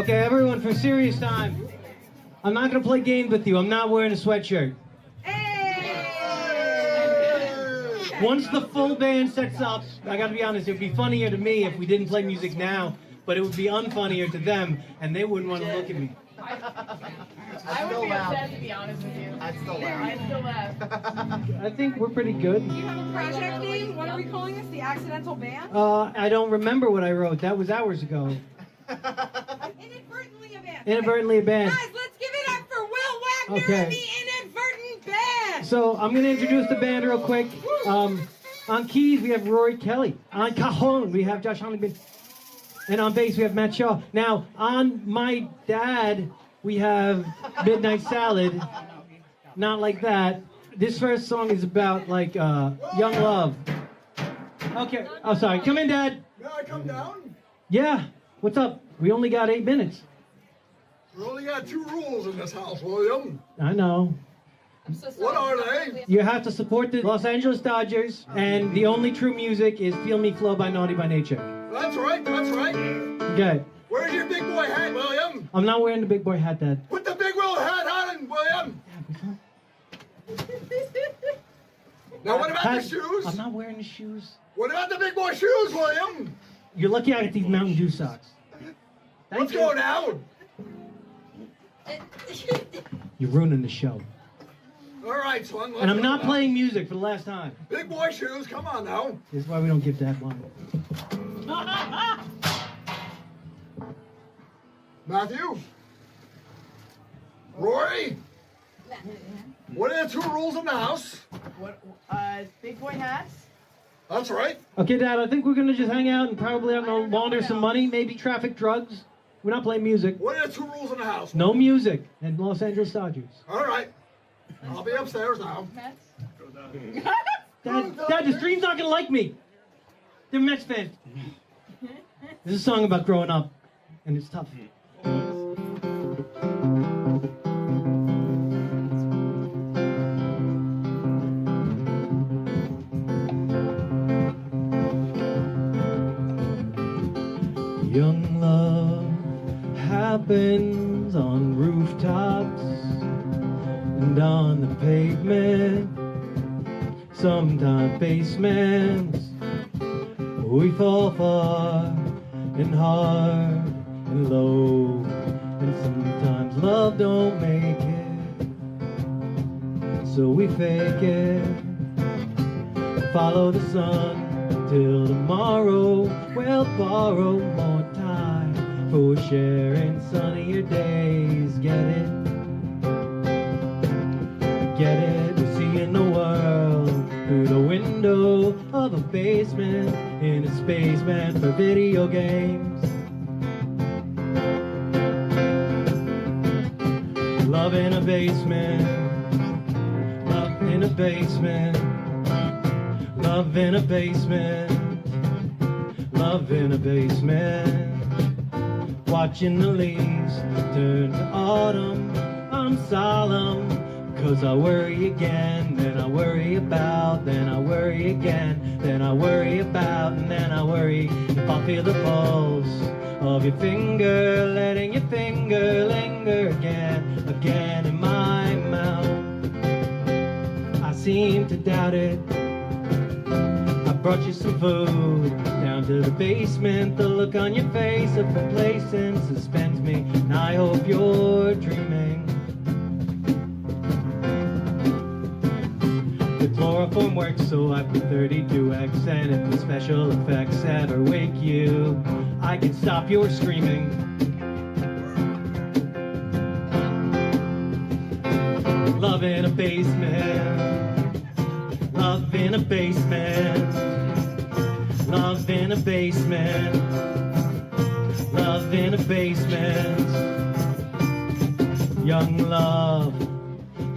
Okay, everyone, for serious time, I'm not going to play games with you. I'm not wearing a sweatshirt. Once the full band sets up, I got to be honest, it would be funnier to me if we didn't play music now, but it would be unfunnier to them, and they wouldn't want to look at me. I would be upset, to be honest with you. I'd still laugh. I'd still laugh. I think we're pretty good. You have a project name? What are we calling this? The Accidental Band? I don't remember what I wrote. That was hours ago. Inadvertently a band. Inadvertently a band. Guys, let's give it up for Will Wagner Okay. and the Inadvertent Band. So I'm going to introduce the band real quick. On keys, we have Rory Kelly. On cajon, we have Josh Honeyman. And on bass, we have Matt Shaw. Now, on My Dad, we have Midnight Salad. Not like that. This first song is about, like, young love. Okay. Oh, sorry. Come in, Dad. May I come down? Yeah. What's up? We only got 8 minutes. We only got 2 rules in this house, William. I know. I'm so sorry. What are they? You have to support the Los Angeles Dodgers, and the only true music is Feel Me Flow by Naughty by Nature. That's right, that's right. Okay. Where's your big boy hat, William? I'm not wearing the big boy hat, Dad. Put the big boy hat on, William. Now what about the shoes? I'm not wearing the shoes. What about the big boy shoes, William? You're lucky I got these Mountain Dew socks. Let's go now. You're ruining the show. All right, son. And I'm not playing music for the last time. Big boy shoes, come on now. This is why we don't give Dad one. Matthew? Rory? What are the 2 rules in the house? What, big boy hats? That's right. Okay, Dad, I think we're going to just hang out and probably, I don't know, launder some money, maybe traffic drugs. We're not playing music. What are the 2 rules in the house? No music and Los Angeles Dodgers. All right. I'll be upstairs now. Mets? Dad, the stream's not going to like me. They're Mets fans. This is a song about growing up, and it's tough. Young love happens on rooftops and on the pavement, sometimes basements. We fall far and hard and low, and sometimes love don't make it, so we fake it, follow the sun till tomorrow. We'll borrow more time for sharing sunnier days. Get it? Get it? We're seeing the world through the window of a basement in a space meant for video games. Love in a basement. Love in a basement. Love in a basement. Love in a basement. Watching the leaves turn to autumn. I'm solemn, 'cause I worry again. Then I worry about, then I worry again. Then I worry about, and then I worry if I'll feel the pulse of your finger, letting your finger linger again, again in my mouth. I seem to doubt it. I brought you some food down to the basement. The look on your face of complacence suspends me, and I hope you're dreaming. The chloroform works, so I put 32x, and if the special effects ever wake you, I can stop your screaming. Love in a basement. Love in a basement. Love in a basement. Love in a basement. Young love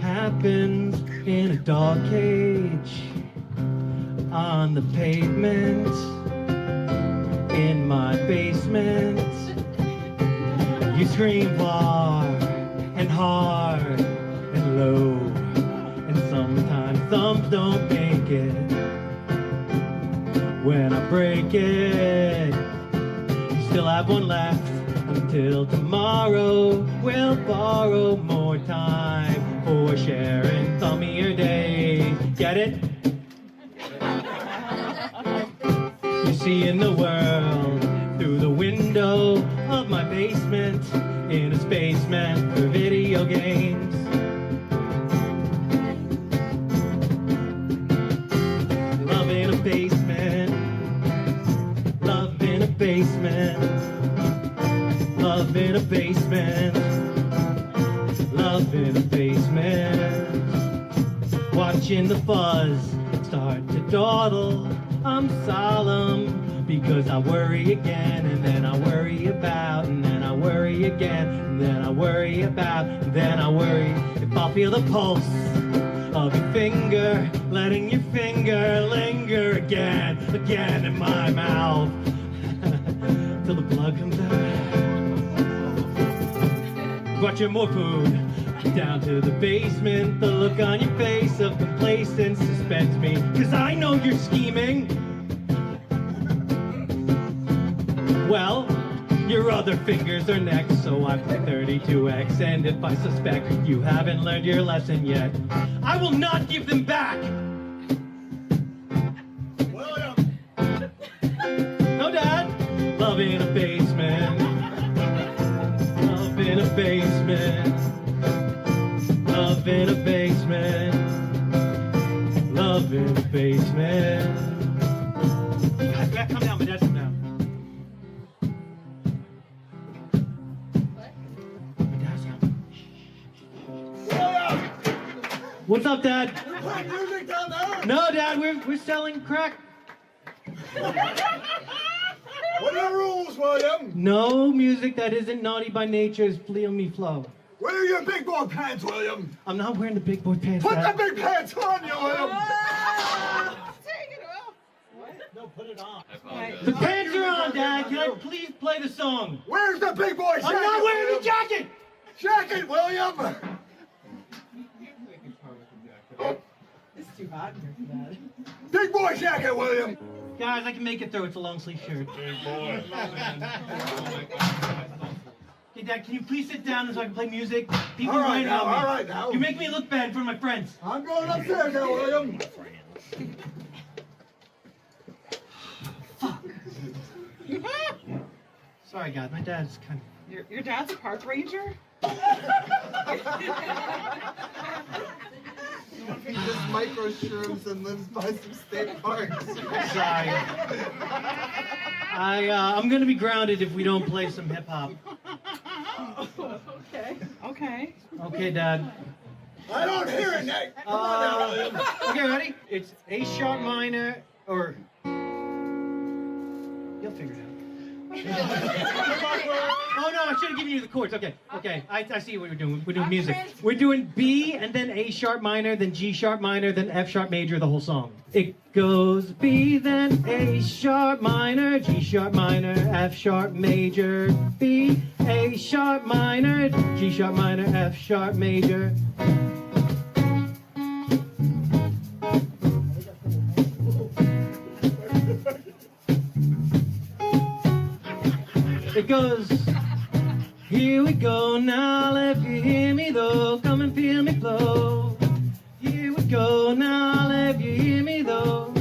happens in a dog cage on the pavement in my basement. You scream far and hard and low, and sometimes thumbs don't make it. When I break it, you still have one left, Until tomorrow, we'll borrow more time for sharing thummier days. Get it? You see in the world through the window of my basement in a space meant for video games. Love in a basement. Love in a basement. Love in a basement. Love in a basement. Watching the fuzz start to dawdle. I'm solemn because I worry again, and then I worry about, and then I worry again, and then I worry about, and then I worry if I'll feel the pulse of your finger, letting your finger linger again, again in my mouth till the blood comes out. Watching more food. Down to the basement, the look on your face of complacence suspends me, 'cause I know you're scheming. Well, your other fingers are next, so I play 32X, and if I suspect you haven't learned your lesson yet, I will not give them back! William! No, Dad! Love in a basement. Love in a basement. Love in a basement. Love in a basement. Guys, come down. My dad's come down. My dad's down. William! What's up, Dad? You're playing music down there? No, Dad, we're selling crack. What are the rules, William? No music that isn't naughty by nature's feel me flow. Where are your big boy pants, William? I'm not wearing the big boy pants, Put Dad. the big pants on, you William! No, put it on. The pants are on, Dad. Can I please play the song? Where's the big boy jacket? I'm not wearing William? the jacket! Jacket, William! It's too hot in here for that. Big boy jacket, William! Guys, I can make it through. It's a long sleeve shirt. Big boy. Hey, Dad, can you please sit down so I can play music? People All right writing now, on me. all right now. You make me look bad in front of my friends. I'm going upstairs now, William. Sorry, guys. My dad's kind of... Your dad's a park ranger? He just micro shrooms and lives by some state parks. Sorry. I'm gonna be grounded if we don't play some hip hop. Okay. Okay, Dad. I don't hear it, Nate. Come on now, William. Okay, ready? It's A sharp minor, or you'll figure it out. Oh no, I should have given you the chords. Okay, I see what we're doing. We're doing music. We're doing B and then A sharp minor, then G sharp minor, then F sharp major, the whole song. It goes B, then A sharp minor, G sharp minor, F sharp major, B, A sharp minor, G sharp minor, F sharp major. It goes, here we go now, if you hear me though, come and feel me flow. Here we go now, if you hear me though.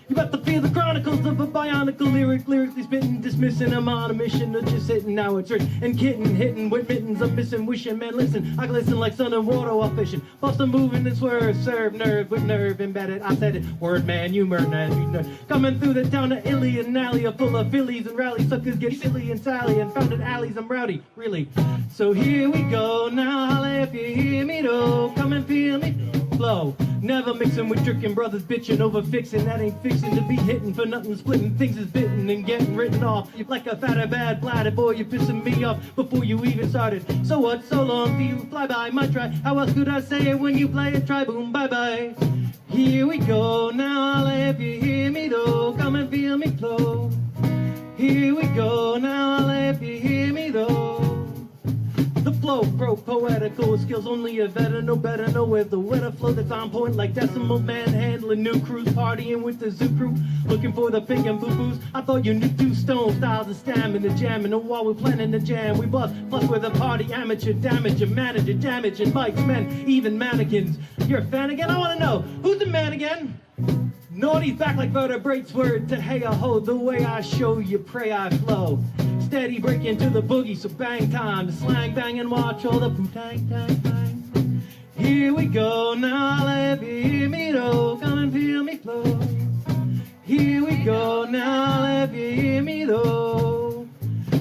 You got to feel the chronicles of a bionicle lyric, lyrically spitting, dismissing. I'm on a mission of just sitting now. It's written and kitten, hitting with mittens. I'm missing, wishing, man, listen. I glisten like sun and water while fishing. Bust a moving and swerve, serve nerve with nerve embedded. I said it, word man, you murder, you nerd. Coming through the town of Illy and Alley, full of fillies and rally suckers get silly and Sally and founded alleys. I'm rowdy, really. So here we go now, if you hear me though, come and feel me flow. Never mixing with tricking brothers, bitching over fixing. That ain't fixing to be hitting for nothing. Splitting things is bitten and getting written off. You like a fatter, bad, bladder boy. You're pissing me off before you even started. So what? So long till you fly by my try. How else could I say it when you play it? Try boom, bye bye. Here we go now. If you hear me though, come and feel me flow. Here we go now. If you hear me though. The flow, pro, poetic. poetical skills. Only a veteran, no better, know where the weather flow that's on point like decimal man handling new crews, partying with the zoo crew, looking for the pink and boo-boos. I thought you knew two stone styles of stamina, jamming, and while we're planning the jam, we bust. Plus with a party amateur, damage, and manager, damage, and bites, men, even mannequins. You're a fan again? I want to know, who's the man again? Naughty's back like vertebrates, word to hey a ho. The way I show you, pray I flow. Steady break into the boogie, so bang time. The slang bang and watch all the poo-tang, tang, tang. Here we go, now let you hear me though. Come and feel me flow. Here we go, now let you hear me though.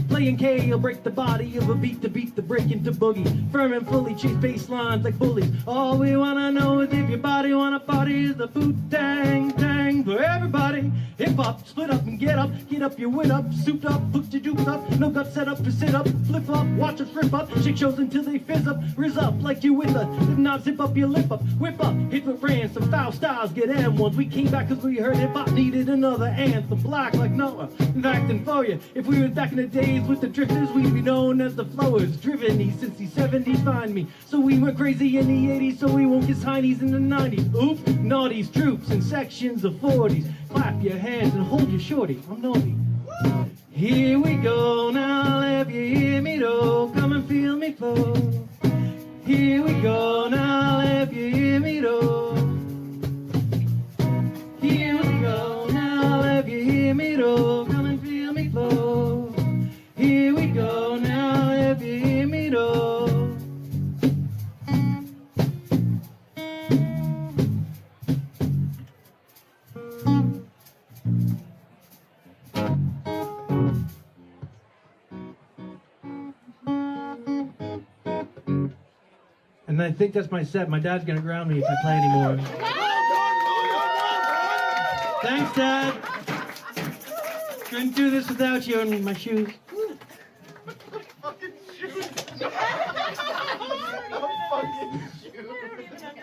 Playing K, you'll break the body of a beat to beat the break into boogie. Firm and fully chase bass lines like bullies. All we wanna know is if your body wanna party is the boot-tang, tang for everybody. Hip hop, split up and get up your wit up, souped up, put your jukes up, no guts set up to sit up, flip up, watch us rip up, shake shows until they fizz up, rizz up like you with us. If not, zip up your lip up, whip up, hit with brands, some foul styles get M1s. We came back cause we heard hip hop needed another anthem, black like Noah, acting for you. If we was back in the days with the drifters, we'd be known as the flowers, driven east since the 70s, find me. So we went crazy in the 80s, so we won't get heinies in the 90s. Oops, naughties, troops, in sections of 40s. Clap your hands and hold your shorty, I'm naughty. Here we go, now let you hear me though, come and feel me flow. Here we go, now let you hear me though. Here we go, now let you hear me though, come and feel me flow. Here we go, now let you hear me though. And I think that's my set. My dad's gonna ground me if I play anymore. Thanks, Dad. Couldn't do this without you and my shoes.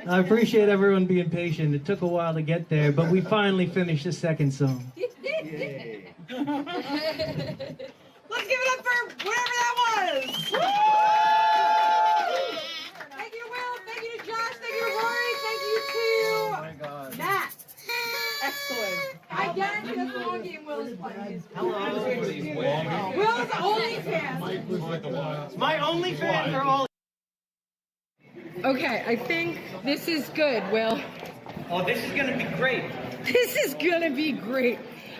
I appreciate everyone being patient. It took a while to get there, but we finally finished the second song. Let's give it up for whatever that was. Thank you to Will, thank you to Josh, thank you to Rory, thank you to Matt. Excellent. I guarantee that's the long game Will is playing. Will's OnlyFans. My OnlyFans are all... Okay, I think this is good, Will. Oh, this is gonna be great. This is gonna be great.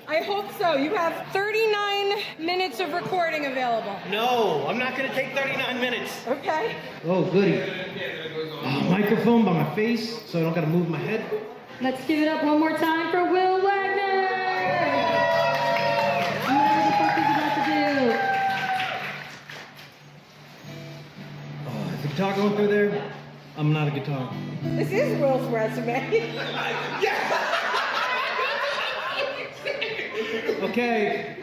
I hope so. You have 39 minutes of recording available. No, I'm not gonna take 39 minutes. Okay. Oh, goody. Microphone by my face, so I don't gotta move my head. Let's give it up one more time for Will Wagner! Whatever the fuck he's about to do. Oh, is the guitar going through there? I'm not a guitar. This is Will's resume. Okay.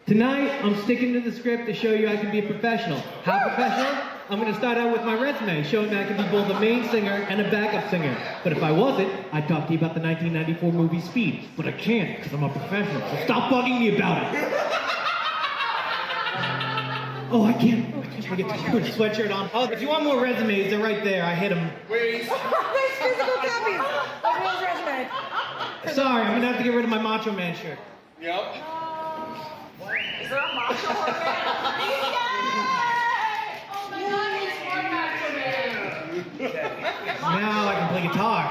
Tonight, I'm sticking to the script to show you I can be a professional. How professional? I'm going to start out with my resume, showing that I can be both a main singer and a backup singer. But if I wasn't, I'd talk to you about the 1994 movie Speed. But I can't, because I'm a professional. So stop bugging me about it. Oh, I can't get the sweatshirt on. Oh, if you want more resumes, they're right there. I hit them. There's physical copies of Will's resume. Sorry, I'm going to have to get rid of my Macho Man shirt. Yep. Is there a Macho Man? Now I can play guitar.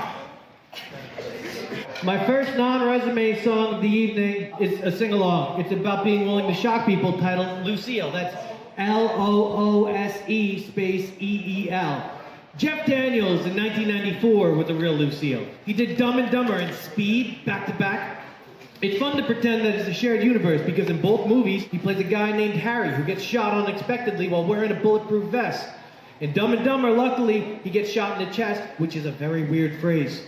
My first non-resume song of the evening is a sing-along. It's about being willing to shock people, titled Lucille. That's Loose space EEL. Jeff Daniels in 1994 was a real Lucille. He did Dumb and Dumber and Speed back to back. It's fun to pretend that it's a shared universe because in both movies he plays a guy named Harry who gets shot unexpectedly while wearing a bulletproof vest. In Dumb and Dumber, luckily, he gets shot in the chest, which is a very weird phrase.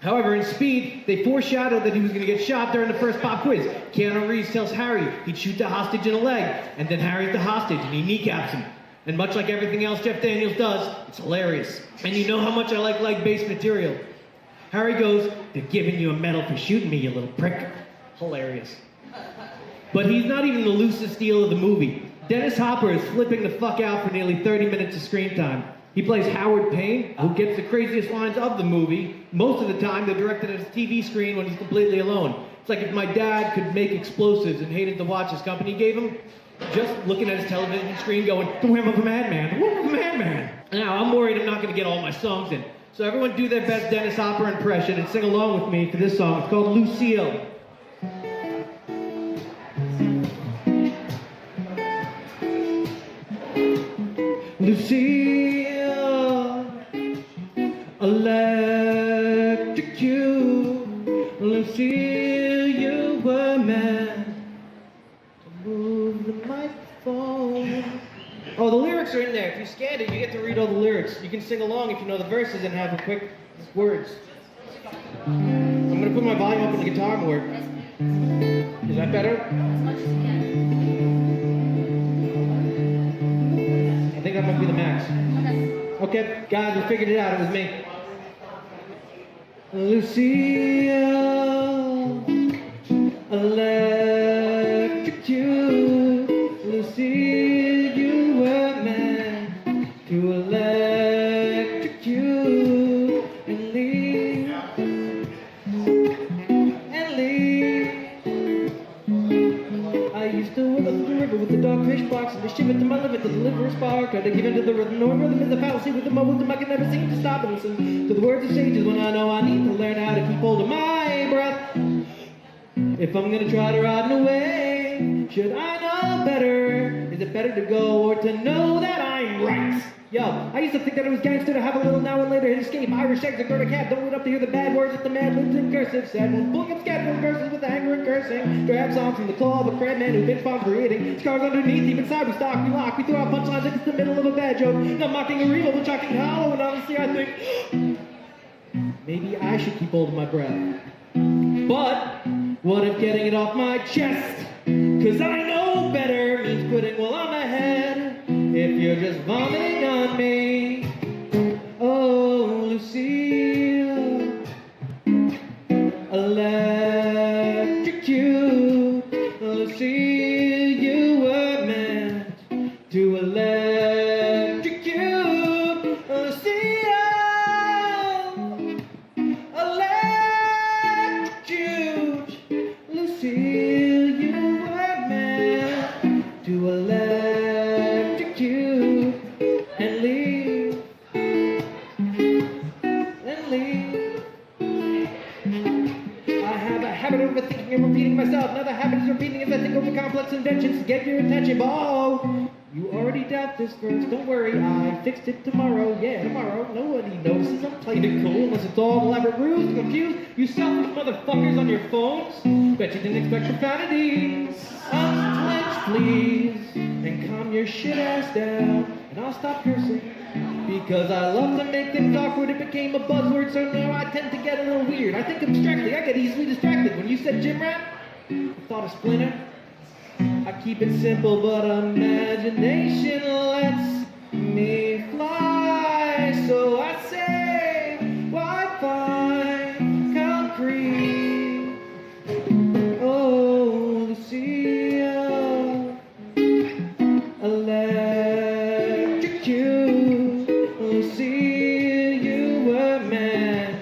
However, in Speed, they foreshadowed that he was going to get shot during the first pop quiz. Keanu Reeves tells Harry he'd shoot the hostage in the leg, and then Harry's the hostage, and he kneecaps him. And much like everything else Jeff Daniels does, it's hilarious. And you know how much I like light-based material. Harry goes, "They're giving you a medal for shooting me, you little prick." Hilarious. But he's not even the loosest deal of the movie. Dennis Hopper is flipping the fuck out for nearly 30 minutes of screen time. He plays Howard Payne, who gets the craziest lines of the movie. Most of the time, they're directed at his TV screen when he's completely alone. It's like if my dad could make explosives and hated the watch his company gave him, just looking at his television screen going, the whim of a madman, the whim of a madman. Now, I'm worried I'm not going to get all my songs in. So everyone do their best Dennis Hopper impression and sing along with me for this song. It's called Lucille. Lucille, electrocute. Lucille, you were meant to move the microphone. Oh, the lyrics are in there. If you scan it, you get to read all the lyrics. You can sing along if you know the verses and have the quick words. I'm gonna put my volume up on the guitar more. Is that better? As much as you can. I think that might be the max. Okay. Okay, guys, we figured it out. It was me. Lucille, electrocute. Lucille, you were meant to electrocute and leave. And leave. I used to walk up the river with the dog fish box and the ship into my liver to deliver a spark. Tried to give into the rhythm, no rhythm is the fallacy with the wisdom I can never seem to stop and listen to the words of sages when I know I need to learn how to keep hold of my breath. If I'm gonna try to ride away, should I know better? Is it better to go or to know that I'm right? Yo, I used to think that it was gangster to have a little now and later hit escape. Irish exit, go to cab, don't wait up to hear the bad words at the mad libs and cursive. Sad ones pulling up scattered curses with anger and cursing. Grabs on from the claw of a crab man who's been found creating scars underneath, deep inside we stalk, we lock, we throw out punchlines like it's the middle of a bad joke. Not mocking or evil, but shocking hollow, and honestly I think maybe I should keep hold of my breath. But what if getting it off my chest? Cause I know better means quitting while I'm ahead. If you're just vomiting on me, oh Lucille, electrocute. Lucille, you were meant to electrocute. Lucille, electrocute. Lucille, you were meant to electrocute and leave. And leave. I have a habit of overthinking and repeating myself. Another habit is repeating as I think over complex inventions to get your attention. But oh, you already doubt this verse. Don't worry, I fixed it tomorrow. Yeah, tomorrow. Nobody notices I'm playing it cool unless it's all elaborate ruse to confuse you selfish motherfuckers on your phones. Bet you didn't expect profanity. Unclench, please, and calm your shit ass down. And I'll stop cursing. Because I love to make things awkward, it became a buzzword, so now I tend to get a little weird. I think abstractly, I get easily distracted. When you said gym rat, I thought of Splinter. I keep it simple, but imagination lets me fly. So I say, why find concrete? Oh, Lucille, electrocute. Lucille, you were meant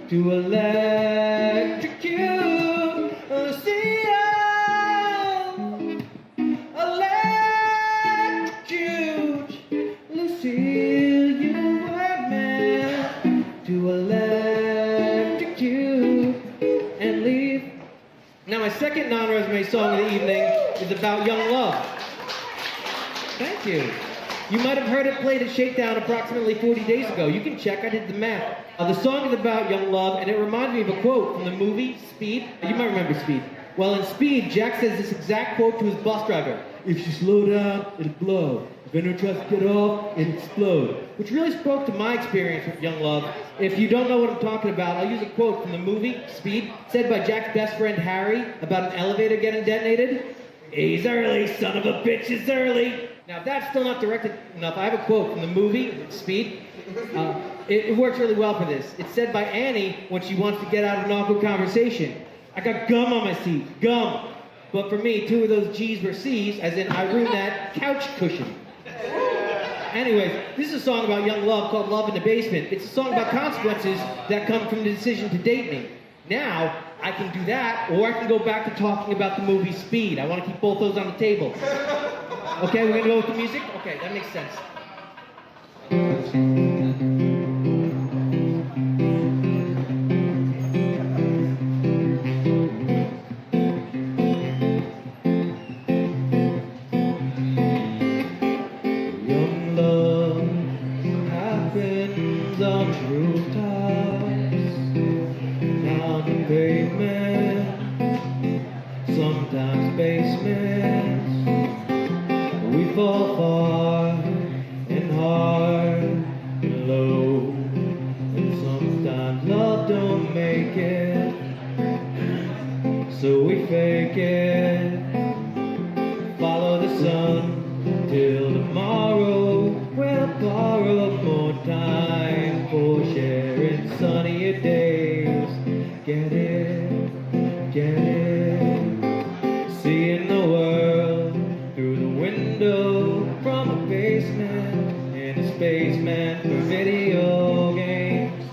to electrocute. Lucille, electrocute. Lucille, you were meant to electrocute and leave. Now my second non-resume song of the evening is about young love. Thank you. You might have heard it played at Shakedown approximately 40 days ago. You can check, I did the math. The song is about young love, and it reminds me of a quote from the movie Speed. You might remember Speed. Well, in Speed, Jack says this exact quote to his bus driver. If you slow down, it'll blow. If anyone tries to get off, it'll explode. Which really spoke to my experience with young love. If you don't know what I'm talking about, I'll use a quote from the movie Speed, said by Jack's best friend Harry about an elevator getting detonated. He's early, son of a bitch is early. Now, if that's still not directed enough, I have a quote from the movie, Speed. It works really well for this. It's said by Annie when she wants to get out of an awkward conversation. I got gum on my seat, gum. But for me, 2 of those G's were C's, as in I ruined that couch cushion. Anyways, this is a song about young love called Love in the Basement. It's a song about consequences that come from the decision to date me. Now, I can do that, or I can go back to talking about the movie Speed. I want to keep both those on the table. Okay, we're going to go with the music? Okay, that makes sense. On rooftops, down the pavement, sometimes basements. We fall far and hard and low, and sometimes love don't make it, so we fake it. Follow the sun till tomorrow. We'll borrow more time for sharing sunnier days. Get it, get it. Seeing the world through the window from a basement in a spaceman for video games.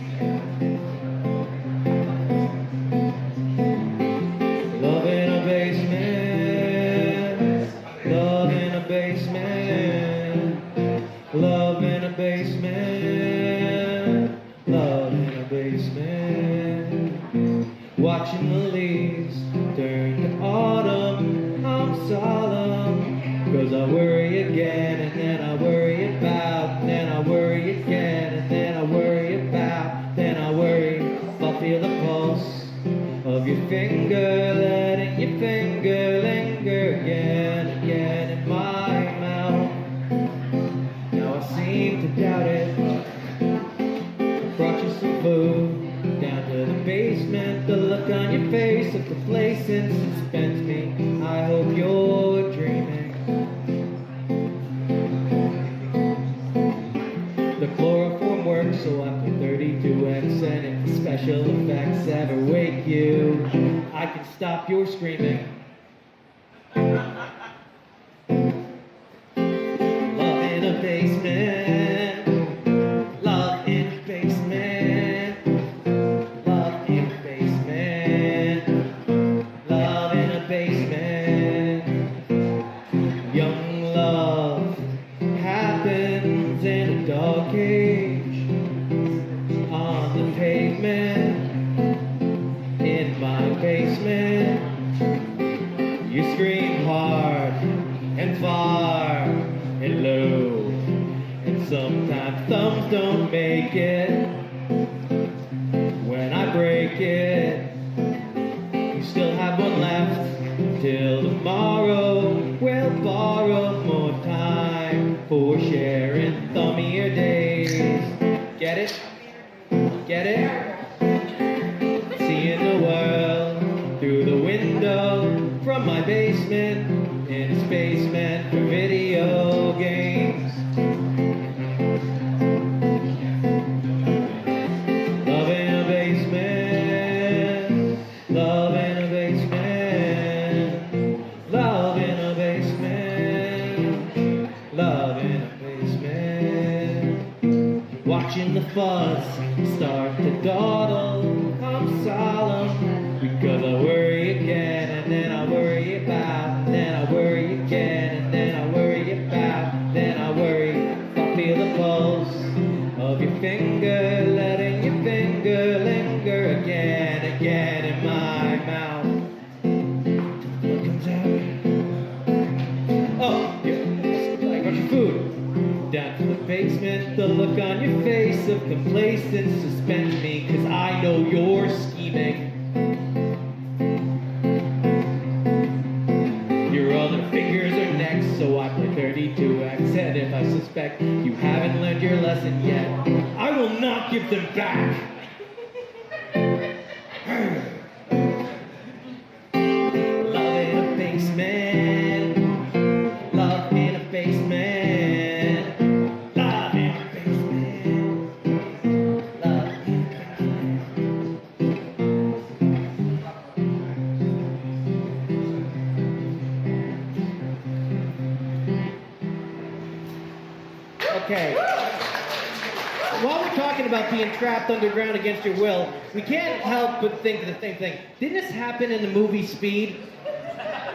Love in a basement, love in a basement. Love in a basement, love in a basement. Watching the leaves turn to autumn, I'm solemn, 'cause I worry again, and then I worry about, then I worry again, and then I worry about, then I worry if I feel the pulse of your finger, letting your finger linger again, again in my mouth. Now I seem to doubt it. Brought you some food down to the basement. The look on your face of complacence suspends me. I hope you're dreaming. The chloroform works, so I put 32X, and if the special effects ever wake you, I can stop your screaming. Basement, love in a basement, love in a basement, love in a basement. Young love happens in a dog cage, on the pavement, in my basement. You scream hard and far and low. Sometimes thumbs don't make it. When I break it, you still have one left. Till tomorrow, we'll borrow more time for sharing thummier days. Get it? Get it? Seeing the world through the window from my basement in a spaceman for video games. Watching the fuzz start to dawdle, I'm solemn, because I worry again, and then I worry about, then I worry again, and then I worry about, then I worry if I feel the pulse of your finger, letting your finger linger again, again in my mouth. What comes out? Oh, yeah, I got your food. Down to the basement, the look on your face of complacence suspends me, 'cause I know you're scheming. Your other fingers are next, so I put 32X, and if I suspect you haven't learned your lesson yet, I will not give them back. Love in a basement, love in a basement. Okay. While we're talking about being trapped underground against your will, we can't help but think of the same thing. Didn't this happen in the movie Speed?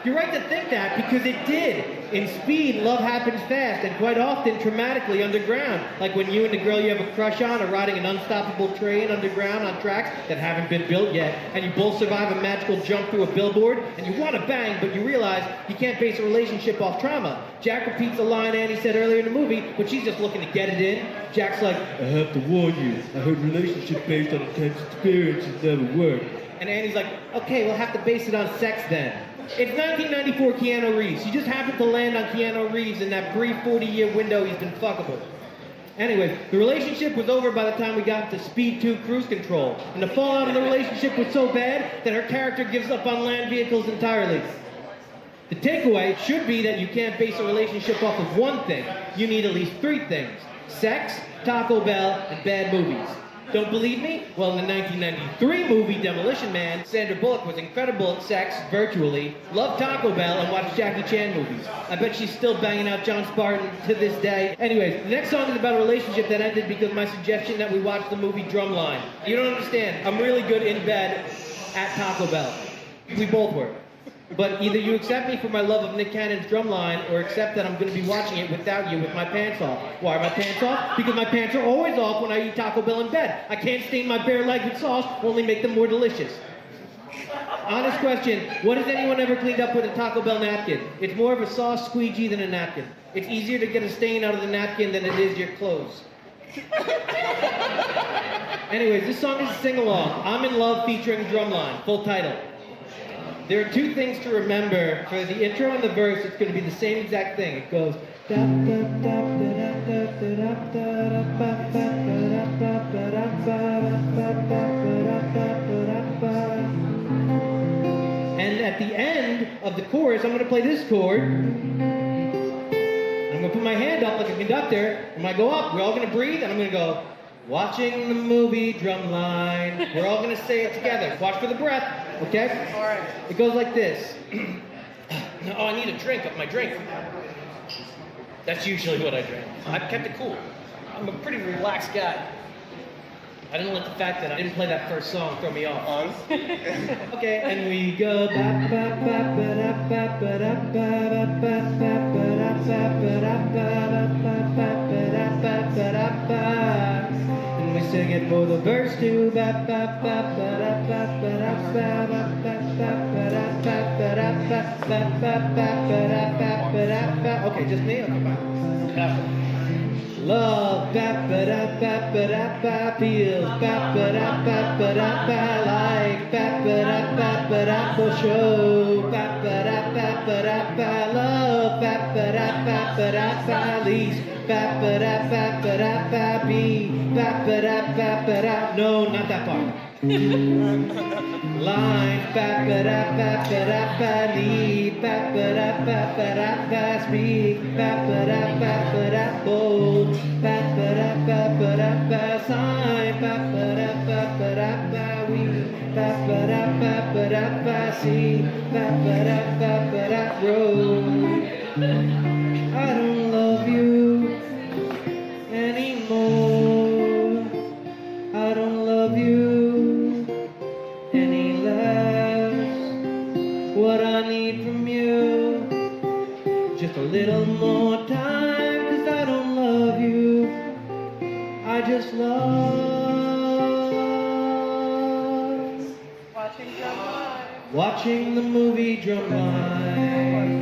You're right to think that because it did. In Speed, love happens fast and quite often traumatically underground. Like when you and the girl you have a crush on are riding an unstoppable train underground on tracks that haven't been built yet, and you both survive a magical jump through a billboard, and you want to bang, but you realize you can't base a relationship off trauma. Jack repeats the line Annie said earlier in the movie, but she's just looking to get it in. Jack's like, I have to warn you, I heard relationship based on intense experiences never work. And Annie's like, okay, we'll have to base it on sex then. It's 1994 Keanu Reeves. You just happened to land on Keanu Reeves in that brief 40-year window he's been fuckable. Anyways, the relationship was over by the time we got to Speed 2 Cruise Control. And the fallout of the relationship was so bad that her character gives up on land vehicles entirely. The takeaway should be that you can't base a relationship off of one thing. You need at least 3 things. Sex, Taco Bell, and bad movies. Don't believe me? Well, in the 1993 movie Demolition Man, Sandra Bullock was incredible at sex, virtually, loved Taco Bell, and watched Jackie Chan movies. I bet she's still banging out John Spartan to this day. Anyways, the next song is about a relationship that ended because of my suggestion that we watch the movie Drumline. You don't understand. I'm really good in bed at Taco Bell. We both were. But either you accept me for my love of Nick Cannon's Drumline, or accept that I'm going to be watching it without you with my pants off. Why are my pants off? Because my pants are always off when I eat Taco Bell in bed. I can't stain my bare leg with sauce, only make them more delicious. Honest question, what has anyone ever cleaned up with a Taco Bell napkin? It's more of a sauce squeegee than a napkin. It's easier to get a stain out of the napkin than it is your clothes. Anyways, this song is a sing-along. I'm in Love featuring Drumline, full title. There are 2 things to remember. For the intro and the verse, it's going to be the same exact thing. It goes... And at the end of the chorus, I'm going to play this chord. I'm going to put my hand up like a conductor. And when I go up, we're all going to breathe, and I'm going to go... Watching the movie Drumline. We're all going to say it together. Watch for the breath, okay? All right. It goes like this. Oh, I need a drink of my drink. That's usually what I drink. I've kept it cool. I'm a pretty relaxed guy. I didn't let the fact that I didn't play that first song throw me off. Okay, and we go. And we sing it for the verse too. Okay, just me? Okay, bye. Love, ba-ba-da-ba-ba-da-ba, feels, ba-ba-da-ba-ba-da-ba, like, ba-ba-da-ba-ba-da, for show, ba-ba-da-ba-ba-da-ba, love, ba-ba-da-ba-ba-da-ba, lease, ba-ba-da-ba-ba-da-ba, be, ba-ba-da-ba-ba-da, no, not that part. Line, ba-ba-da-ba-ba-da-ba, need, ba-ba-da-ba-ba-da-ba, speak, ba-ba-da-ba-ba-da, bold, ba-ba-da-ba-ba-da-ba, sign, ba-ba-da-ba-ba-da-ba, we, ba-ba-da-ba-ba-da-ba, see, ba-ba-da-ba-ba-da, road. I don't love you anymore. I don't love you any less. What I need from you, just a little more time, 'cause I don't love you. I just love Watching Drumline. watching the movie Drumline.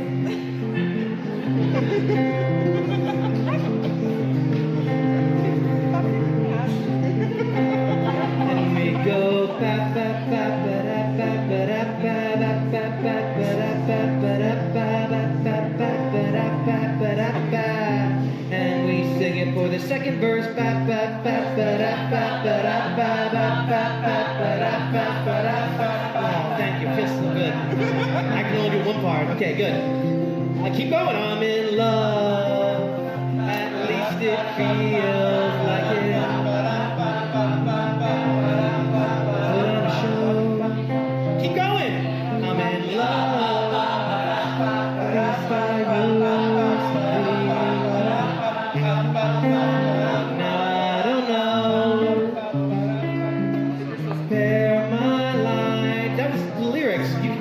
And we go ba ba ba ba da ba ba da ba da ba ba ba da ba ba da ba da ba ba ba da ba ba da ba. And we sing it for the second verse. Ba ba ba ba da ba ba da ba ba ba ba ba da ba ba da ba. Oh, thank you. Feels so good. I can only do one part. Okay, good. I keep going. I'm in love. At least it feels like it. Put on a show. Keep going. I'm in love. At least I know.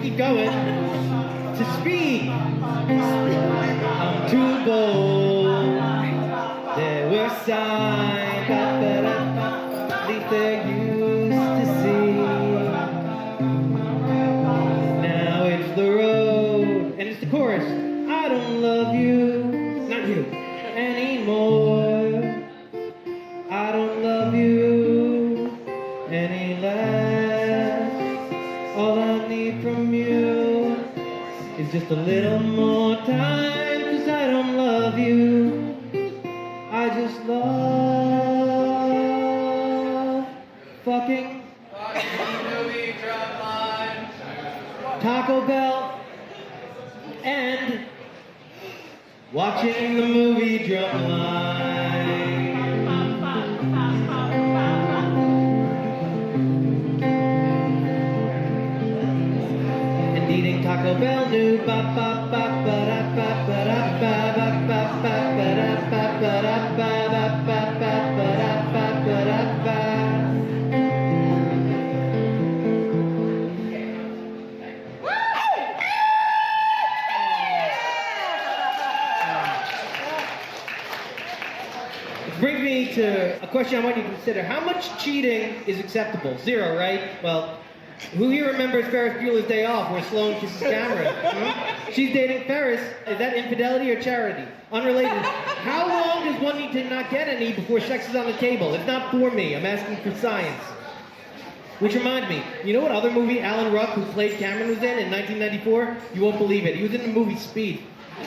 keep going. To speak, I'm too bold. There were signs that at least they're used to see. Now it's the road, and it's the chorus. I don't love you, not you, anymore. I don't love you any less. All I need from you is just a little more time, 'cause I don't love you. I just love fucking Taco Bell and watching the movie Drumline. And eating Taco Bell new ba ba ba ba da ba ba da ba ba ba ba ba da ba ba da ba ba ba ba ba da ba ba da ba. Brings me to a question I want you to consider. How much cheating is acceptable? 0, right? Well, who here remembers Ferris Bueller's Day Off, where Sloane kisses Cameron? She's dating Ferris. Is that infidelity or charity? Unrelated. How long does one need to not get any before sex is on the table? It's not for me. I'm asking for science. Which reminds me, you know what other movie Alan Ruck, who played Cameron, was in 1994? You won't believe it. He was in the movie Speed.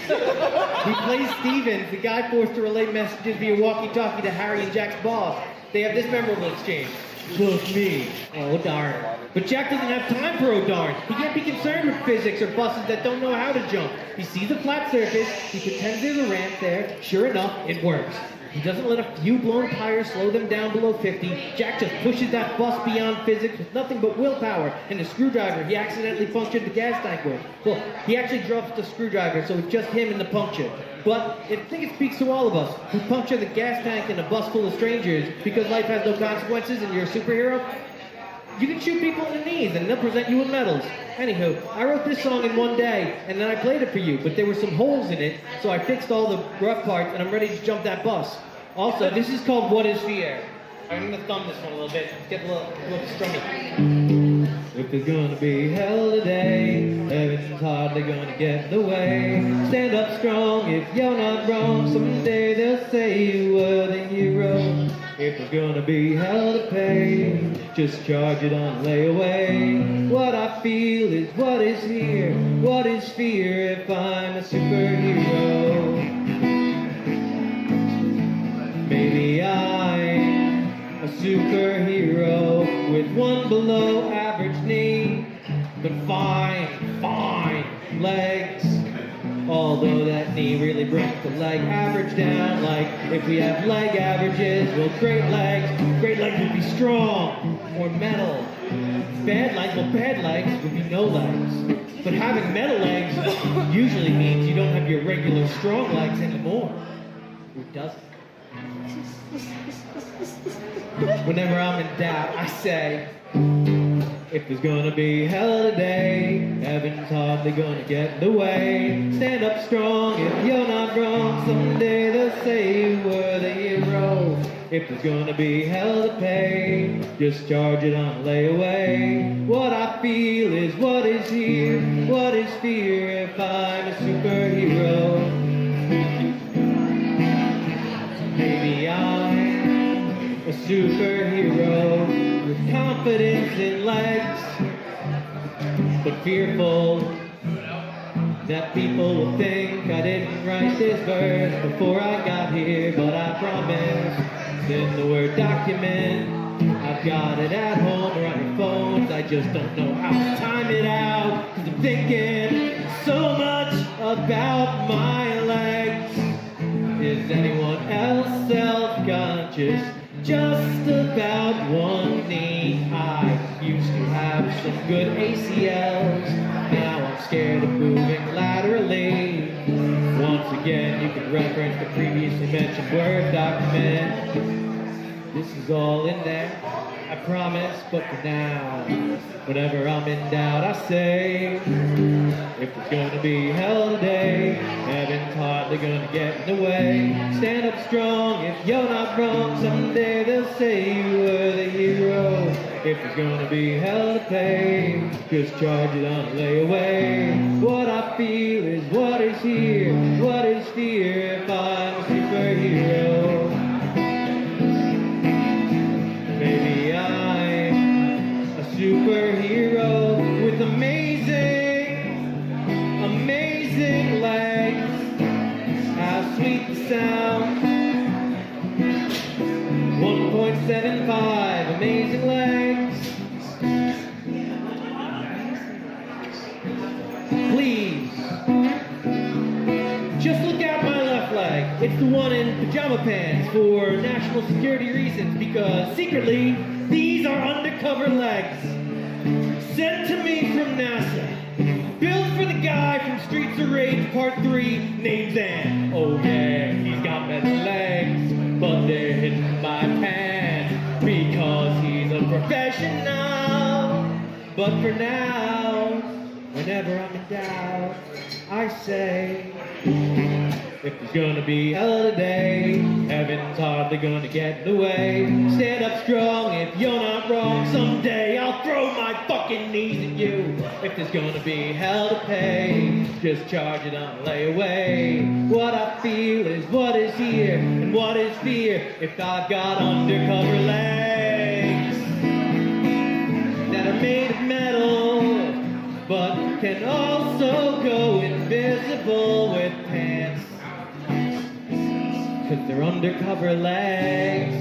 He plays Stevens, the guy forced to relay messages via walkie-talkie to Harry and Jack's boss. They have this memorable exchange. Look me. Oh, darn. But Jack doesn't have time for oh darn. He can't be concerned with physics or buses that don't know how to jump. He sees a flat surface, he pretends there's a ramp there. Sure enough, it works. He doesn't let a few blown tires slow them down below 50. Jack just pushes that bus beyond physics with nothing but willpower. And the screwdriver he accidentally punctured the gas tank with. Well, he actually drops the screwdriver, so it's just him and the puncture. But I think it speaks to all of us who puncture the gas tank in a bus full of strangers because life has no consequences and you're a superhero. You can shoot people in the knees and they'll present you with medals. Anywho, I wrote this song in one day and then I played it for you, but there were some holes in it, so I fixed all the rough parts and I'm ready to jump that bus. Also, this is called What Is Fear. I'm gonna thumb this one a little bit, get a little strummy. If there's gonna be hell today, heaven's hardly gonna get in the way. Stand up strong if you're not wrong, someday they'll say you were the hero. If there's gonna be hell to pay, just charge it on layaway. What I feel is what is here. What is fear if I'm a superhero? Maybe I'm a superhero with one below average knee, but fine legs. Although that knee really brings the leg average down. Like if we have leg averages, well, great legs would be strong or metal. Bad legs would be no legs. But having metal legs usually means you don't have your regular strong legs anymore. Who doesn't? Whenever I'm in doubt, I say, if there's gonna be hell today, heaven's hardly gonna get in the way. Stand up strong if you're not wrong, someday they'll say you were the hero. If there's gonna be hell to pay, just charge it on layaway. What I feel is what is here. What is fear if I'm a superhero? Maybe I'm a superhero with confidence in legs, but fearful that people will think I didn't write this verse before I got here. But I promise, it's in the Word document. I've got it at home or on your phones. I just don't know how to time it out, 'cause I'm thinking so much about my legs. Is anyone else self-conscious just about one knee? I used to have some good ACLs. Now I'm scared of moving laterally. Once again, you can reference the previously mentioned Word document. This is all in there. I promise, but for now, whenever I'm in doubt, I say, if there's gonna be hell today, heaven's hardly gonna get in the way. Stand up strong if you're not wrong. Someday they'll say you were the hero. If there's gonna be hell to pay, just charge it on layaway. What I feel is what is here. What is fear if I'm a superhero? Maybe I'm a superhero with amazing legs. How sweet the sound. 1.75 amazing legs. Please, just look at my left leg. It's the one in pajama pants for national security reasons, because secretly, these are undercover legs. Sent to me from NASA. Built for the guy from Streets of Rage Part 3 named Zan. Oh yeah, he's got better legs, but they're hidden by pants because he's a professional. But for now, whenever I'm in doubt, I say, if there's gonna be hell today, heaven's hardly gonna get in the way. Stand up strong if you're not wrong. Someday I'll throw my fucking knees at you. If there's gonna be hell to pay, just charge it on layaway. What I feel is what is here, and what is fear if I've got undercover legs that are made of metal, but can also go invisible with pants. Cause they're undercover legs.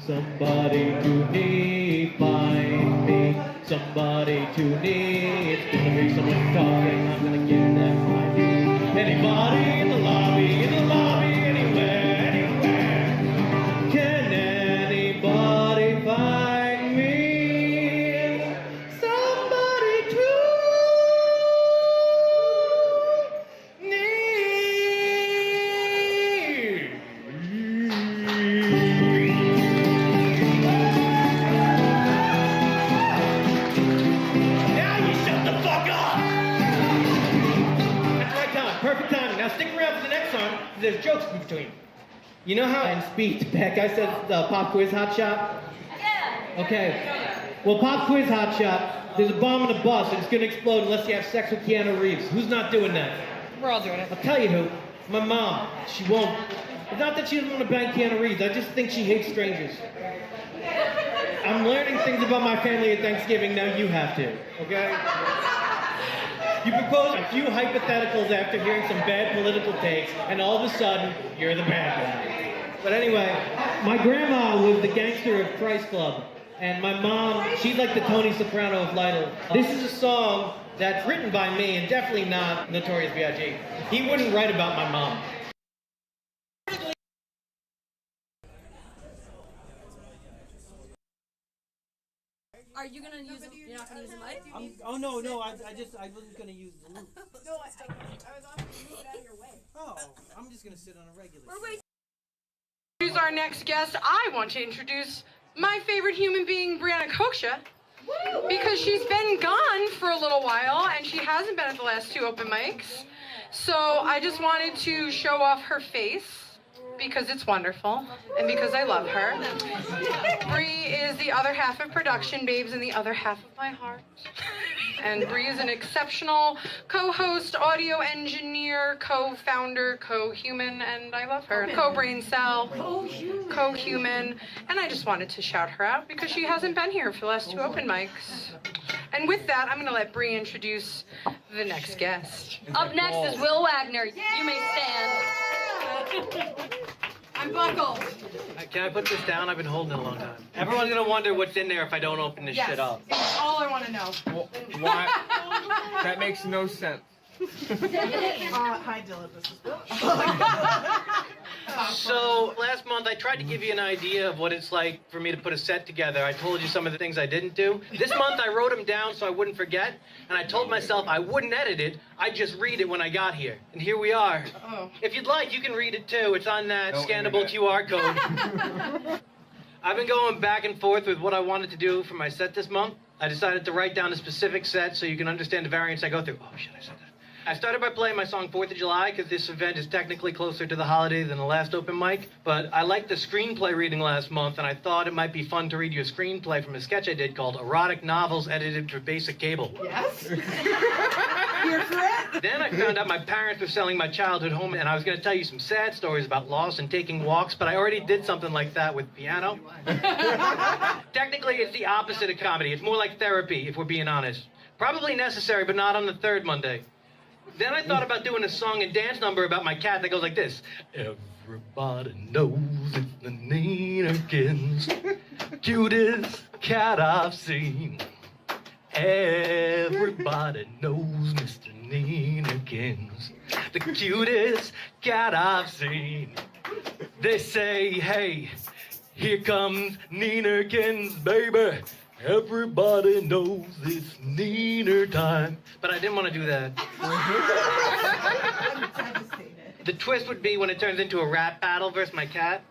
Somebody to need, find me. Somebody to need. It's gonna be someone talking, I'm gonna give them my need. Anybody in the lobby, anywhere, anywhere. Can anybody find me? Somebody to perfect timing. Now stick around for the next song. There's jokes in between. You know how in speech, Beck, I said pop quiz hot shot? Yeah. Okay. Well, pop quiz hot shot. There's a bomb in a bus and it's gonna explode unless you have sex with Keanu Reeves. Who's not doing that? We're all doing it. I'll tell you who. My mom. She won't. It's not that she doesn't want to bang Keanu Reeves. I just think she hates strangers. I'm learning things about my family at Thanksgiving. Now you have to. Okay? You propose a few hypotheticals after hearing some bad political takes, and all of a sudden, you're the bad guy. But anyway, my grandma was the gangster of Price Club, and my mom, she's like the Tony Soprano of Lytle. This is a song that's written by me, and definitely not Notorious B.I.G. He wouldn't write about my mom. Are you gonna use it? You're not gonna use the mic? Oh no, I wasn't gonna use the loop. No, I was offering to move it out of your way. Oh, I'm just gonna sit on a regular. Who's our next guest? I want to introduce my favorite human being, Brianna Koksha, because she's been gone for a little while and she hasn't been at the last 2 open mics. So I just wanted to show off her face because it's wonderful and because I love her. Bree is the other half of Production Babes and the other half of my heart. And Bree is an exceptional co-host, audio engineer, co-founder, co-human, and I love her. Co-brain cell, co-human, and I just wanted to shout her out because she hasn't been here for the last 2 open mics. And with that, I'm going to let Bree introduce the next guest. Up next is Will Wagner. You may stand. I'm buckled. Can I put this down? I've been holding it a long time. Everyone's gonna wonder what's in there if I don't open this shit up. It's all I want to know. Well, why? That makes no sense. Hi, Dylan. This is Bill. So, last month I tried to give you an idea of what it's like for me to put a set together. I told you some of the things I didn't do. This month I wrote them down so I wouldn't forget, and I told myself I wouldn't edit it, I'd just read it when I got here. And here we are. Oh. If you'd like, you can read it too. It's on that scannable QR code. I've been going back and forth with what I wanted to do for my set this month. I decided to write down a specific set so you can understand the variants I go through. Oh, shit, I said that. I started by playing my song 4th of July because this event is technically closer to the holiday than the last open mic. But I liked the screenplay reading last month, and I thought it might be fun to read you a screenplay from a sketch I did called Erotic Novels Edited for Basic Cable. Yes. Here for it. Then I found out my parents were selling my childhood home, and I was going to tell you some sad stories about loss and taking walks, but I already did something like that with piano. Technically, it's the opposite of comedy. It's more like therapy, if we're being honest. Probably necessary, but not on the third Monday. Then I thought about doing a song and dance number about my cat that goes like this. Everybody knows it's the Neenerkins, cutest cat I've seen. Everybody knows Mr. Neenerkins, the cutest cat I've seen. They say, hey, here comes Neenerkins, baby. Everybody knows it's Neener time. But I didn't want to do that. The twist would be when it turns into a rap battle versus my cat.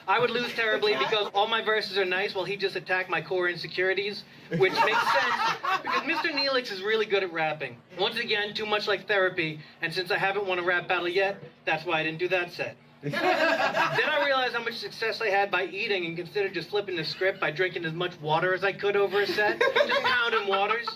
I would lose terribly because all my verses are nice while he just attacked my core insecurities, which makes sense because Mr. Neelix is really good at rapping. Once again, too much like therapy, and since I haven't won a rap battle yet, that's why I didn't do that set. Then I realized how much success I had by eating and considered just flipping the script by drinking as much water as I could over a set, just pounding waters.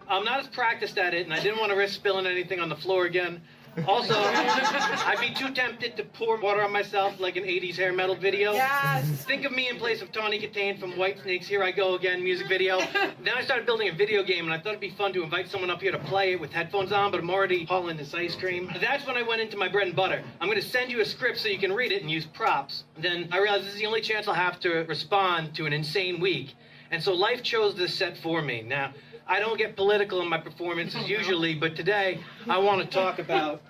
I'm not as practiced at it, and I didn't want to risk spilling anything on the floor again. Also, I'd be too tempted to pour water on myself like an 80s hair metal video. Yes. Think of me in place of Tawny Katane from Whitesnake's Here I Go Again music video. Then I started building a video game, and I thought it'd be fun to invite someone up here to play it with headphones on, but I'm already hauling this ice cream. That's when I went into my bread and butter. I'm going to send you a script so you can read it and use props. Then I realized this is the only chance I'll have to respond to an insane week. And so life chose this set for me. Now, I don't get political in my performances usually, but today I want to talk about...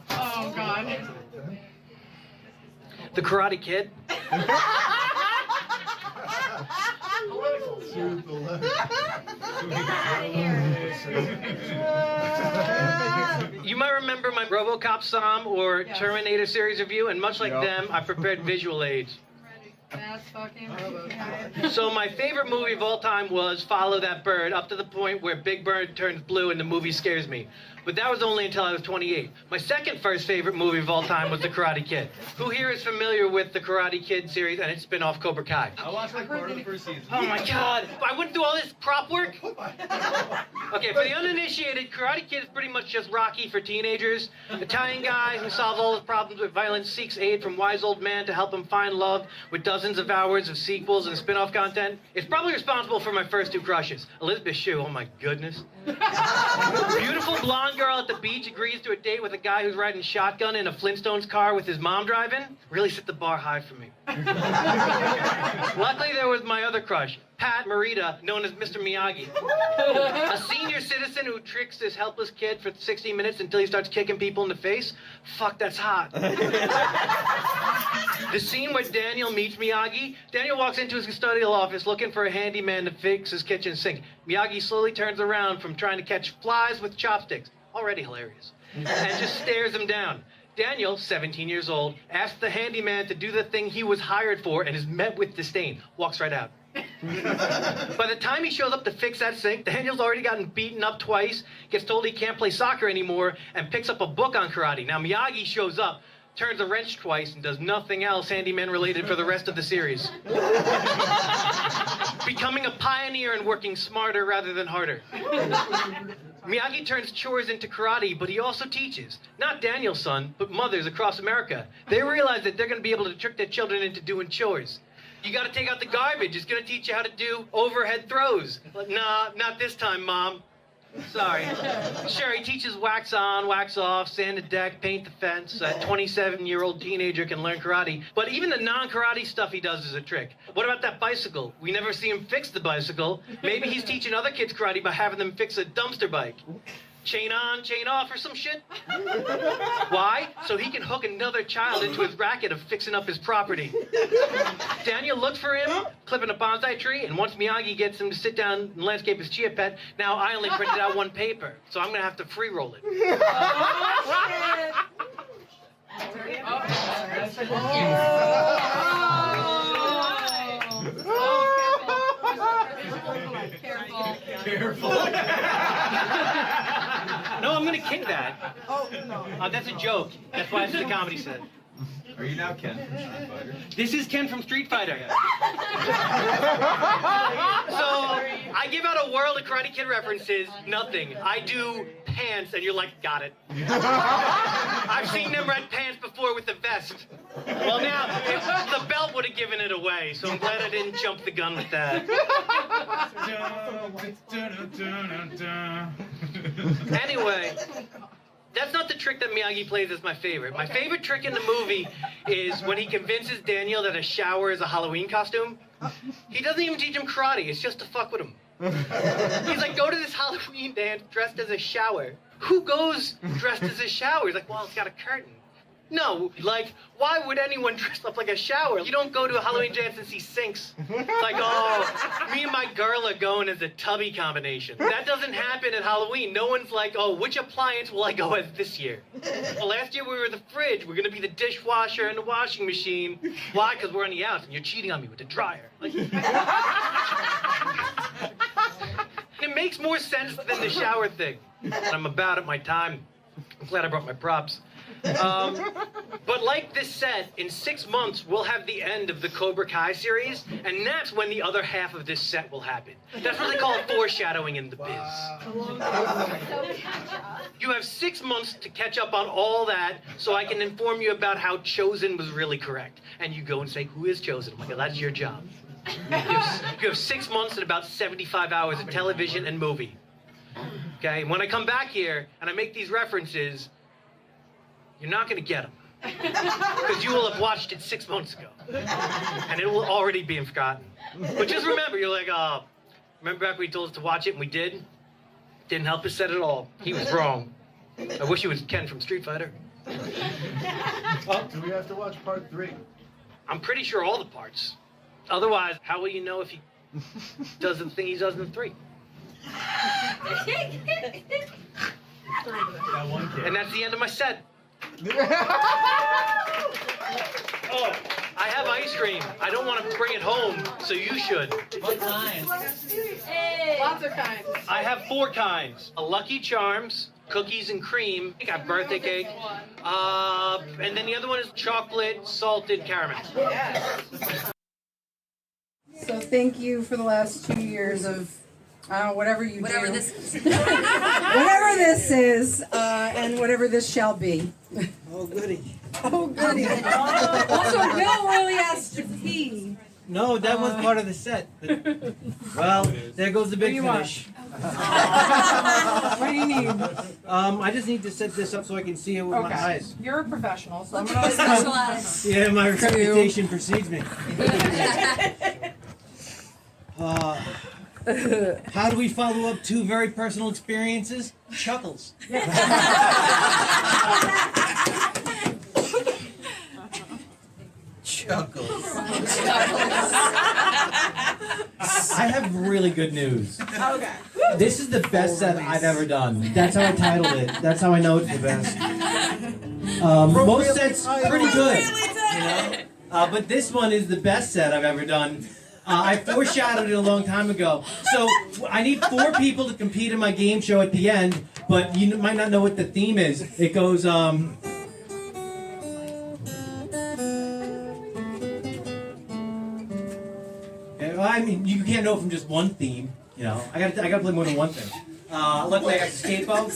Oh, God. The Karate Kid. You might remember my RoboCop Som or Terminator series review, and much like them, I prepared visual aids. That's fucking RoboCop. So my favorite movie of all time was Follow That Bird, up to the point where Big Bird turns blue and the movie scares me. But that was only until I was 28. My second first favorite movie of all time was The Karate Kid. Who here is familiar with the Karate Kid series and its spin-off Cobra Kai? I watched like part of the first season. Oh my God! I wouldn't do all this prop work? Okay, for the uninitiated, Karate Kid is pretty much just Rocky for teenagers. Italian guy who solves all his problems with violence seeks aid from wise old man to help him find love with dozens of hours of sequels and spin-off content. It's probably responsible for my first two crushes. Elizabeth Shue, oh my goodness. Beautiful blonde girl at the beach agrees to a date with a guy who's riding shotgun in a Flintstones car with his mom driving. Really set the bar high for me. Luckily, there was my other crush, Pat Morita, known as Mr. Miyagi. A senior citizen who tricks this helpless kid for 60 minutes until he starts kicking people in the face. Fuck, that's hot. The scene where Daniel meets Miyagi, Daniel walks into his custodial office looking for a handyman to fix his kitchen sink. Miyagi slowly turns around from trying to catch flies with chopsticks. Already hilarious. And just stares him down. Daniel, 17 years old, asks the handyman to do the thing he was hired for and is met with disdain. Walks right out. By the time he shows up to fix that sink, Daniel's already gotten beaten up twice, gets told he can't play soccer anymore, and picks up a book on karate. Now, Miyagi shows up, turns a wrench twice, and does nothing else handyman related for the rest of the series. Becoming a pioneer and working smarter rather than harder. Miyagi turns chores into karate, but he also teaches. Not Daniel's son, but mothers across America. They realize that they're going to be able to trick their children into doing chores. You got to take out the garbage. It's going to teach you how to do overhead throws. Like, nah, not this time, Mom. Sorry. Sure, he teaches wax on, wax off, sand the deck, paint the fence. A 27-year-old teenager can learn karate. But even the non-karate stuff he does is a trick. What about that bicycle? We never see him fix the bicycle. Maybe he's teaching other kids karate by having them fix a dumpster bike. Chain on, chain off, or some shit? Why? So he can hook another child into his racket of fixing up his property. Daniel looks for him, clipping a bonsai tree, and once Miyagi gets him to sit down and landscape his chia pet, now I only printed out one paper, so I'm gonna have to free roll it. wonderful. No, I'm gonna kick that. Oh, no. That's a joke. That's why it's a comedy set. Are you now Ken from Street Fighter? This is Ken from Street Fighter. So I give out a world of Karate Kid references, nothing. I do pants, and you're like, got it. I've seen them red pants before with the vest. Well, now, the belt would have given it away, so I'm glad I didn't jump the gun with that. Anyway, that's not the trick that Miyagi plays as my favorite. My favorite trick in the movie is when he convinces Daniel that a shower is a Halloween costume. He doesn't even teach him karate, it's just to fuck with him. He's like, go to this Halloween dance dressed as a shower. Who goes dressed as a shower? He's like, well, it's got a curtain. No, like, why would anyone dress up like a shower? You don't go to a Halloween dance and see sinks. It's like, oh, me and my girl are going as a tubby combination. That doesn't happen at Halloween. No one's like, oh, which appliance will I go as this year? Well, last year we were the fridge. We're going to be the dishwasher and the washing machine. Why? Because we're on the outs and you're cheating on me with the dryer. Like, it makes more sense than the shower thing. I'm about at my time. I'm glad I brought my props. But like this set, in 6 months, we'll have the end of the Cobra Kai series, and that's when the other half of this set will happen. That's what they call foreshadowing in the biz. You have 6 months to catch up on all that, so I can inform you about how Chosen was really correct. And you go and say, who is Chosen? I'm like, well, that's your job. You have 6 months and about 75 hours of television and movie. Okay, and when I come back here and I make these references, you're not going to get them. Because you will have watched it 6 months ago. And it will already be forgotten. But just remember, you're like, remember back when he told us to watch it and we did? Didn't help his set at all. He was wrong. I wish he was Ken from Street Fighter. Do we have to watch part 3? I'm pretty sure all the parts. Otherwise, how will you know if he does the thing he does in the 3? And that's the end of my set. Oh, I have ice cream. I don't want to bring it home, so you should. What kind? Lots of kinds. I have 4 kinds. A Lucky Charms, cookies and cream. I got birthday cake. And then the other one is chocolate salted caramel. So thank you for the last 2 years of whatever you Whatever do. this is. Whatever this is, and whatever this shall be. Oh, goody. Oh, goody. Also, Bill really asked to pee. No, that was part of the set. Well, there goes the big finish. What do you need? I just need to set this up so I can see it with my eyes. You're a professional, so I'm Look gonna at the special eyes. Yeah, my reputation precedes me. How do we follow up 2 very personal experiences? Chuckles. Chuckles. I have really good news. Okay. This is the best set I've ever done. That's how I titled it. That's how I know it's the best. Most sets pretty good, you know? But this one is the best set I've ever done. I foreshadowed it a long time ago. So I need 4 people to compete in my game show at the end, but you might not know what the theme is. It goes, I mean, you can't know from just one theme, you know. I gotta play more than one thing. Luckily I got the skateboard.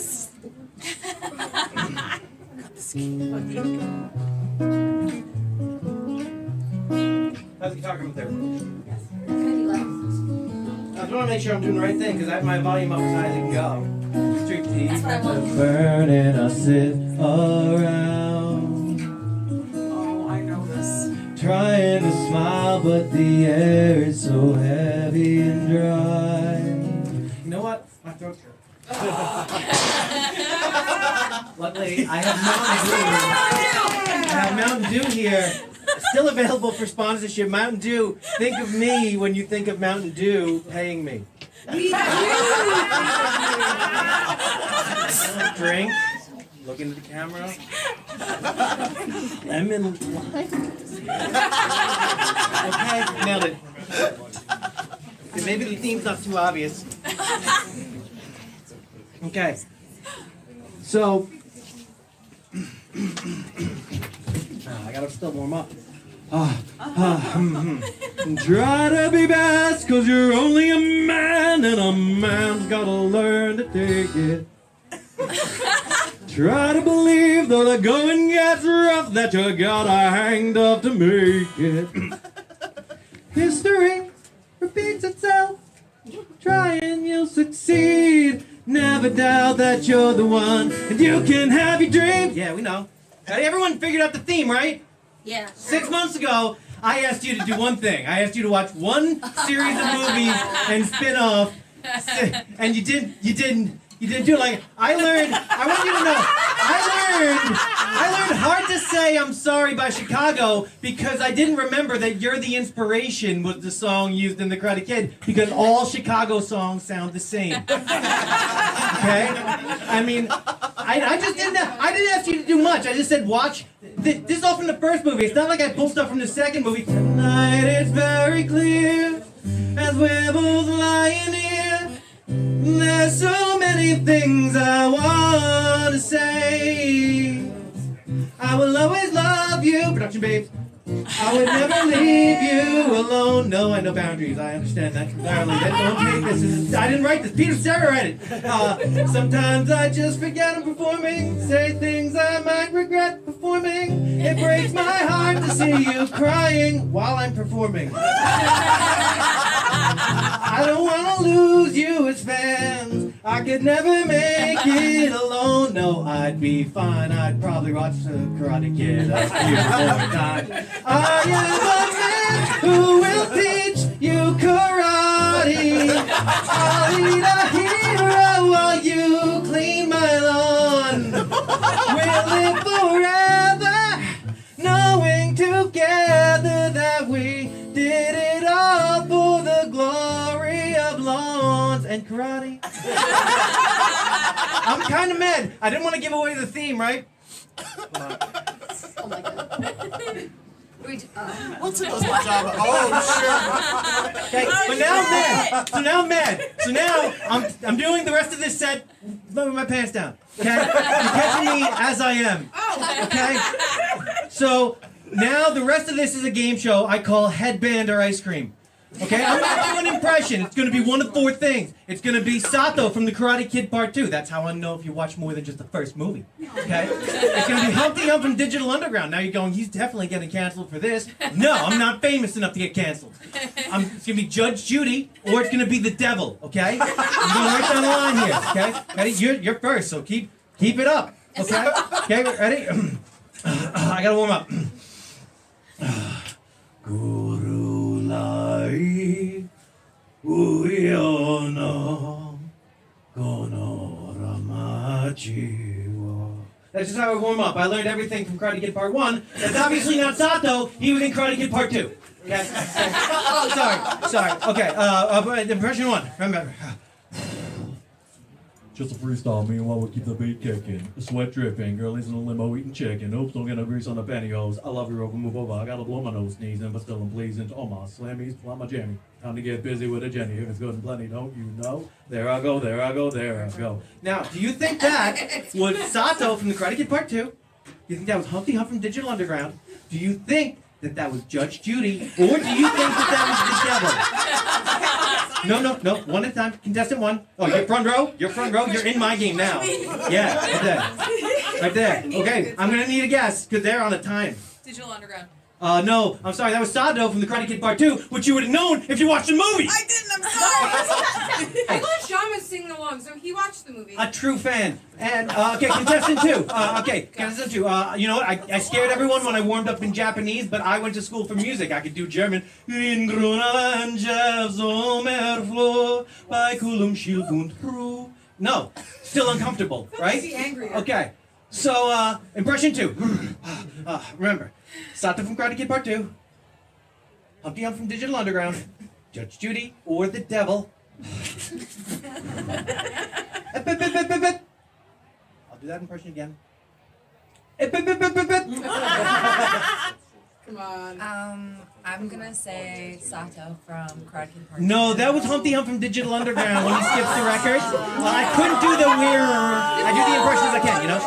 How's the guitar coming through? I just want to make sure I'm doing the right thing because I have my volume up as high as it can go. Street teeth burning, I sit around. Oh, I know this. Trying to smile, but the air is so heavy and dry. You know what? My throat's hurt. Luckily, I have Mountain Dew here. Still available for sponsorship. Mountain Dew. Think of me when you think of Mountain Dew paying me. Drink. Look into the camera. Lemon lime. Okay, nailed it. Okay, maybe the theme's not too obvious. Okay. So, I gotta still warm up. Try to be best, cause you're only a man, and a man's gotta learn to take it. Try to believe though the going gets rough, that you gotta hang tough to make it. History repeats itself. Try and you'll succeed. Never doubt that you're the one, and you can have your dreams. Yeah, we know. Everyone figured out the theme, right? Yeah. 6 months ago, I asked you to do one thing. I asked you to watch one series of movies and spin off, and you didn't do it. Like, I want you to know, I learned Hard to Say I'm Sorry by Chicago because I didn't remember that You're the Inspiration was the song used in The Karate Kid, because all Chicago songs sound the same. Okay? I mean, I didn't ask you to do much. I just said watch. This is all from the first movie. It's not like I pulled stuff from the second movie. Tonight it's very clear as we're both lying here. There's so many things I want to say. I will always love you, production babes. I would never leave you alone. No, I know boundaries. I understand that entirely. Don't take this. I didn't write this. Peter Cetera read it. Sometimes I just forget I'm performing. Say things I might regret performing. It breaks my heart to see you crying while I'm performing. I don't want to lose you as fans. I could never make it alone. No, I'd be fine. I'd probably watch the Karate Kid a few more times. I am a man who will teach you karate. I'll be the hero while you clean my lawn. We'll live forever, knowing together that we did it all for the glory of lawns and karate. I'm kind of mad. I didn't want to give away the theme, right? Oh my god. What's it? My job? Oh shit! Okay, but now I'm mad. So now I'm doing the rest of this set with my pants down. Okay, you're catching me as I am. Okay, so now the rest of this is a game show I call Headband or Ice Cream. Okay, I'm gonna do an impression. It's gonna be one of 4 things. It's gonna be Sato from The Karate Kid Part 2. That's how I know if you watch more than just the first movie. Okay? It's gonna be Humpty Hump from Digital Underground. Now you're going, he's definitely getting canceled for this. No, I'm not famous enough to get canceled. It's gonna be Judge Judy, or it's gonna be the devil. Okay? I'm going right down the line here. Okay? Ready? You're first, so keep it up. Okay? Okay, ready? I gotta warm up. Guru Lai Uyona Kono Ramachiwa. That's just how I warm up. I learned everything from Karate Kid Part 1. That's obviously not Sato. He was in Karate Kid Part 2. Okay? Oh, sorry. Okay, impression 1. Remember. Just a freestyle, meanwhile we'll keep the beat kicking. The sweat dripping, girlies in the limo eating chicken. Oops, don't get no grease on the pantyhose. I love you over, move over. I gotta blow my nose sneezing, but still I'm pleasing. Oh my slammies, fly my jammy. Time to get busy with a Jenny. If it's good and plenty, don't you know? There I go. Now, do you think that was Sato from The Karate Kid Part 2? Do you think that was Humpty Hump from Digital Underground? Do you think that was Judge Judy? Or do you think that was the devil? No. One at a time. Contestant 1. Oh, you're front row. You're in my game now. Yeah, right there. Okay, I'm gonna need a guess because they're on a time. Digital Underground. No, I'm sorry. That was Sato from The Karate Kid Part 2, which you would have known if you watched the movie. I didn't. I'm sorry. I thought Sean was singing along, so he watched the movie. A true fan. And okay, contestant 2. Contestant 2. You know what? I scared everyone when I warmed up in Japanese, but I went to school for music. I could do German. No, still uncomfortable, right? Okay. So, impression 2. Remember, Sato from Karate Kid Part 2, Humpty Hump from Digital Underground, Judge Judy, or the devil. I'll do that impression again. Come on. I'm gonna say Sato from Karate Kid Part No, 2. that was Humpty Hump from Digital Underground when he skips the records. I couldn't do the weird. I do the impressions I can, you know?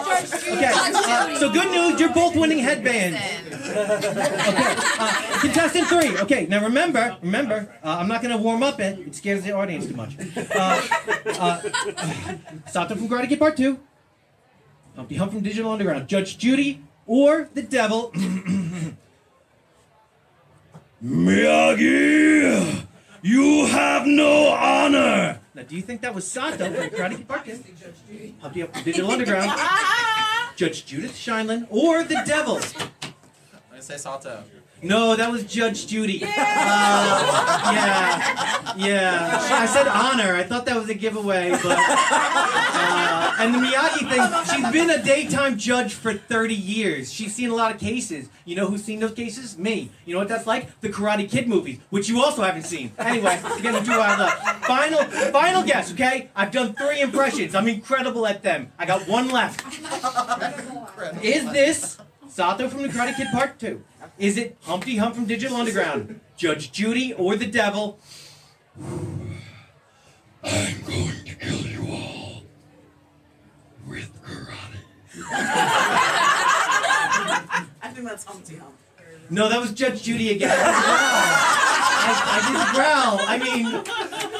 Okay, so good news, you're both winning headbands. Okay, contestant 3. Okay, now remember, I'm not going to warm up it. It scares the audience too much. Sato from Karate Kid Part 2. Humpty Hump from Digital Underground. Judge Judy or the devil. Miyagi, you have no honor. Now, do you think that was Sato from Karate Kid Part 2? Humpty Hump from Digital Underground. Judge Judith Shineland or the devil? I'm gonna say Sato. No, that was Judge Judy. Yeah. I said honor. I thought that was a giveaway, but and the Miyagi thing. She's been a daytime judge for 30 years. She's seen a lot of cases. You know who's seen those cases? Me. You know what that's like? The Karate Kid movies, which you also haven't seen. Anyway, again, we drew out left. Final guess. Okay, I've done 3 impressions. I'm incredible at them. I got 1 left. Is this Sato from the Karate Kid Part 2? Is it Humpty Hump from Digital Underground? Judge Judy or the devil? I'm going to kill you all with karate. I think that's Humpty Hump. No, that was Judge Judy again. I did growl. I mean,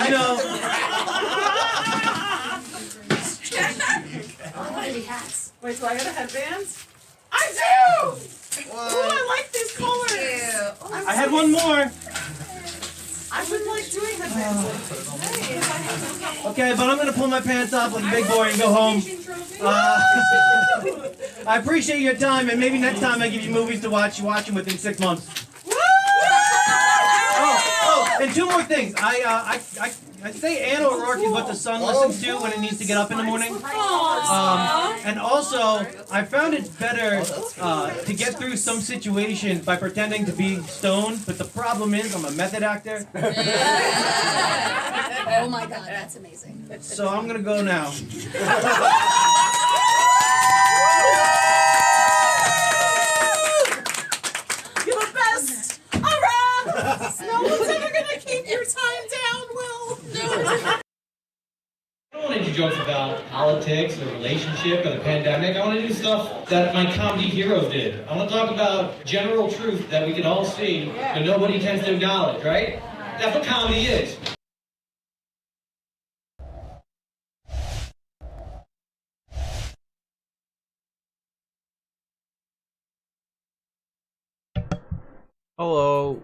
you know. Wait, do I get a headband? I do! Ooh, I like these colors. I had 1 more. I would like doing headbands. Okay, but I'm gonna pull my pants off like a big boy and go home. I appreciate your time, and maybe next time I give you movies to watch. You watch them within 6 months. Oh, and 2 more things. I say Anna O'Rourke is what the sun listens to when it needs to get up in the morning. And also, I found it better to get through some situations by pretending to be stoned, but the problem is I'm a method actor. Oh my god, that's amazing. So I'm gonna go now. You're the best! Alright! No one's ever gonna keep your time down, Will! No. I don't want to do jokes about politics or relationship or the pandemic. I want to do stuff that my comedy heroes did. I want to talk about general truth that we can all see, but nobody tends to acknowledge, right? That's what comedy is. Hello.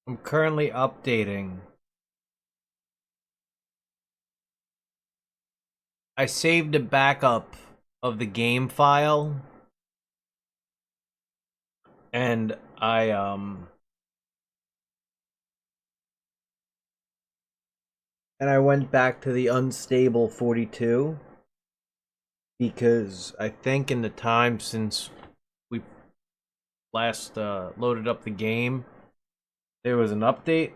I'm currently updating. I saved a backup of the game file, and I went back to the unstable 42 because I think in the time since we last loaded up the game, there was an update.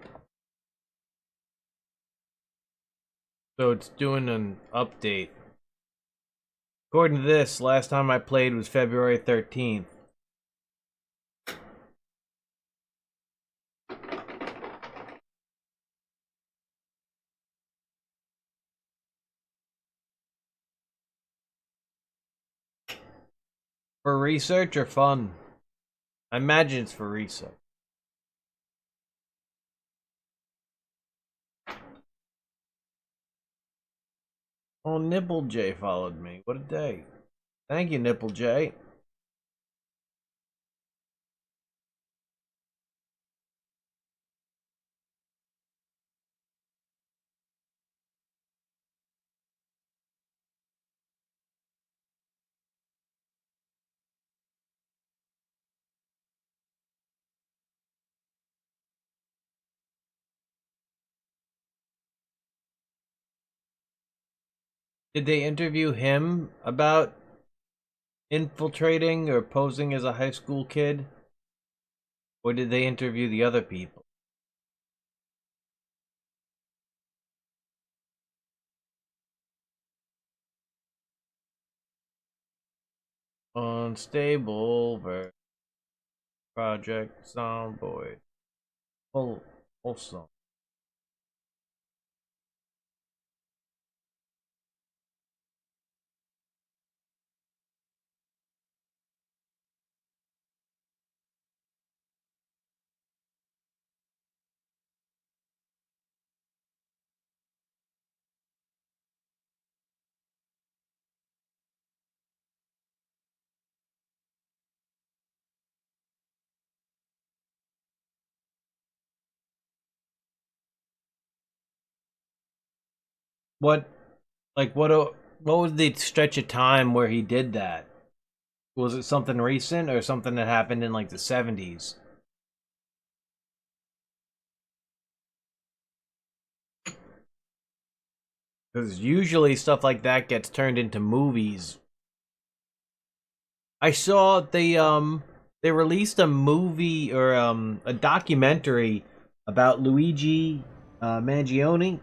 So it's doing an update. According to this, last time I played was February 13th. For research or fun? I imagine it's for research. Oh, Nipple J followed me. What a day. Thank you, Nipple J. Did they interview him about infiltrating or posing as a high school kid? Or did they interview the other people? Unstable ver Project Zomboid. Wholesome. What, like, what was the stretch of time where he did that? Was it something recent or something that happened in like the 70s? Because usually stuff like that gets turned into movies. I saw they released a movie or a documentary about Luigi Mangione.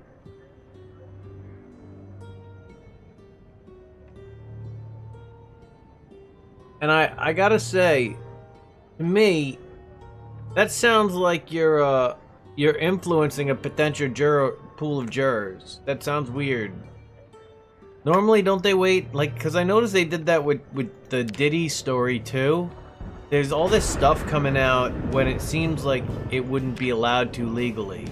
And I gotta say, to me, that sounds like you're influencing a potential pool of jurors. That sounds weird. Normally, don't they wait? Like, because I noticed they did that with the Diddy story too. There's all this stuff coming out when it seems like it wouldn't be allowed to legally.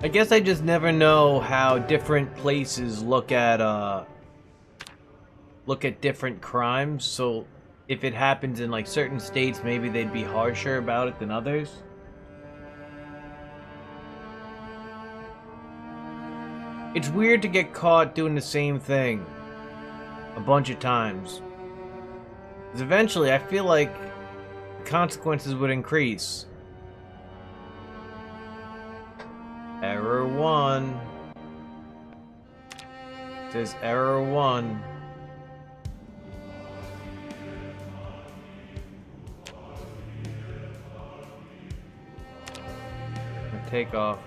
I guess I just never know how different places look at different crimes. So if it happens in like certain states, maybe they'd be harsher about it than others. It's weird to get caught doing the same thing a bunch of times. Because eventually I feel like the consequences would increase. Error 1. It says error 1. Take off.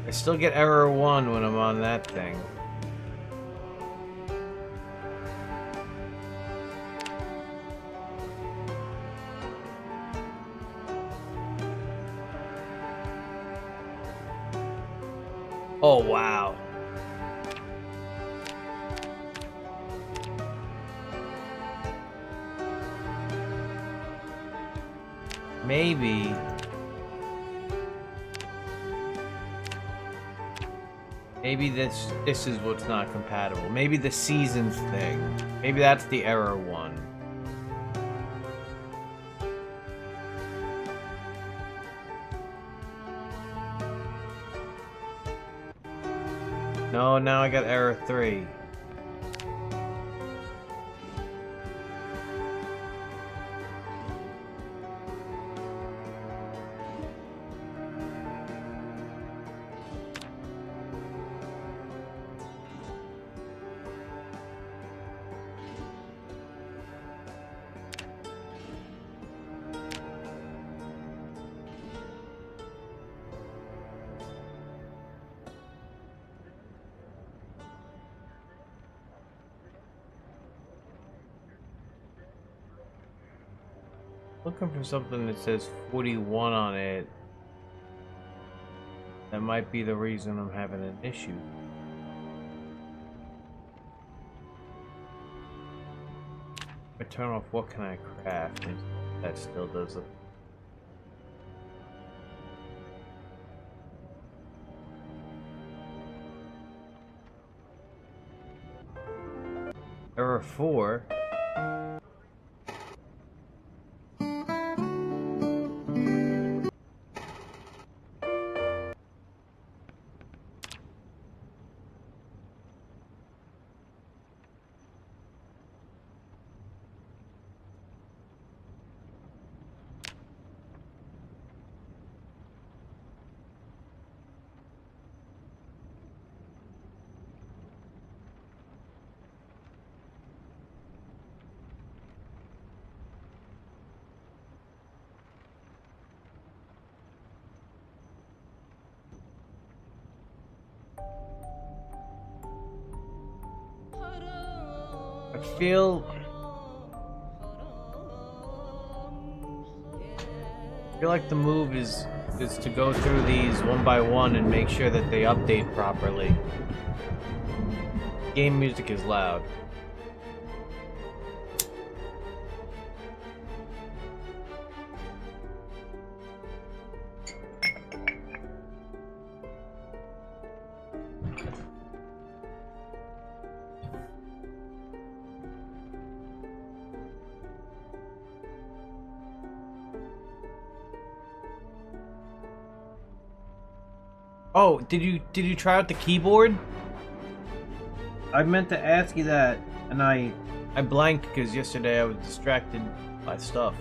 I still get error 1 when I'm on that thing. Oh, wow. Maybe this is what's not compatible. Maybe the seasons thing. Maybe that's the error 1. No, now I got error 3. Looking for something that says 41 on it. That might be the reason I'm having an issue. If I turn off what can I craft, and that still does it. Error 4. I feel like the move is to go through these one by one and make sure that they update properly. Game music is loud. Oh, did you try out the keyboard? I meant to ask you that, and I blanked because yesterday I was distracted by stuff.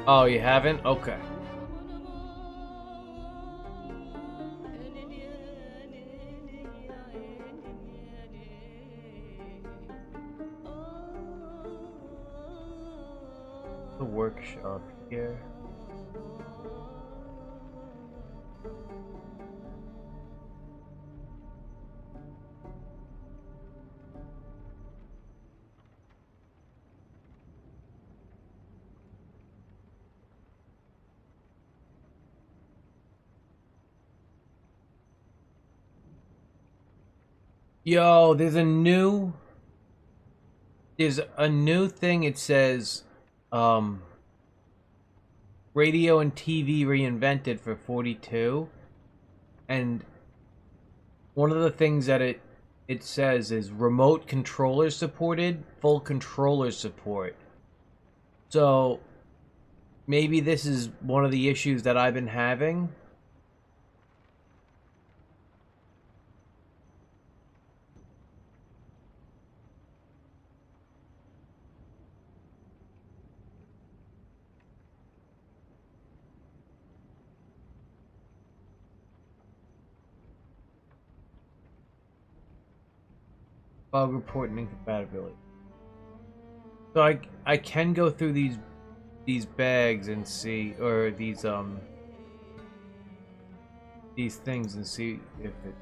Oh, you haven't? Okay. The workshop here. Yo, there's a new thing. It says radio and TV reinvented for 42, and one of the things that it says is remote controller supported, full controller support. So maybe this is one of the issues that I've been having. Bug report and incompatibility. So I can go through these bags and see, or these things and see if it.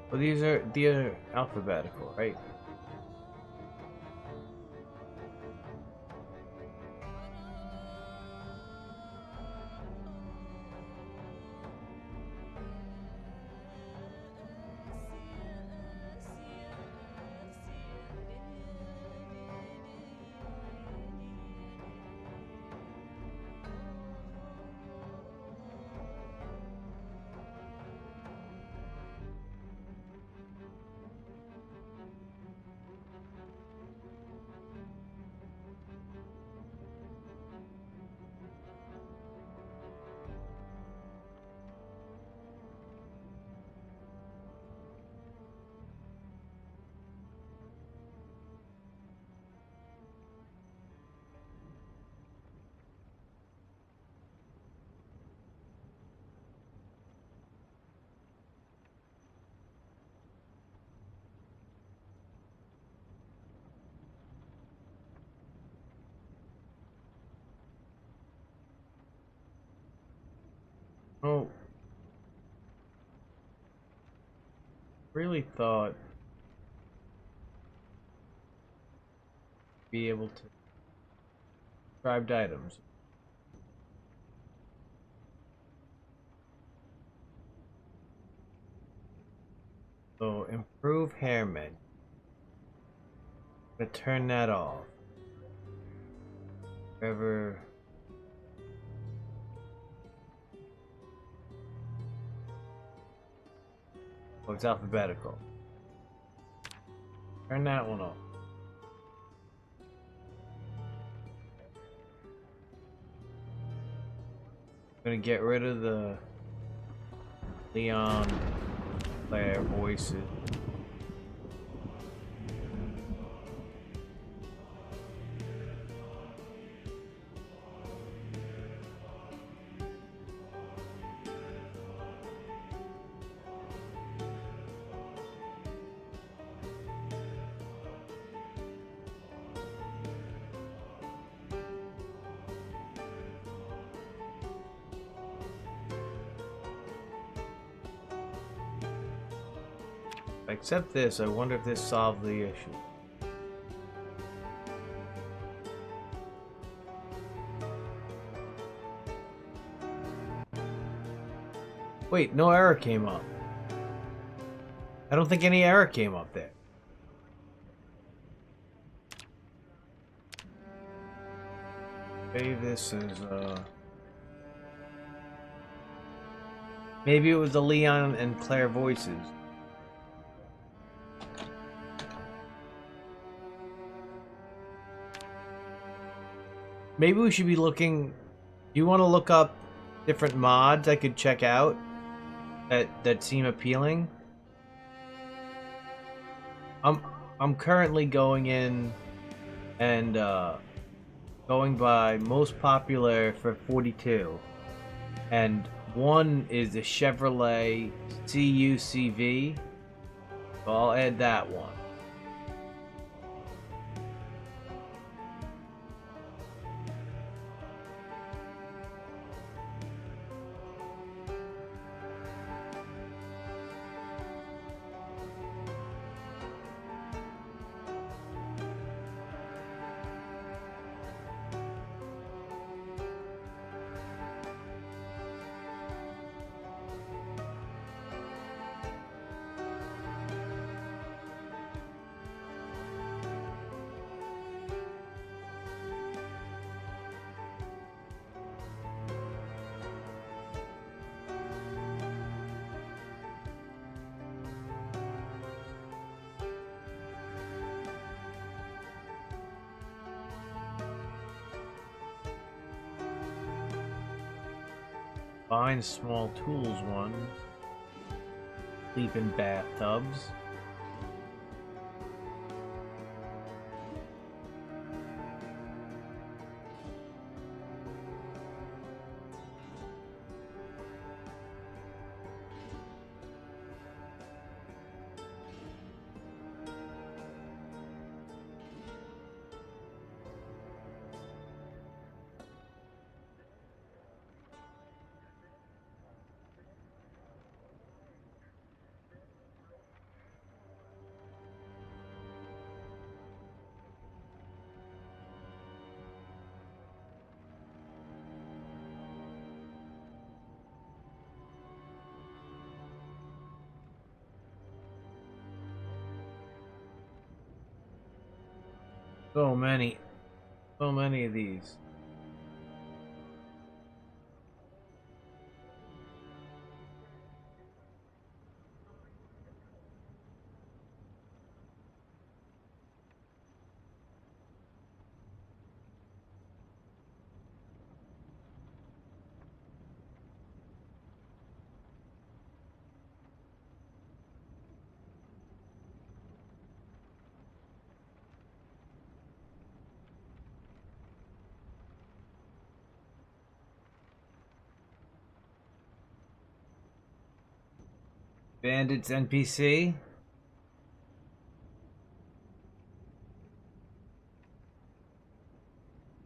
Well, these are alphabetical, right? Oh. Really thought be able to described items. So improve hair menu. I'm gonna turn that off. Ever. Oh, it's alphabetical. Turn that one off. I'm gonna get rid of the Leon Claire voices. Except this, I wonder if this solved the issue. Wait, no error came up. I don't think any error came up there. Maybe this is, maybe it was the Leon and Claire voices. Maybe we should be looking... Do you want to look up different mods I could check out that seem appealing? I'm currently going in and going by most popular for 42, and one is the Chevrolet CUCV. So I'll add that one. Find small tools one. Sleep in bathtubs. So many of these. Bandits NPC.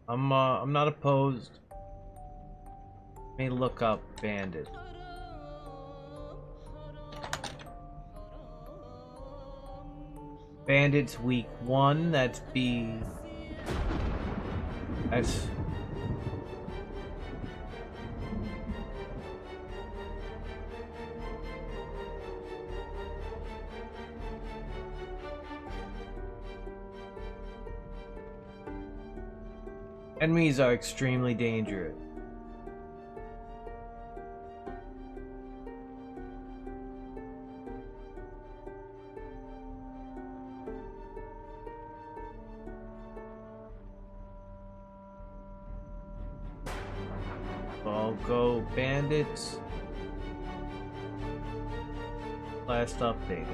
I'm not opposed. Let me look up bandits. Bandits week 1, that's B. That's enemies are extremely dangerous. I'll go bandits. Last updated.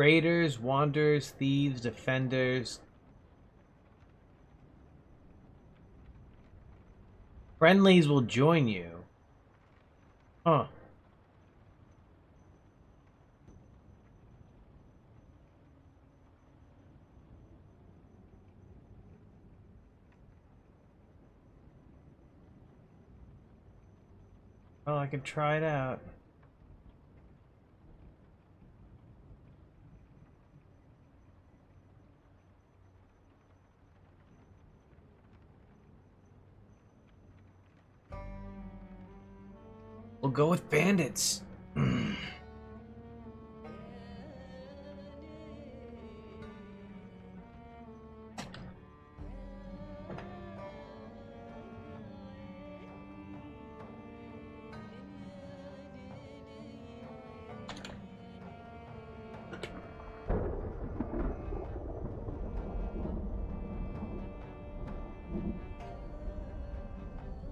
Raiders, Wanderers, Thieves, Defenders. Friendlies will join you. Huh. Well, I could try it out. We'll go with bandits.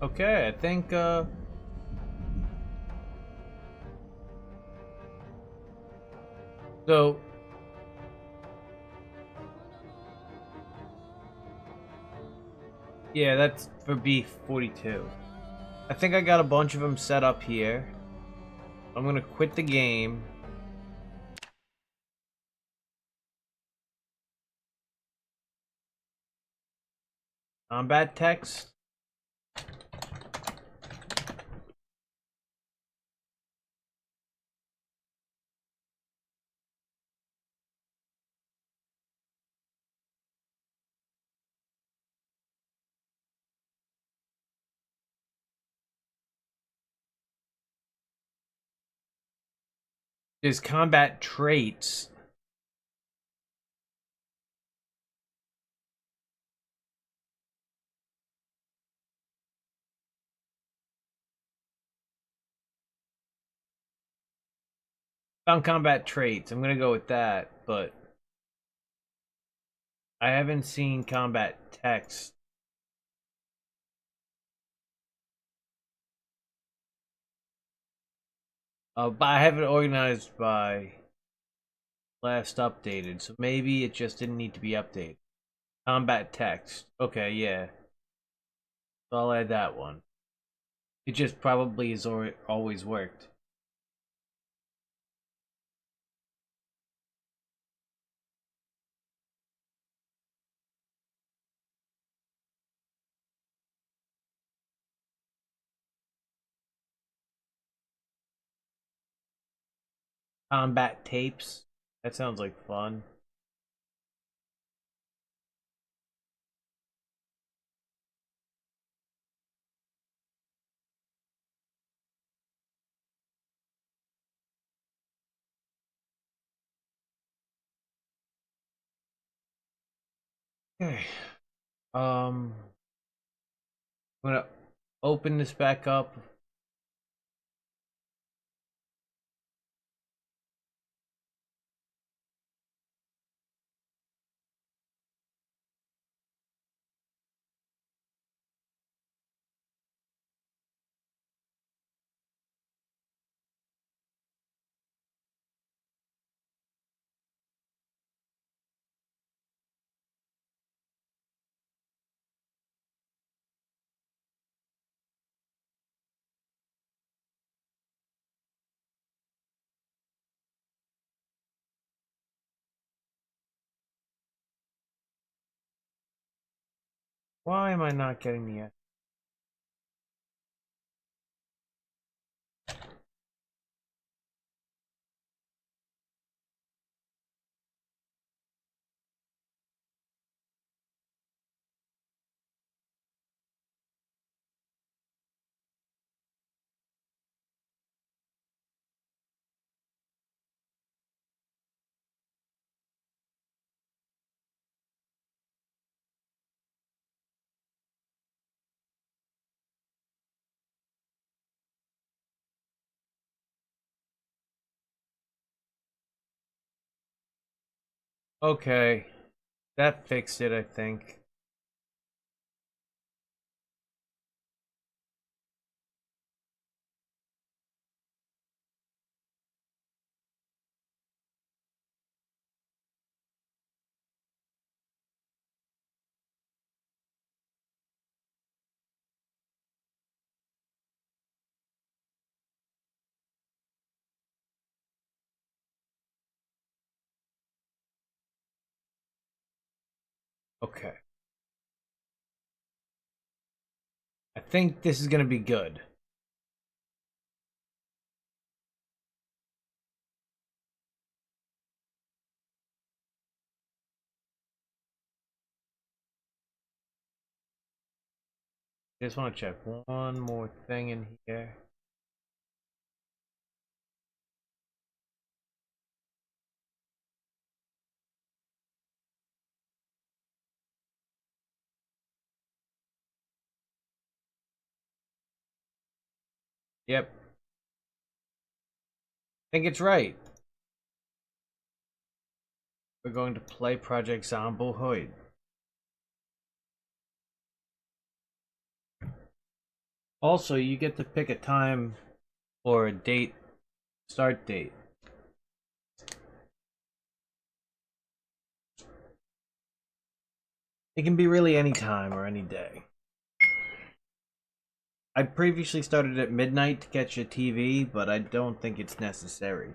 Okay, I think so yeah, that's for B42. I think I got a bunch of them set up here. I'm gonna quit the game. Combat text. Is combat traits. Found combat traits. I'm gonna go with that, but I haven't seen combat text. But I have it organized by last updated, so maybe it just didn't need to be updated. Combat text. Okay, yeah. So I'll add that one. It just probably has always worked. Combat tapes. That sounds like fun. Okay. I'm gonna open this back up. Why am I not getting the... Okay. That fixed it, I think. Okay. I think this is gonna be good. Just want to check one more thing in here. Yep. I think it's right. We're going to play Project Zomboid. Also, you get to pick a time or a date, start date. It can be really any time or any day. I previously started at midnight to catch a TV, but I don't think it's necessary.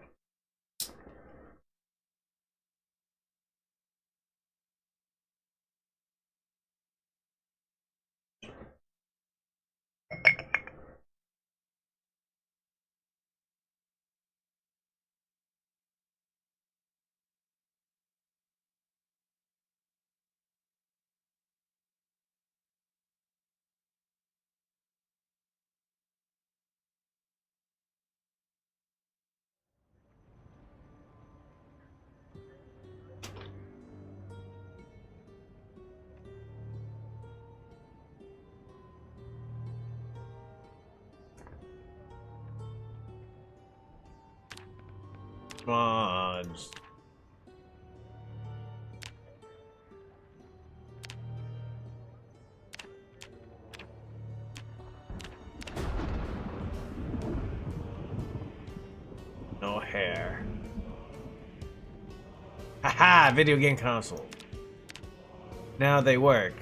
Come on. No hair. Haha, video game console. Now they work.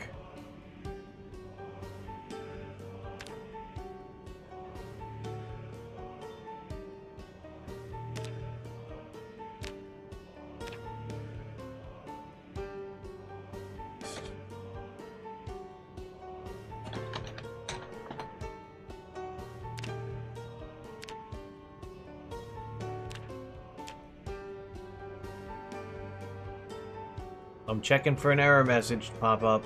I'm checking for an error message to pop up.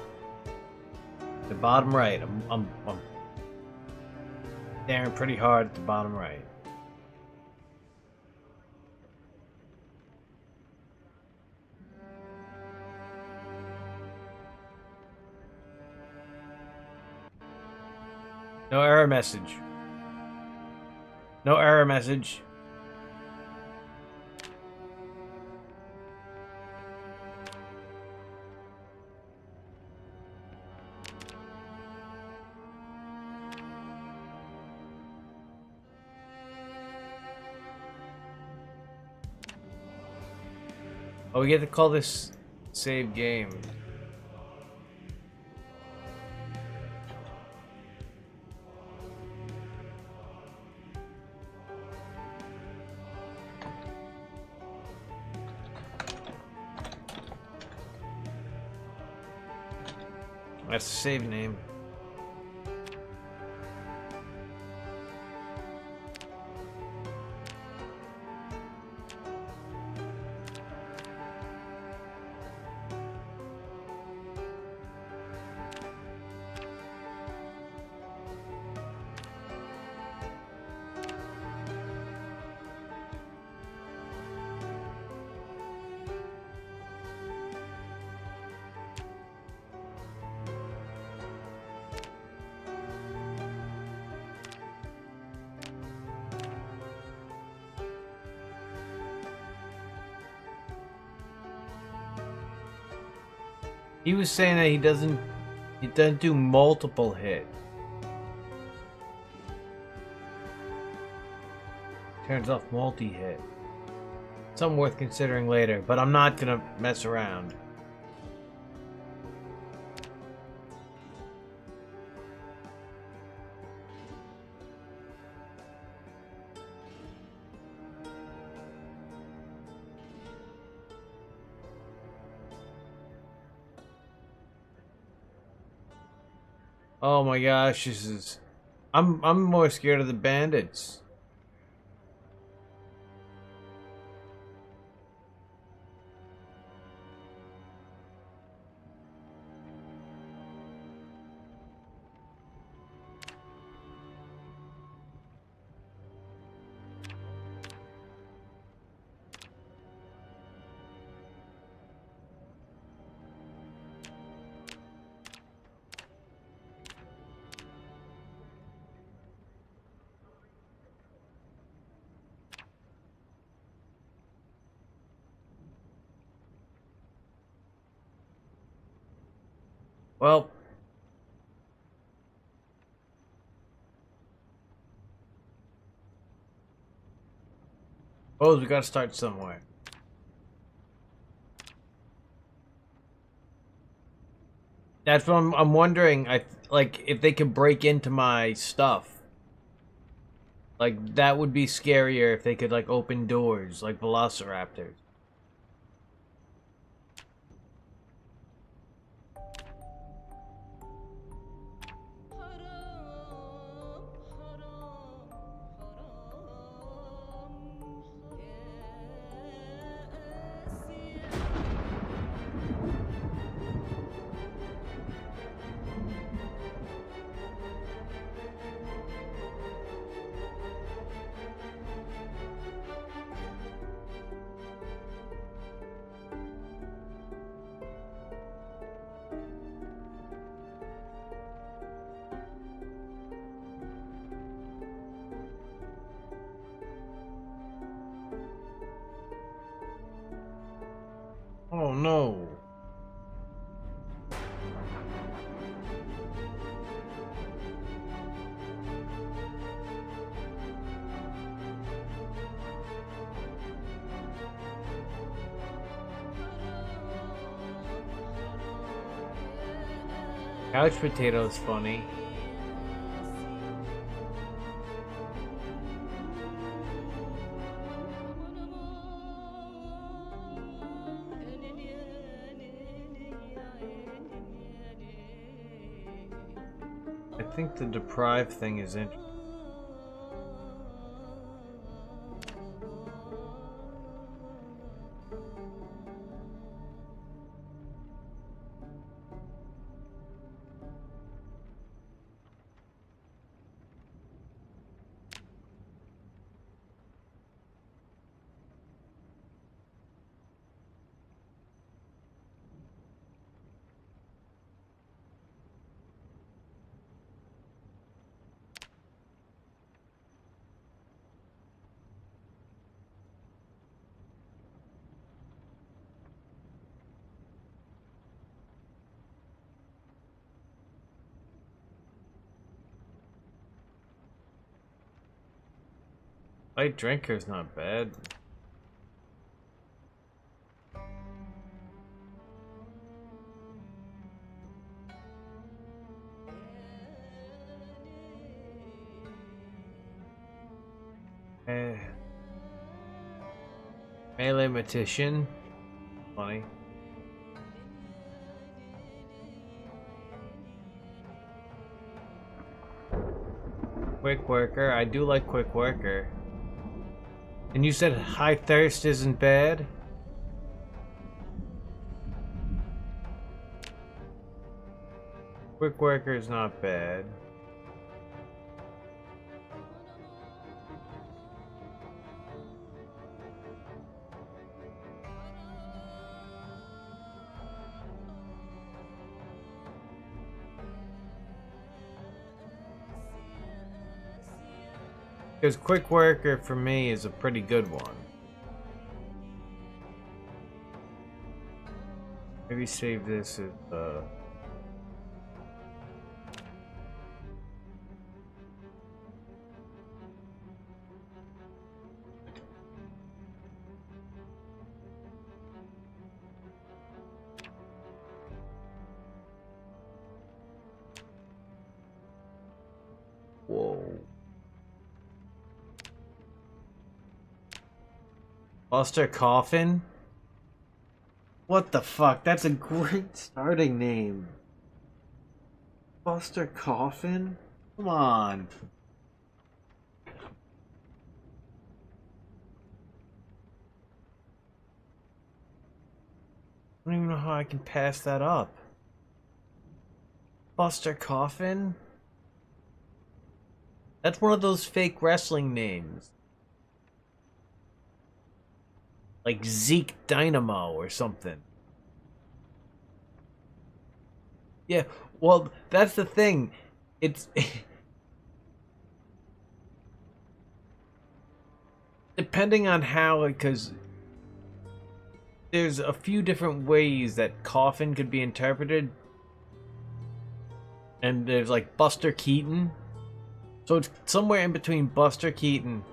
The bottom right. I'm staring pretty hard at the bottom right. No error message. No error message. Oh, we get to call this save game. That's the save name. He was saying that he doesn't do multiple hit. Turns off multi-hit. Something worth considering later, but I'm not gonna mess around. Oh my gosh, this is... I'm more scared of the bandits. Well, we gotta start somewhere. That's what I'm wondering. Like if they could break into my stuff. Like that would be scarier if they could like open doors like velociraptors. Oh no. Couch potato is funny. I think the deprived thing is interesting. Light drinker's not bad. Melee Matician. Funny. Quick Worker. I do like Quick Worker. And you said High Thirst isn't bad? Quick Worker is not bad. Because Quick Worker for me is a pretty good one. Maybe save this as whoa. Buster Coffin? What the fuck? That's a great starting name. Buster Coffin? Come on. I don't even know how I can pass that up. Buster Coffin? That's one of those fake wrestling names. Like Zeke Dynamo or something. Yeah, well, that's the thing. It's... depending on how, because... there's a few different ways that Coffin could be interpreted. And there's like Buster Keaton. So it's somewhere in between Buster Keaton...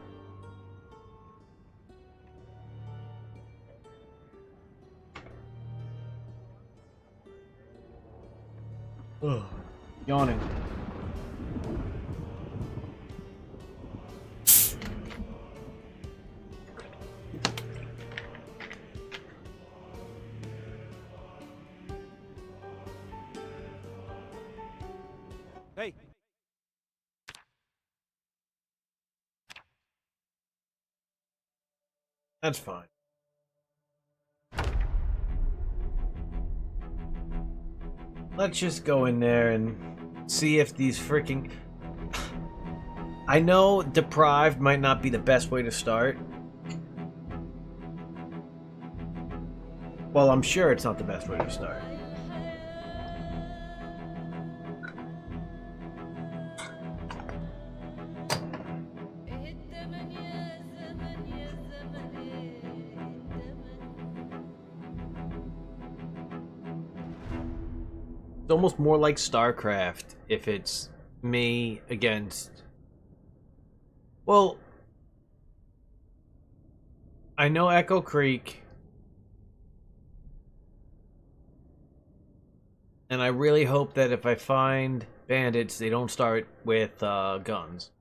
Ugh. Yawning. Hey. That's fine. Let's just go in there and see if these freaking... I know Deprived might not be the best way to start. Well, I'm sure it's not the best way to start. It's almost more like StarCraft if it's me against... Well, I know Echo Creek, and I really hope that if I find bandits, they don't start with guns.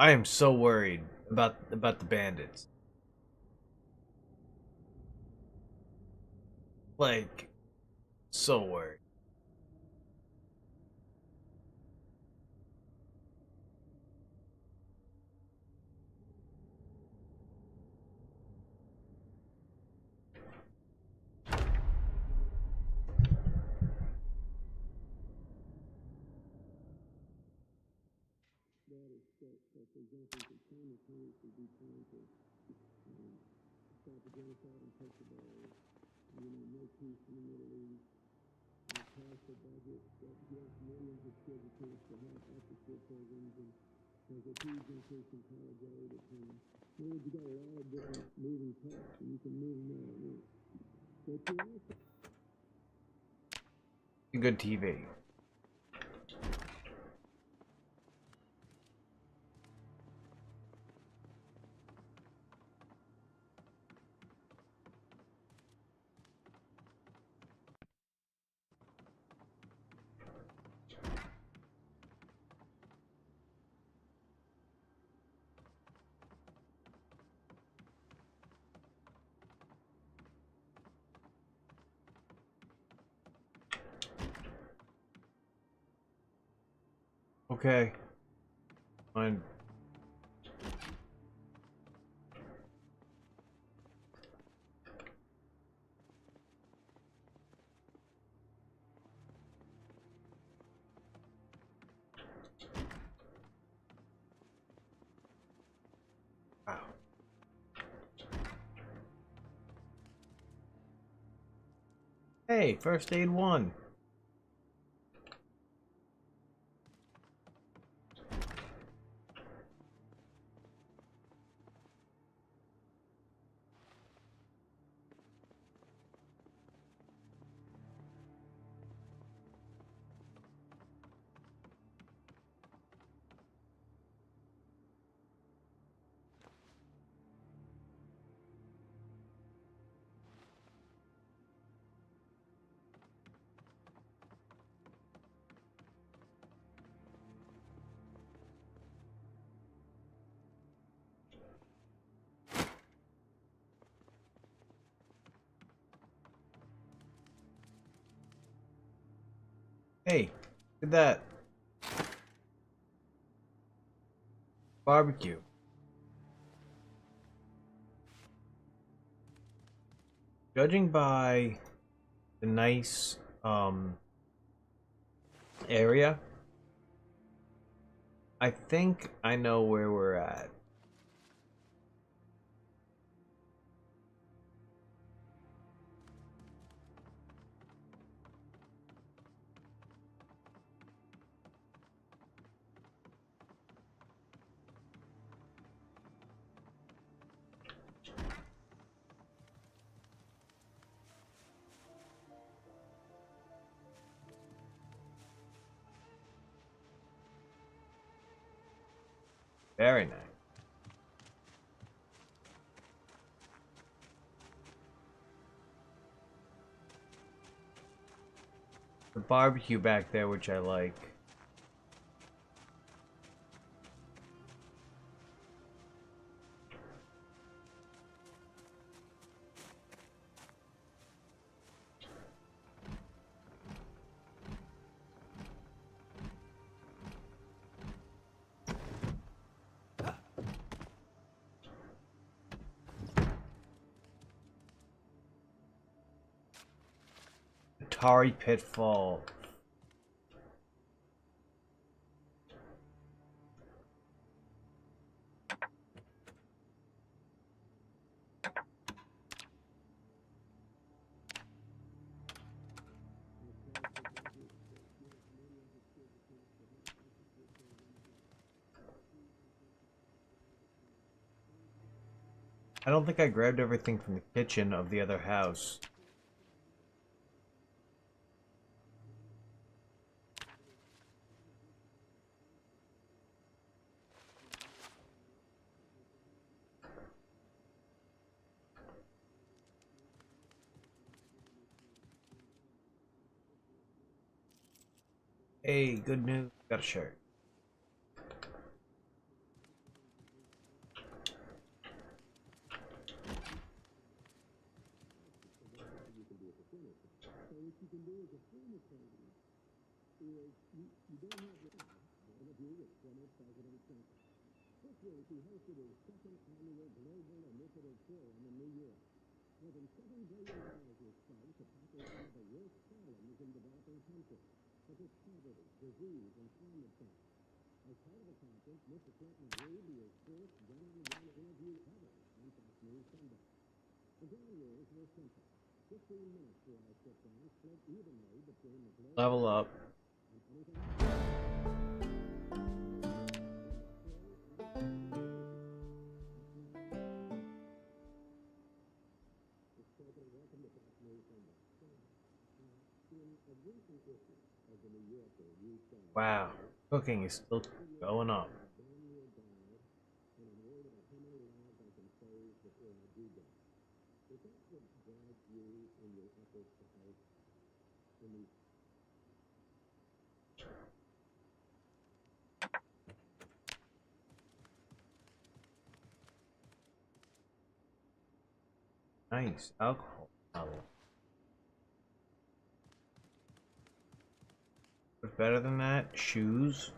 I am so worried about the bandits. Like, so worried. Good TV. Okay. Fine. Wow. Hey, first aid 1. Hey, look at that. Barbecue. Judging by the nice area, I think I know where we're at. Very nice. The barbecue back there, which I like. Atari Pitfall. I don't think I grabbed everything from the kitchen of the other house. Hey, good news. Got a shirt. Level up. Wow, cooking is still going up. Nice alcohol. What's better than that? Shoes.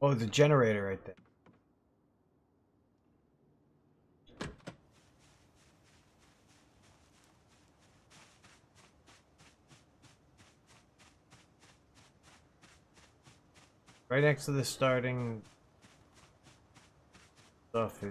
Oh, the generator right there. Right next to the starting stuff.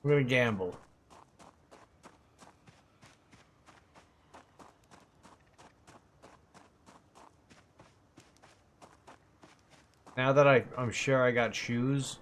I'm gonna gamble. Now that I'm sure I got shoes.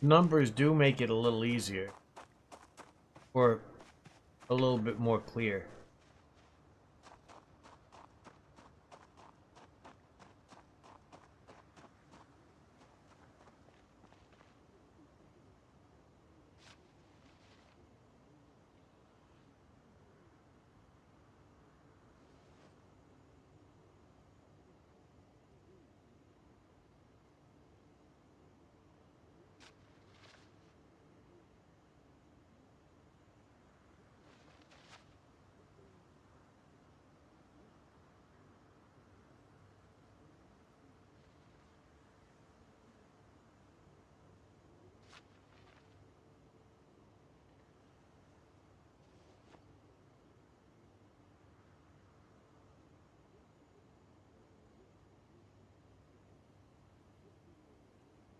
Numbers do make it a little easier. Or a little bit more clear.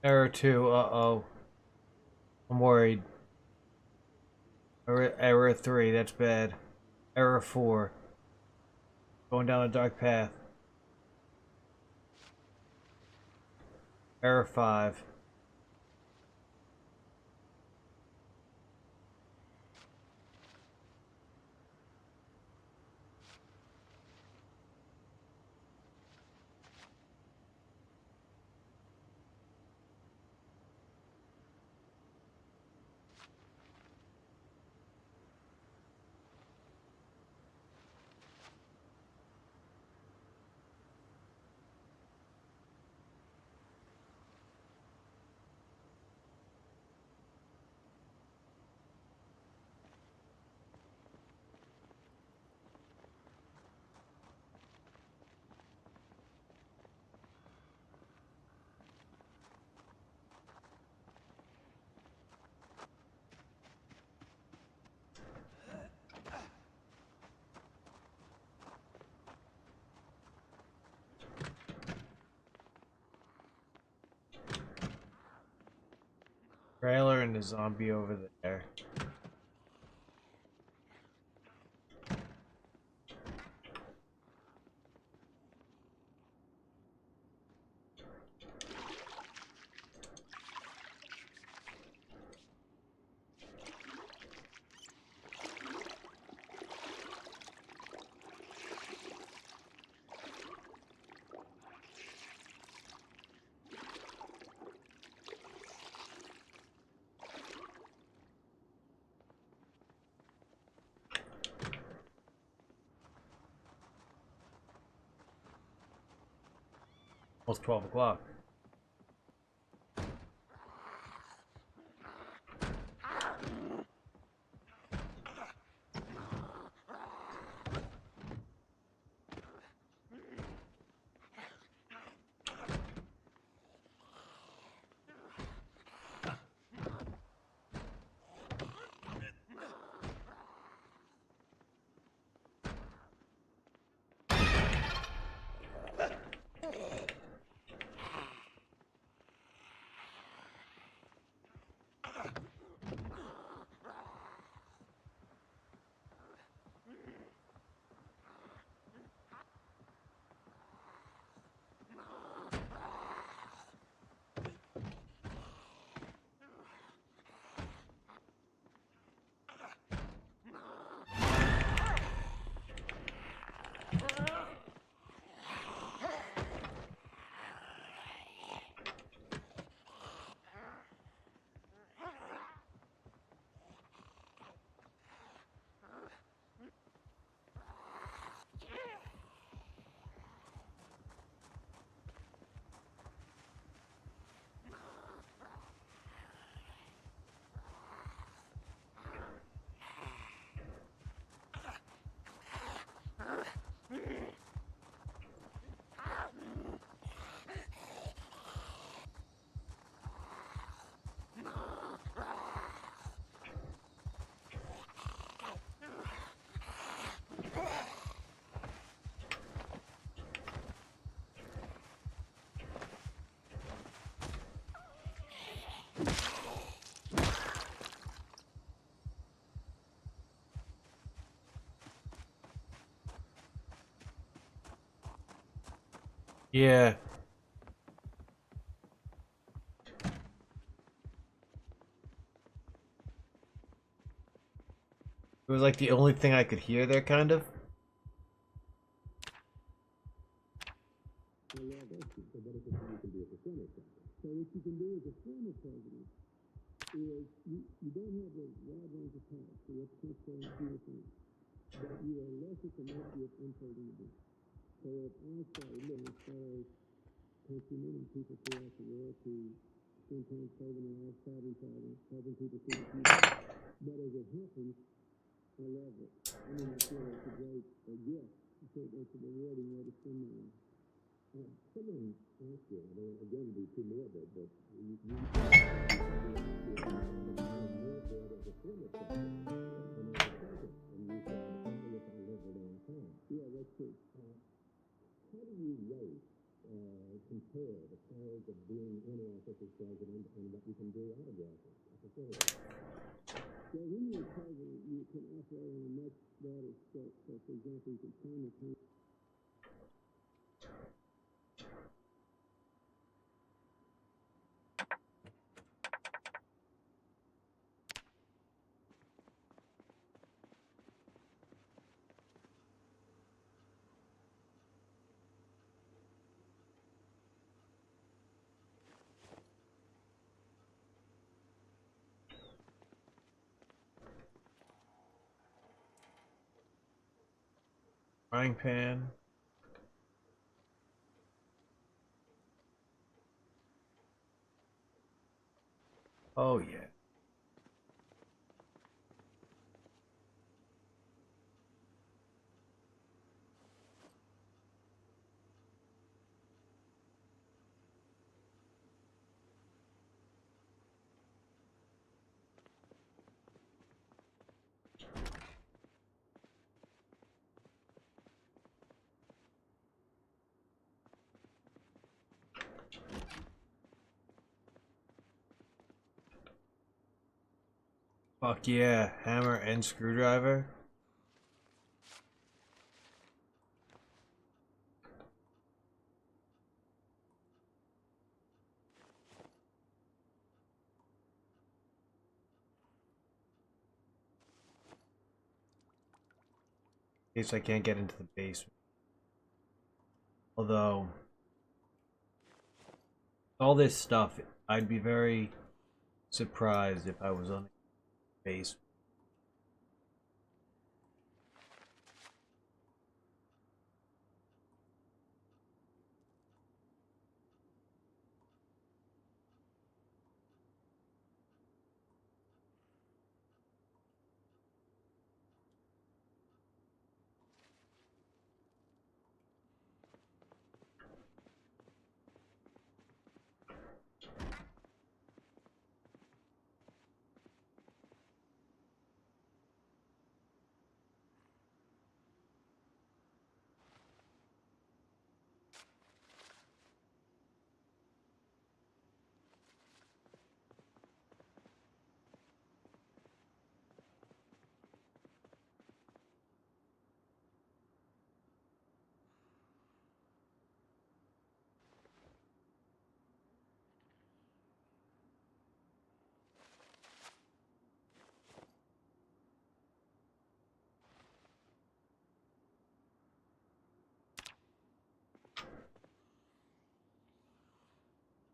Error 2, uh-oh. I'm worried. Error 3, that's bad. Error 4. Going down a dark path. Error 5. Trailer and the zombie over there. Almost 12 o'clock. Yeah. It was like the only thing I could hear there, kind of. How do you rate, compare the powers of being Frying pan. Oh yeah. Fuck yeah, hammer and screwdriver. In case I can't get into the basement. Although, all this stuff, I'd be very surprised if I was on the basement.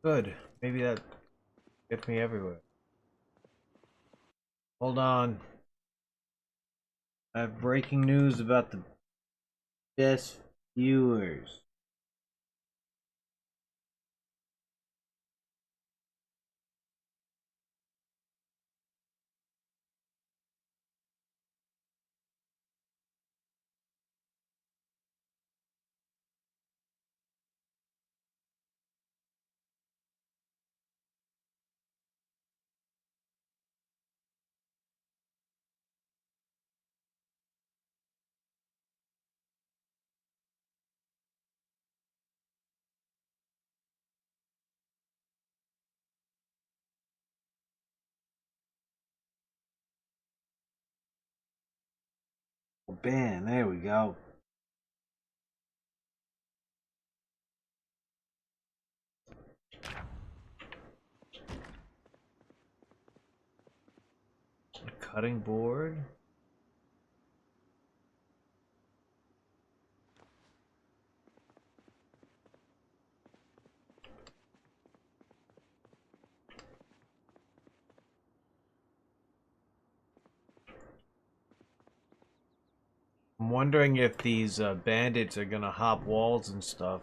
Good. Maybe that gets me everywhere. Hold on. I have breaking news about the best viewers. Bam, there we go. A cutting board. I'm wondering if these bandits are gonna hop walls and stuff.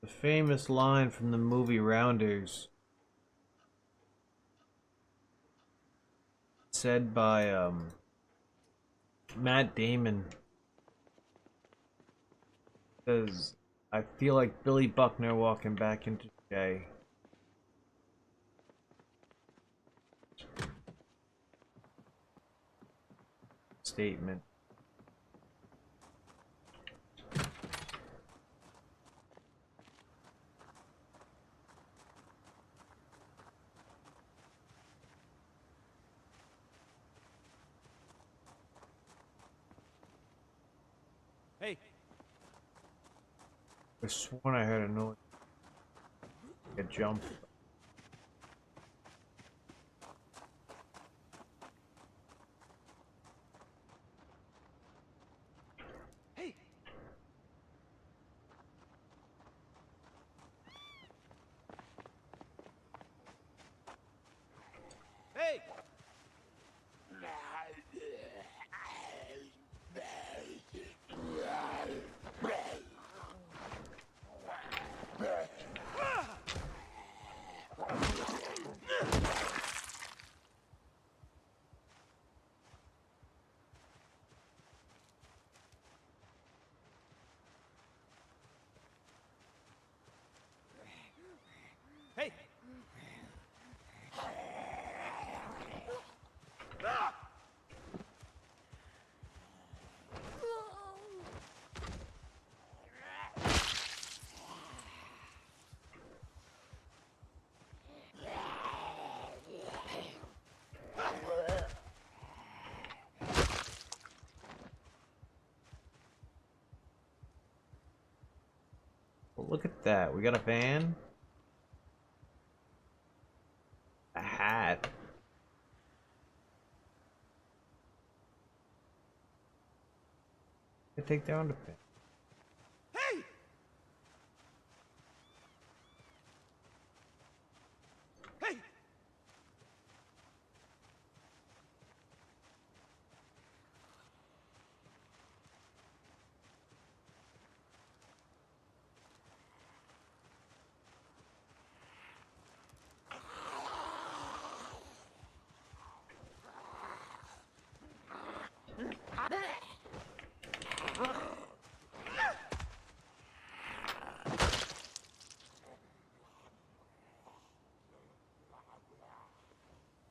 The famous line from the movie Rounders, said by Matt Damon, says, "I feel like Billy Buckner walking back into Jay." Statement. Hey. I sworn I heard a noise. A jump. Hey. Hey. Hey. Well, look at that. We got a van. A hat. I take down the van. Hey. Hey.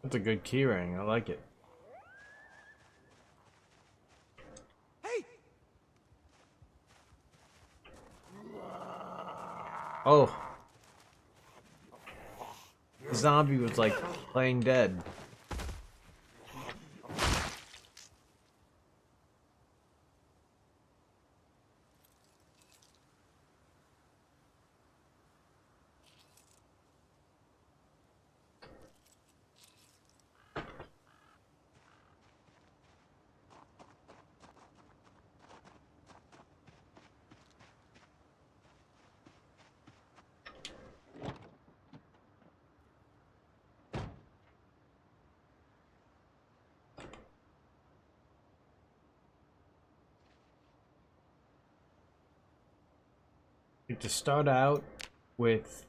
That's a good keyring. I like it. Hey. Oh. The zombie was like playing dead. To start out with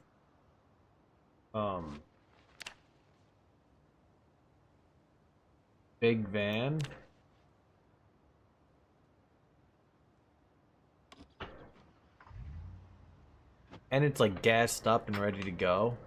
big van, and it's like gassed up and ready to go.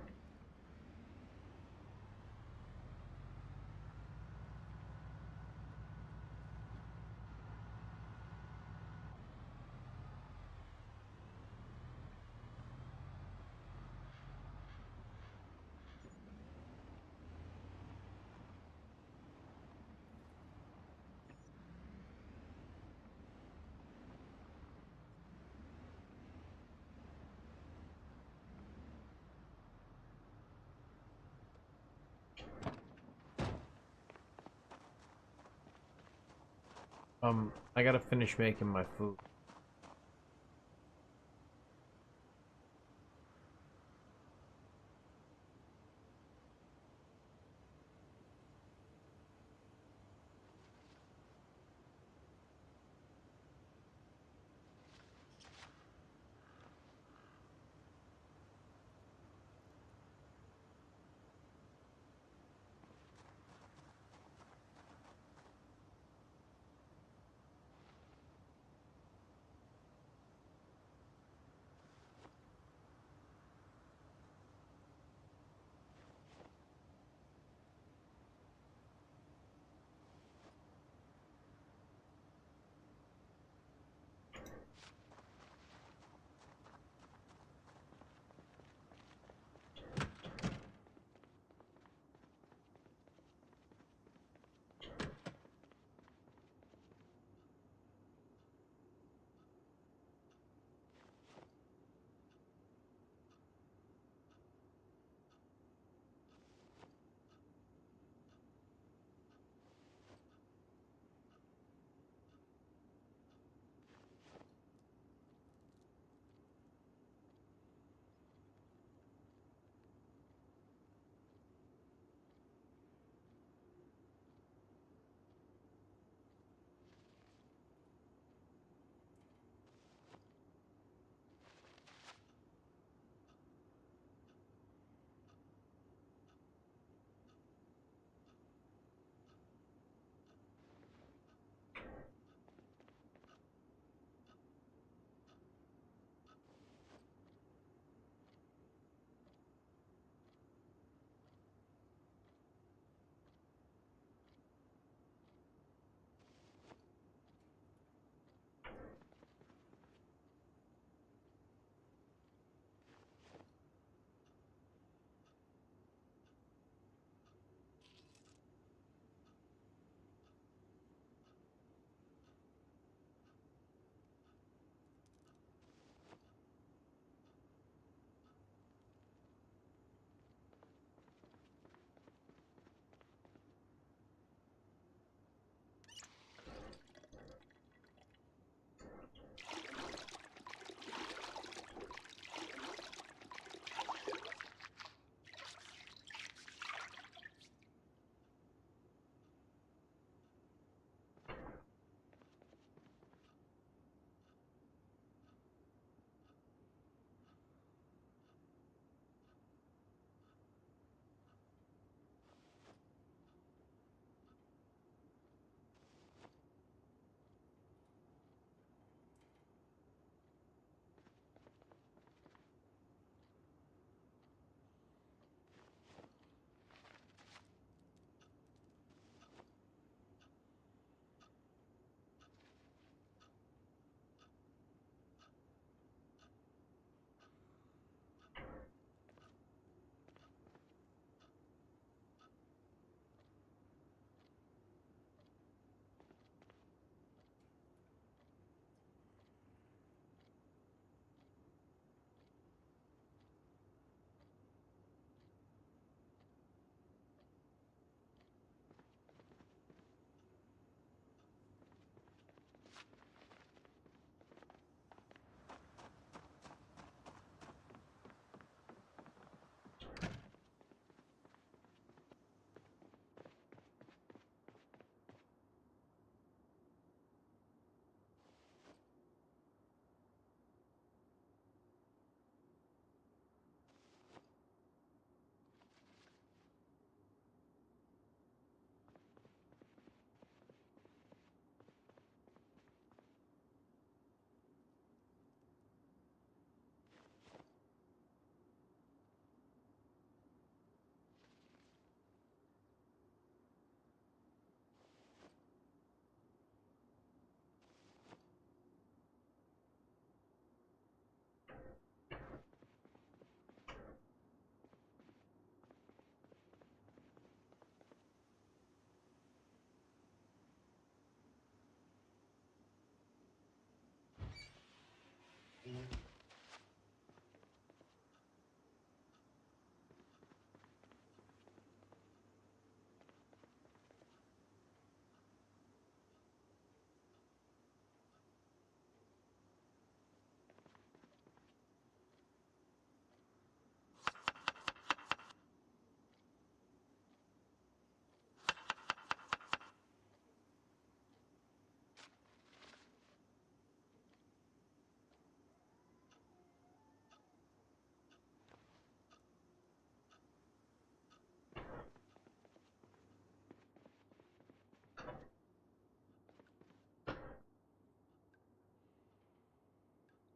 I gotta finish making my food.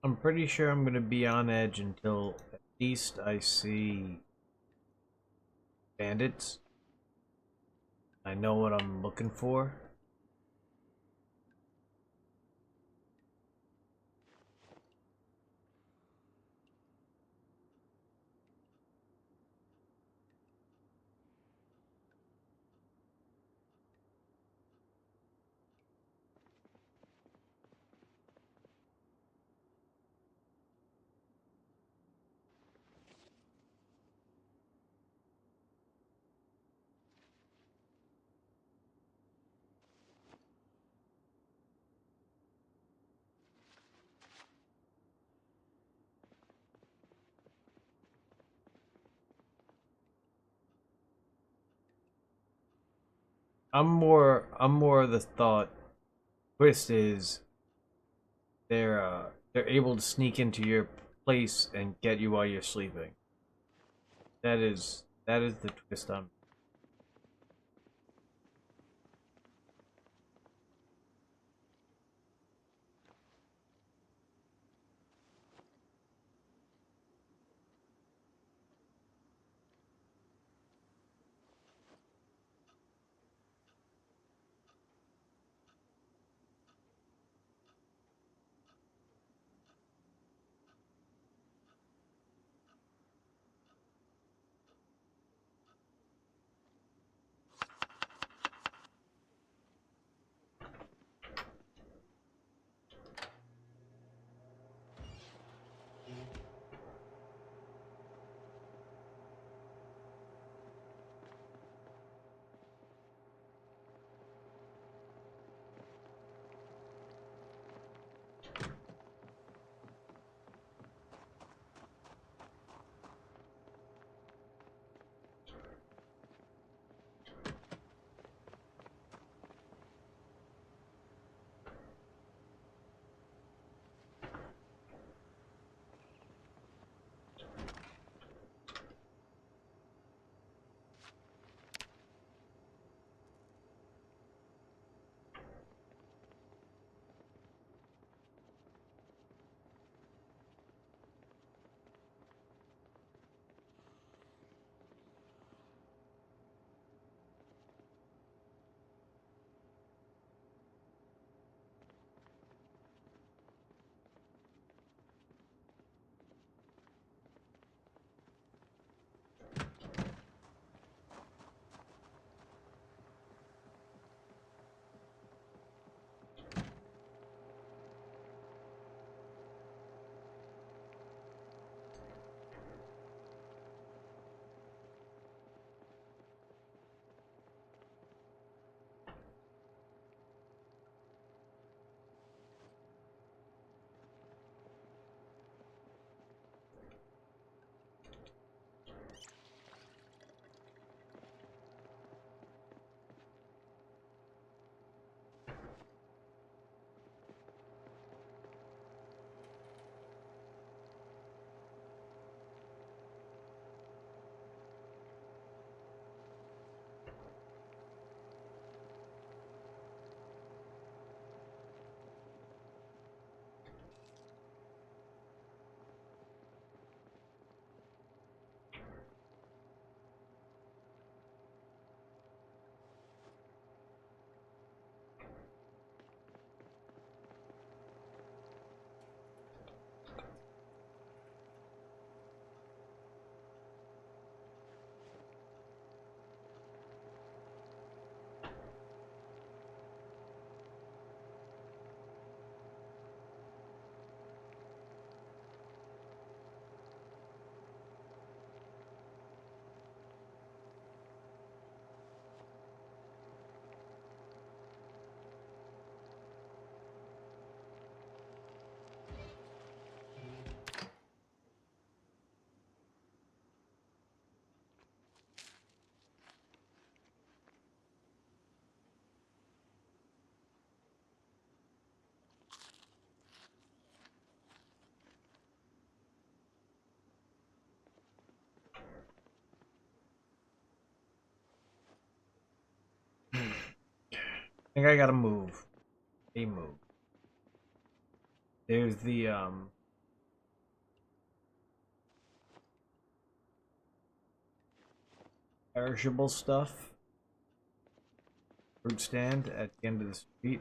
I'm pretty sure I'm gonna be on edge until at least I see bandits. I know what I'm looking for. I'm more of the thought twist is they're able to sneak into your place and get you while you're sleeping. That is the twist I'm. I think I gotta move. A move. There's the perishable stuff. Fruit stand at the end of the street.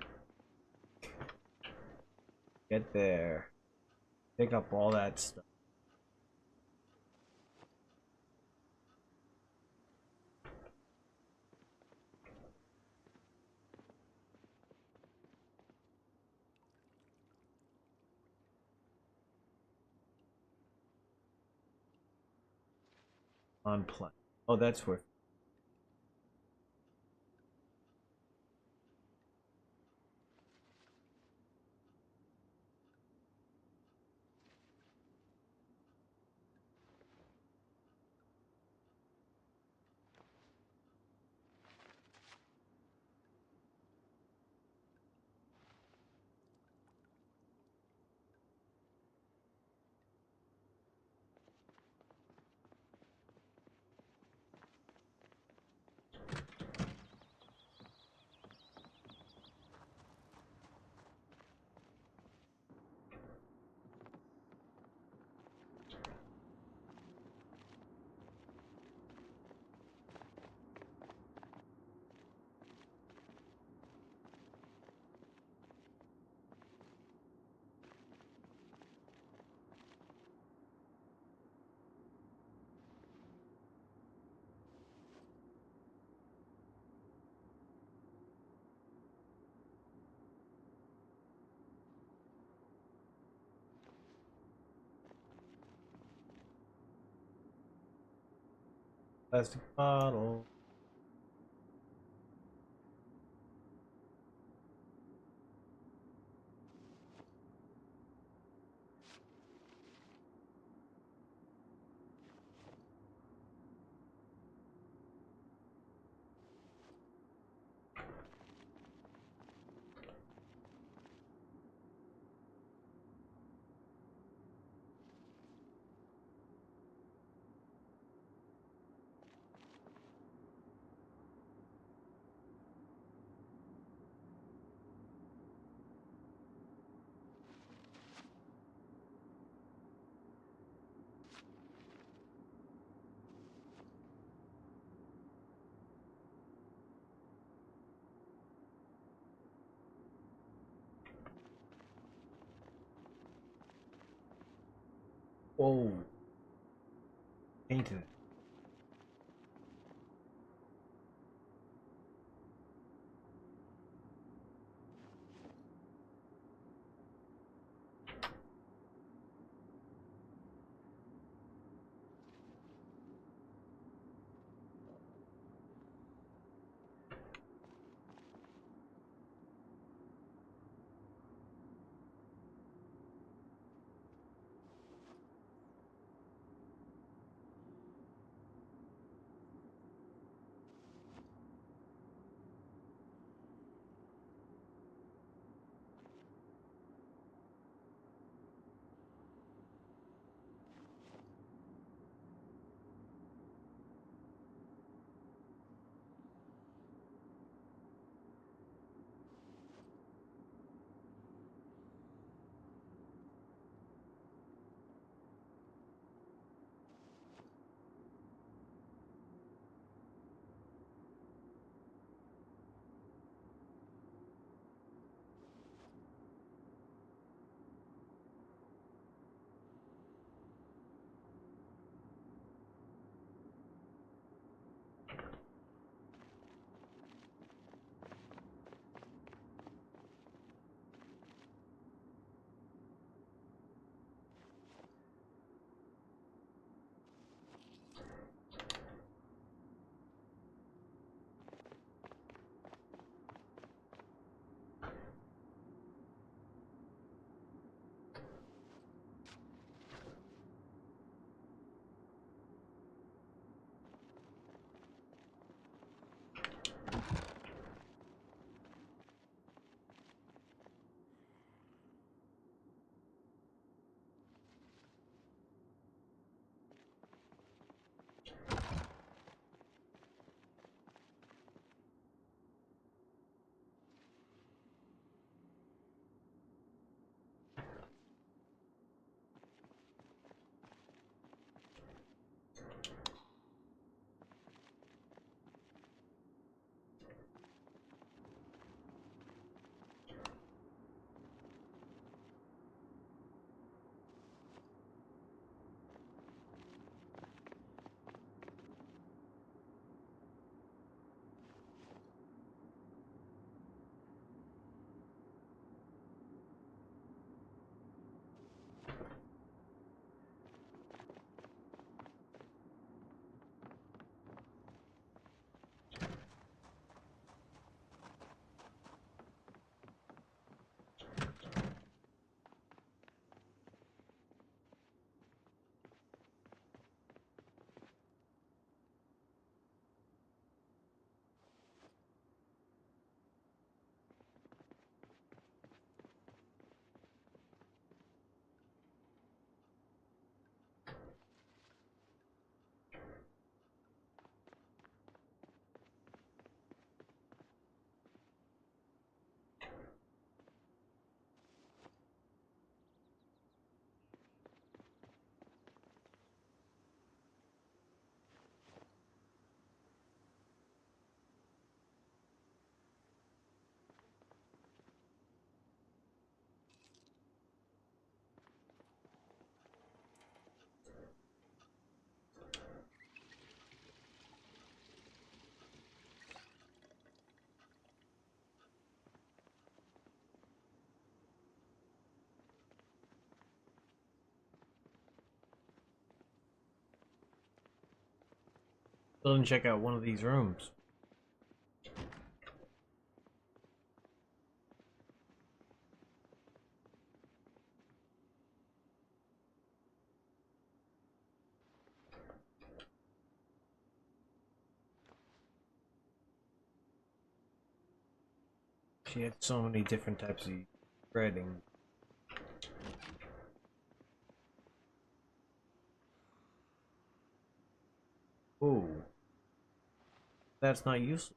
Get there. Pick up all that stuff. On play. Oh, that's where. Plastic bottle. Whoa. Painted. Still didn't check out one of these rooms. She had so many different types of breading. Oh, that's not useful.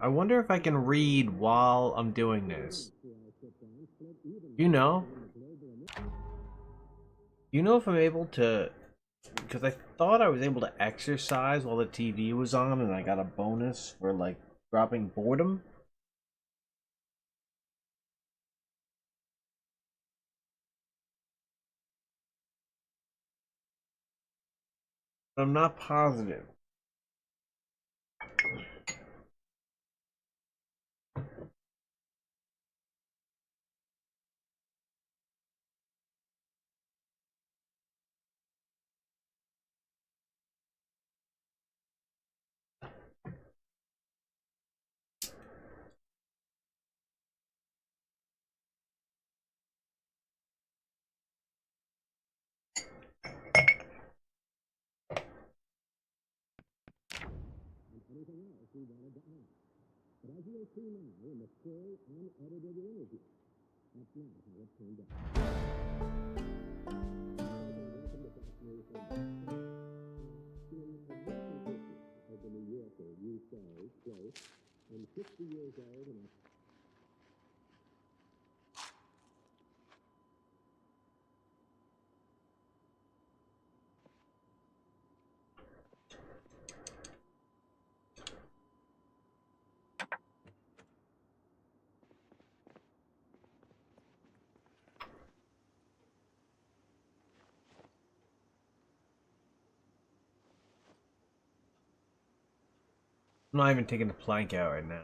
I wonder if I can read while I'm doing this. You know? You know if I'm able to, because I thought I was able to exercise while the TV was on and I got a bonus for like dropping boredom. I'm not positive. I'm not even taking the plank out right now.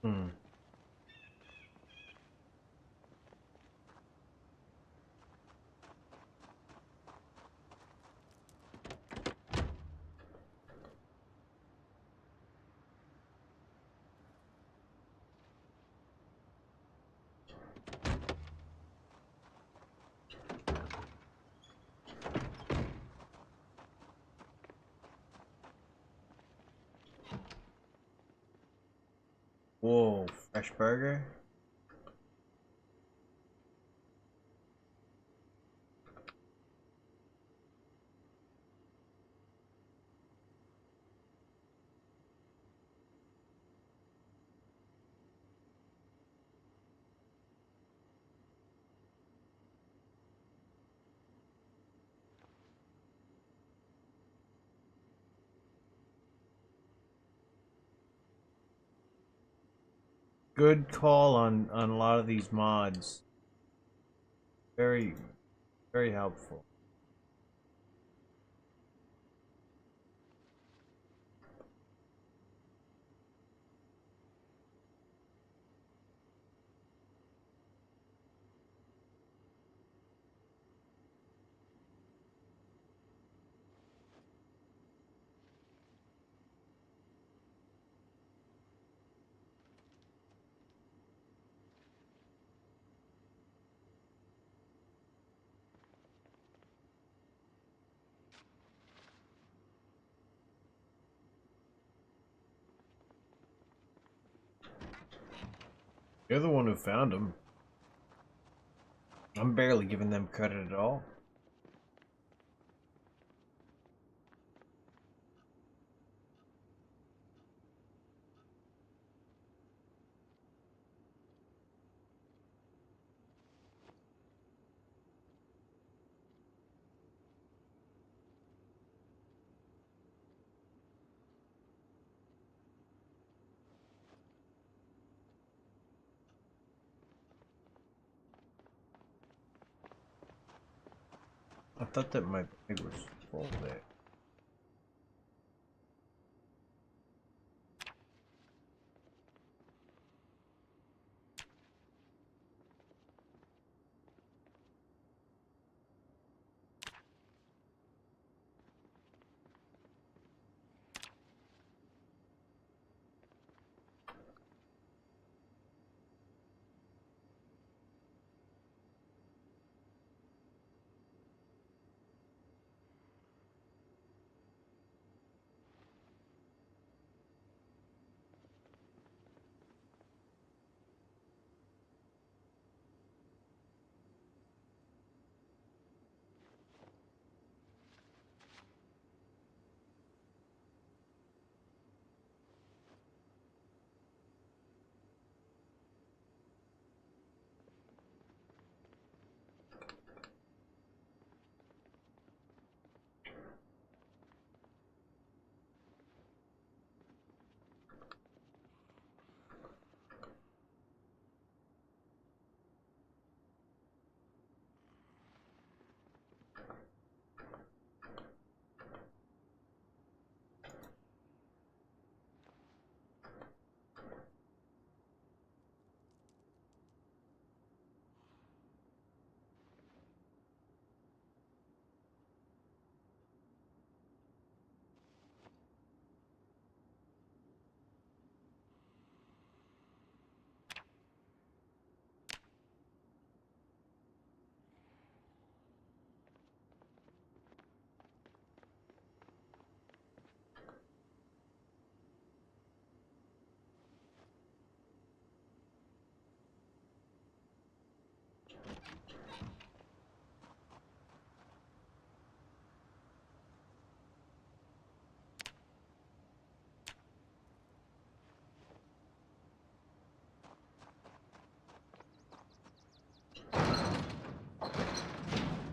Hmm. Whoa, fresh burger? Good call on a lot of these mods. Very, very helpful. You're the one who found them. I'm barely giving them credit at all. I thought that my bag was full there.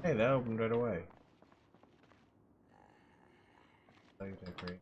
Hey, that opened right away. Oh, you did great.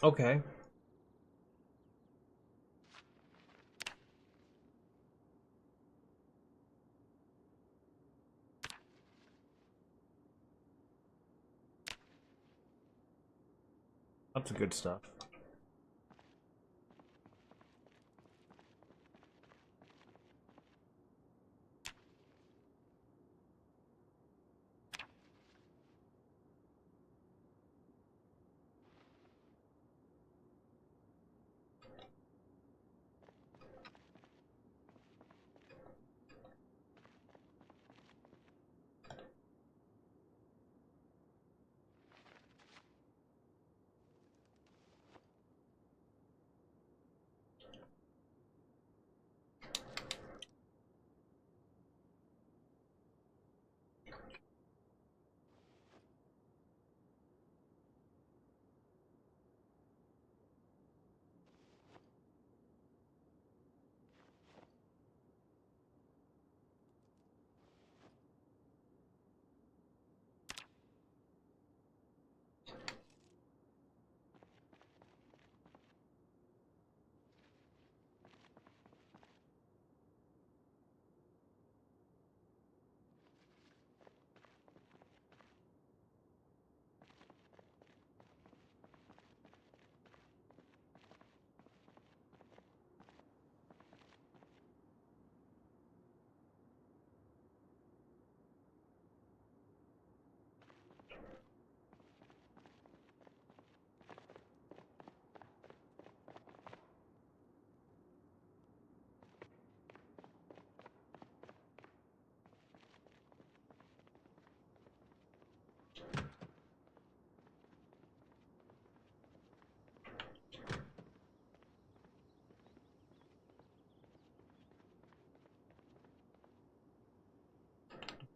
Okay. Lots of good stuff.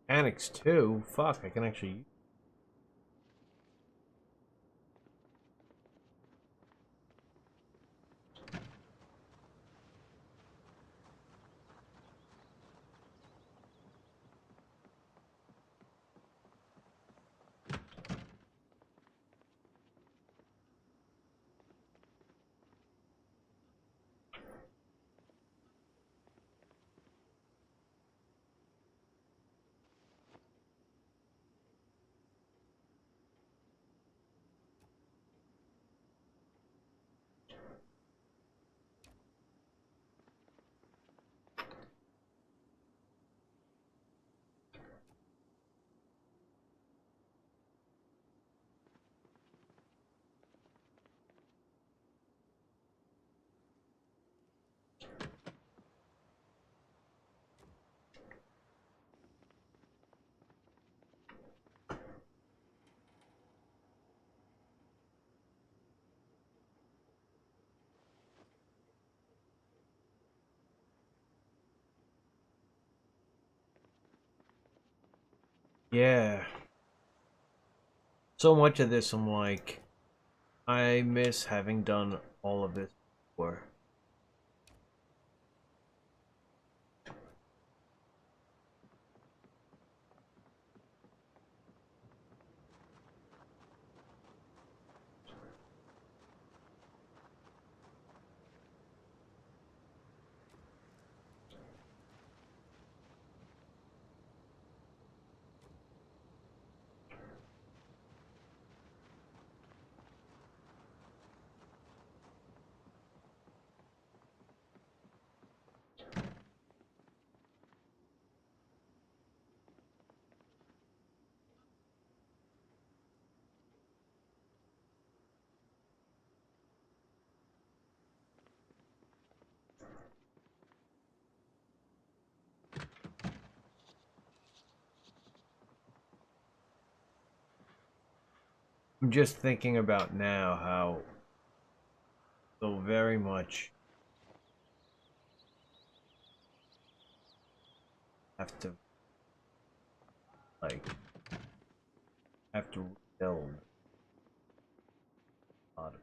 Annex 2? Fuck, I can actually... Yeah. So much of this, I'm like, I miss having done all of this before. I'm just thinking about now how so very much have to like have to rebuild a lot of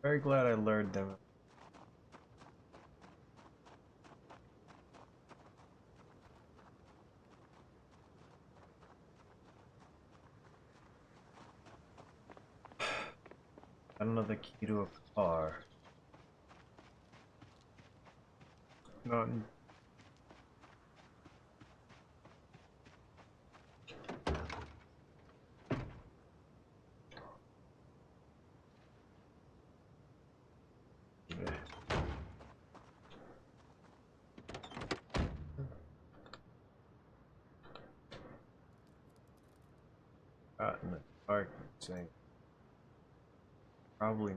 Very glad I learned them. I don't know the key to a car. Not. Got in the dark, saying probably.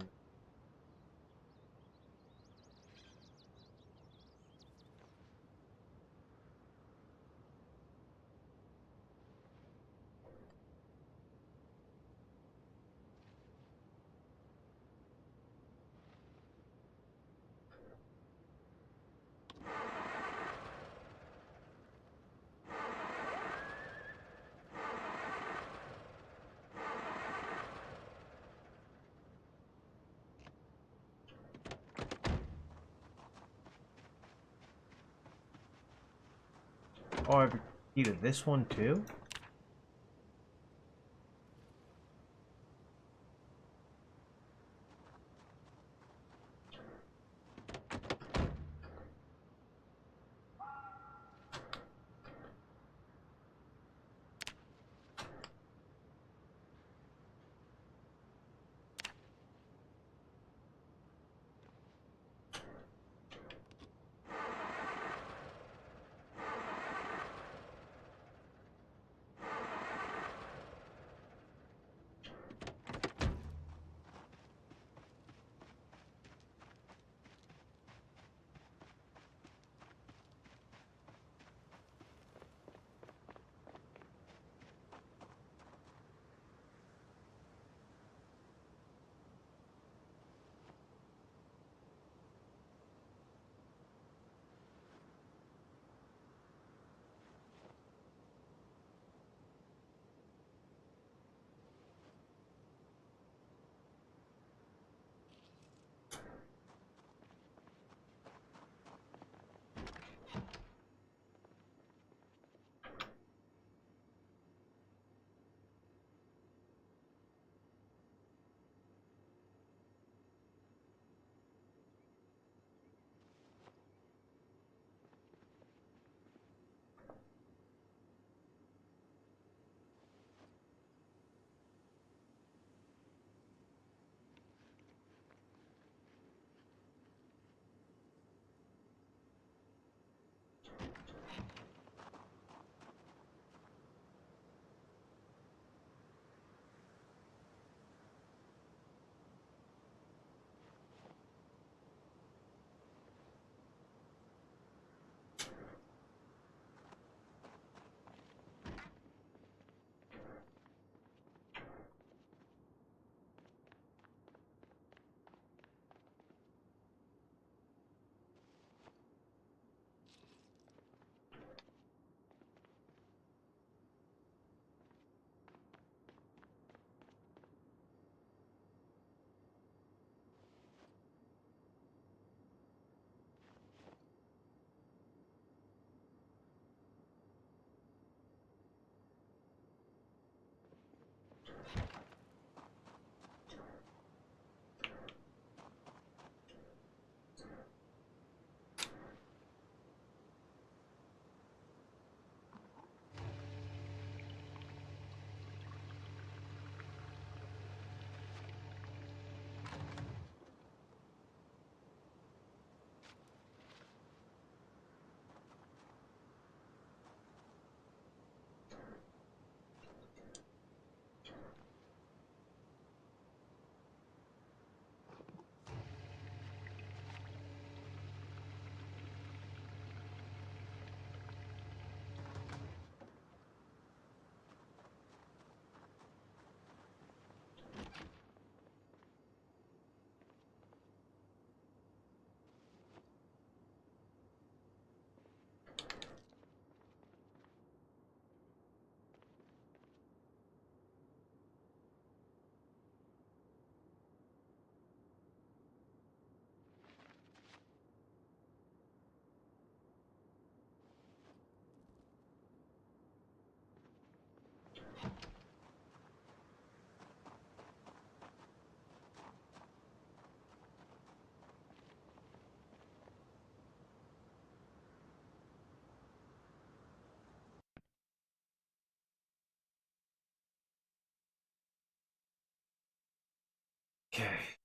Oh, I have a key to this one too? Okay.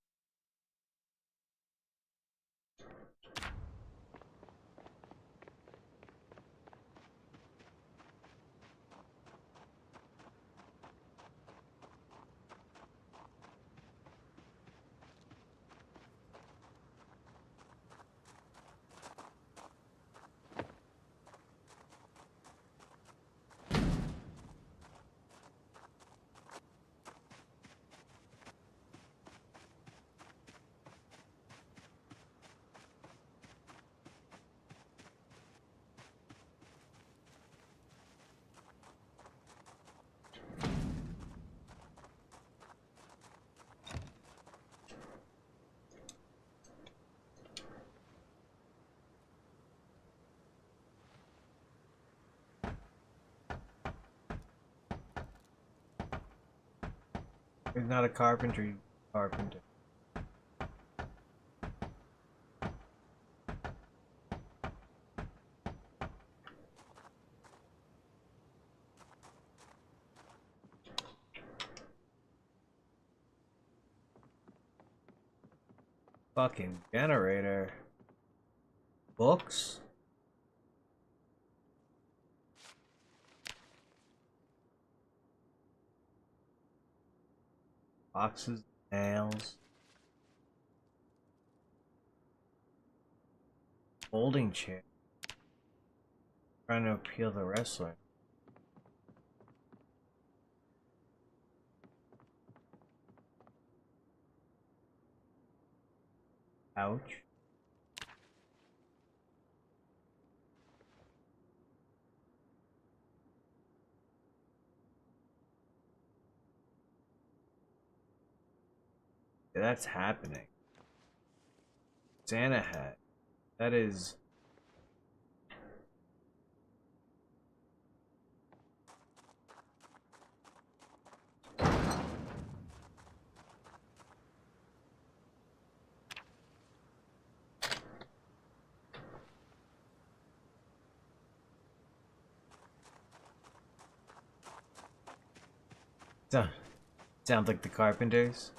He's not a carpenter. Carpenter. Fucking generator. Books? Boxes, nails. Folding chair. Trying to appeal the wrestler. Ouch. Yeah, that's happening. Santa hat. That is... Sounds like the Carpenters.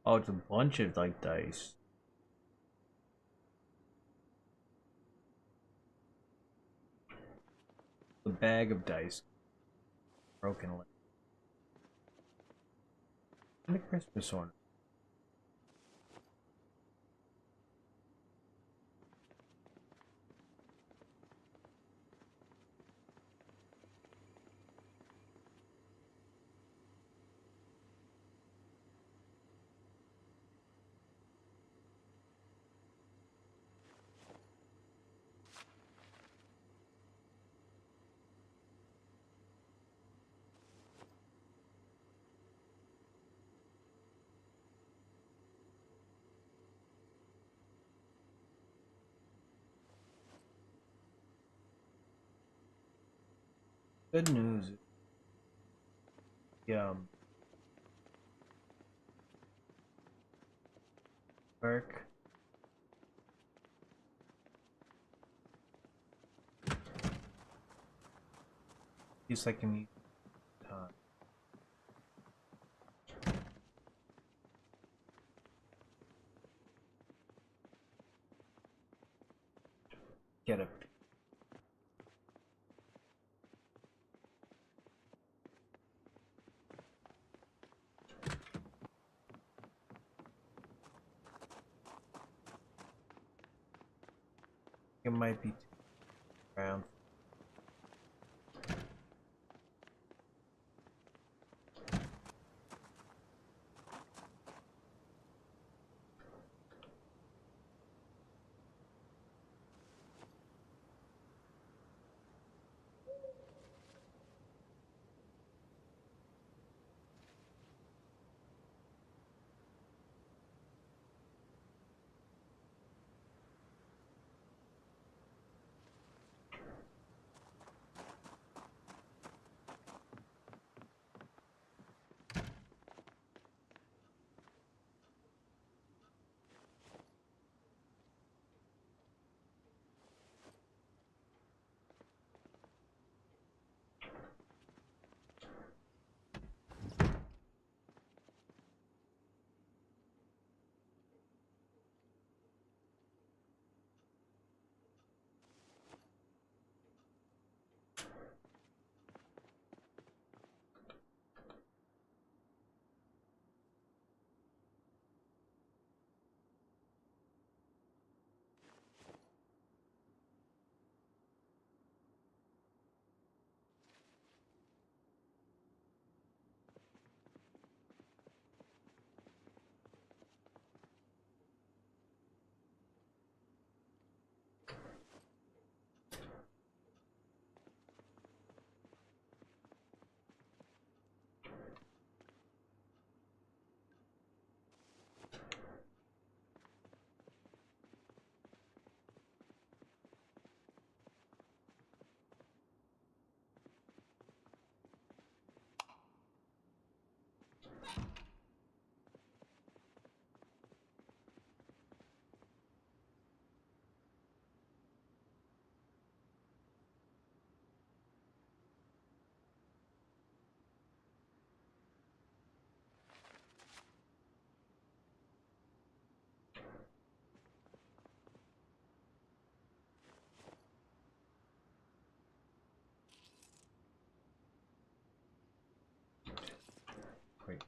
Oh, it's a bunch of like dice. A bag of dice. Broken leg. And a Christmas ornament. Good news. Work. Use like an time. Get a it might be around. Great.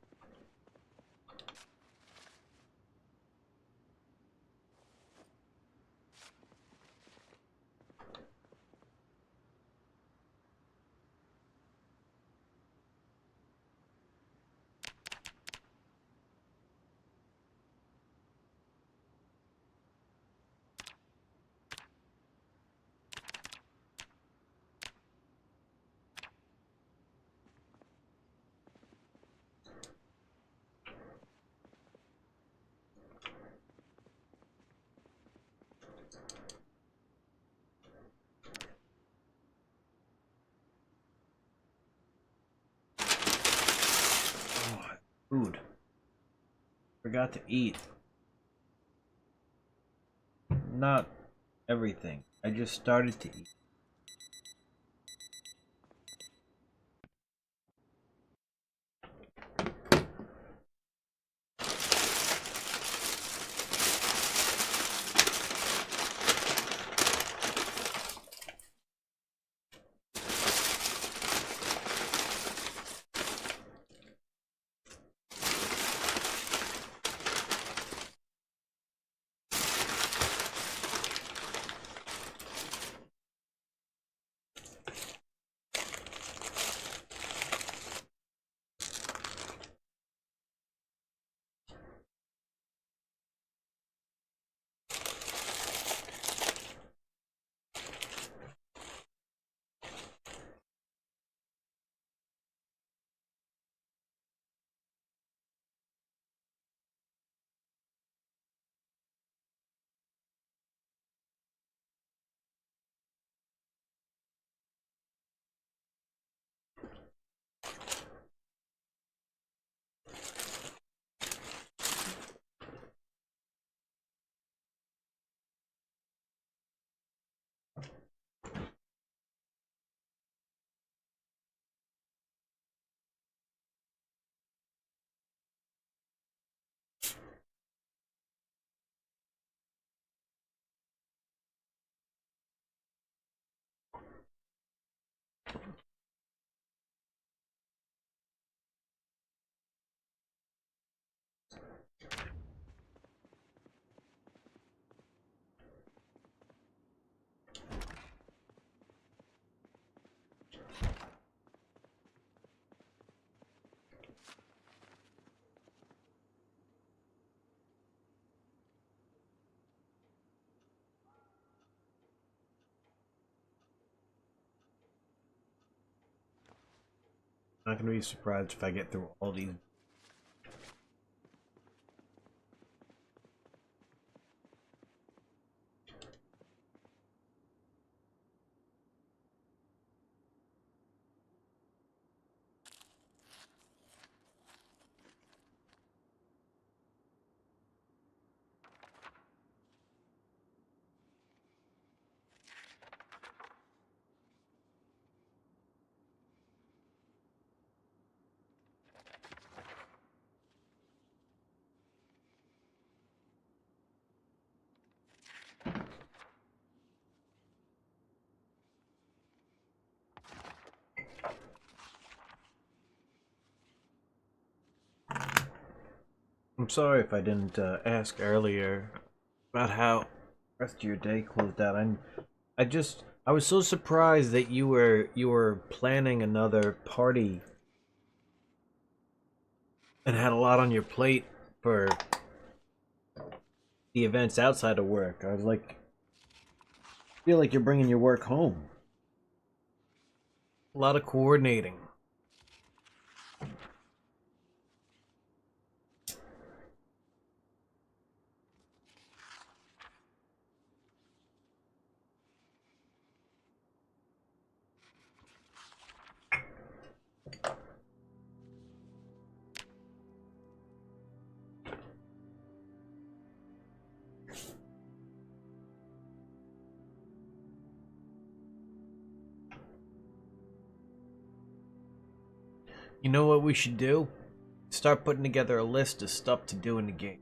Food. Forgot to eat. Not everything. I just started to eat. Not gonna be surprised if I get through all these. I'm sorry if I didn't ask earlier about how the rest of your day closed out. I was so surprised that you were planning another party and had a lot on your plate for the events outside of work. I was like, I feel like you're bringing your work home. A lot of coordinating. You know what we should do? Start putting together a list of stuff to do in the game.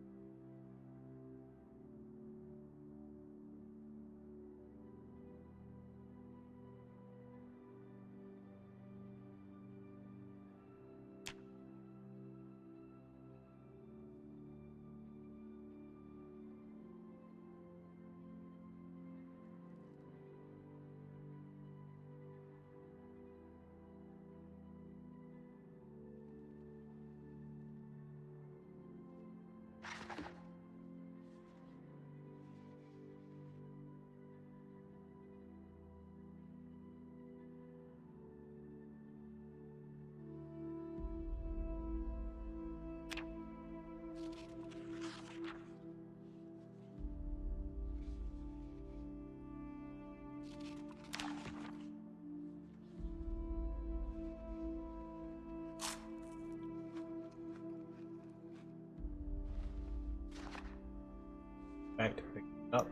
Back to pick it up.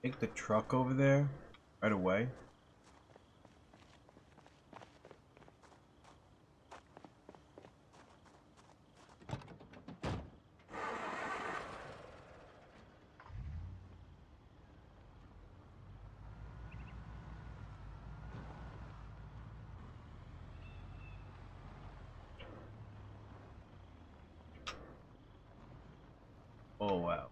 Take the truck over there right away. Oh wow.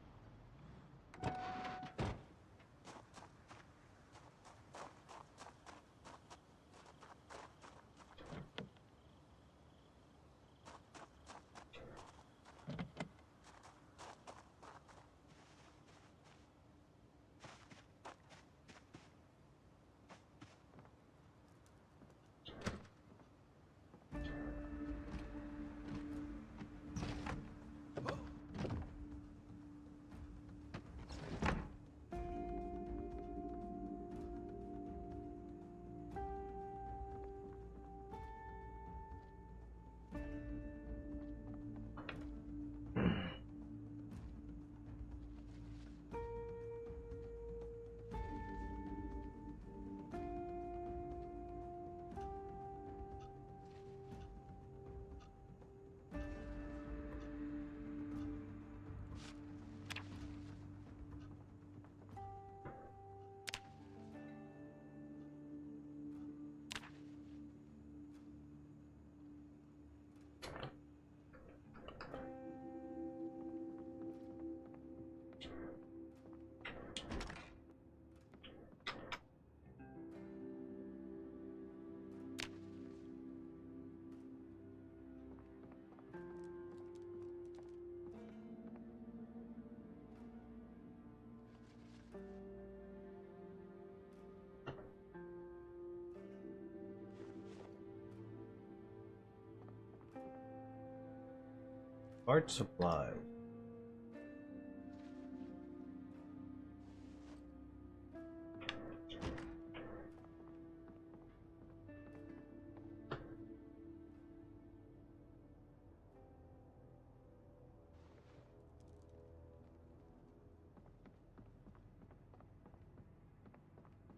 Art supplies.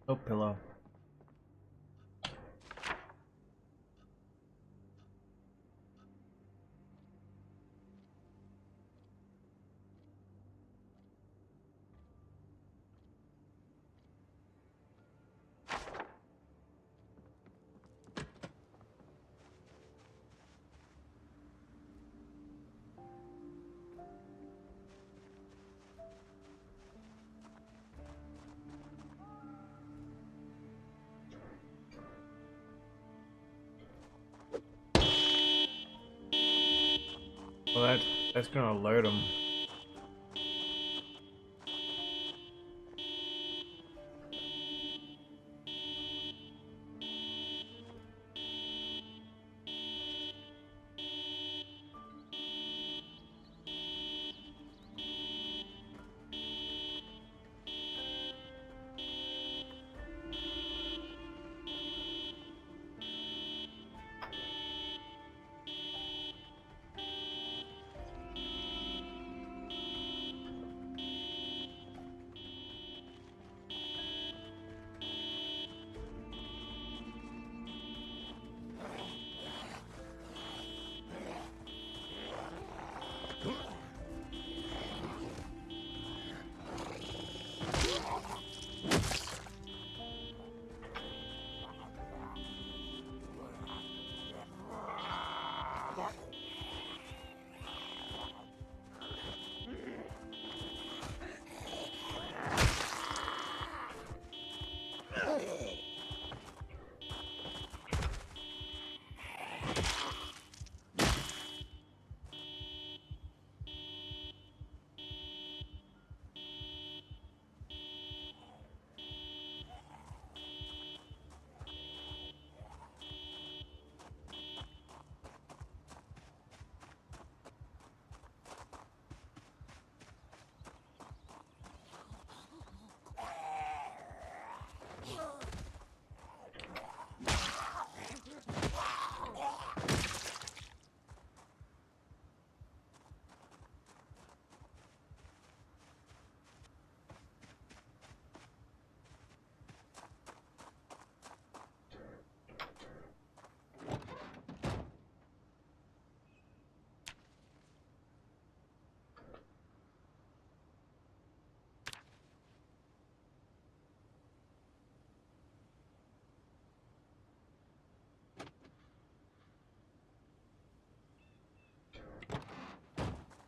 Oh, pillow. Well, that's gonna alert him.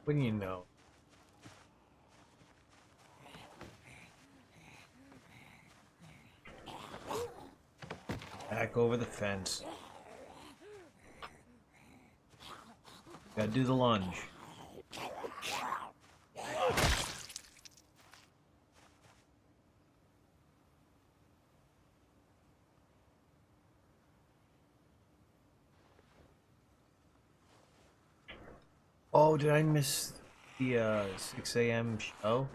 What do you know? Back over the fence. Gotta do the lunge. Oh, did I miss the 6 a.m. show?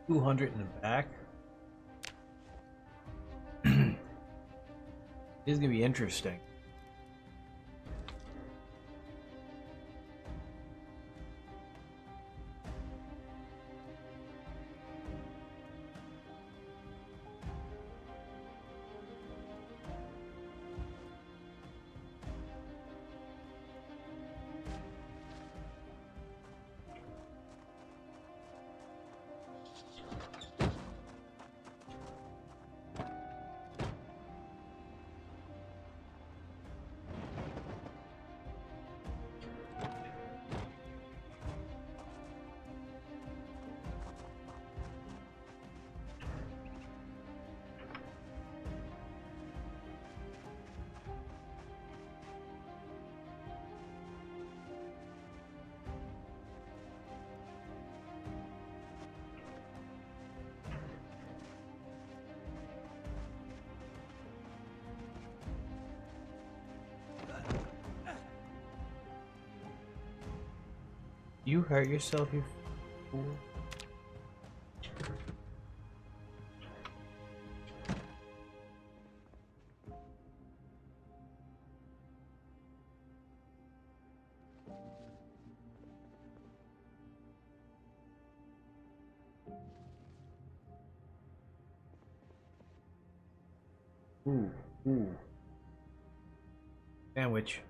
$200 in the back. This is gonna be interesting. You hurt yourself, you fool. Ooh. Sandwich.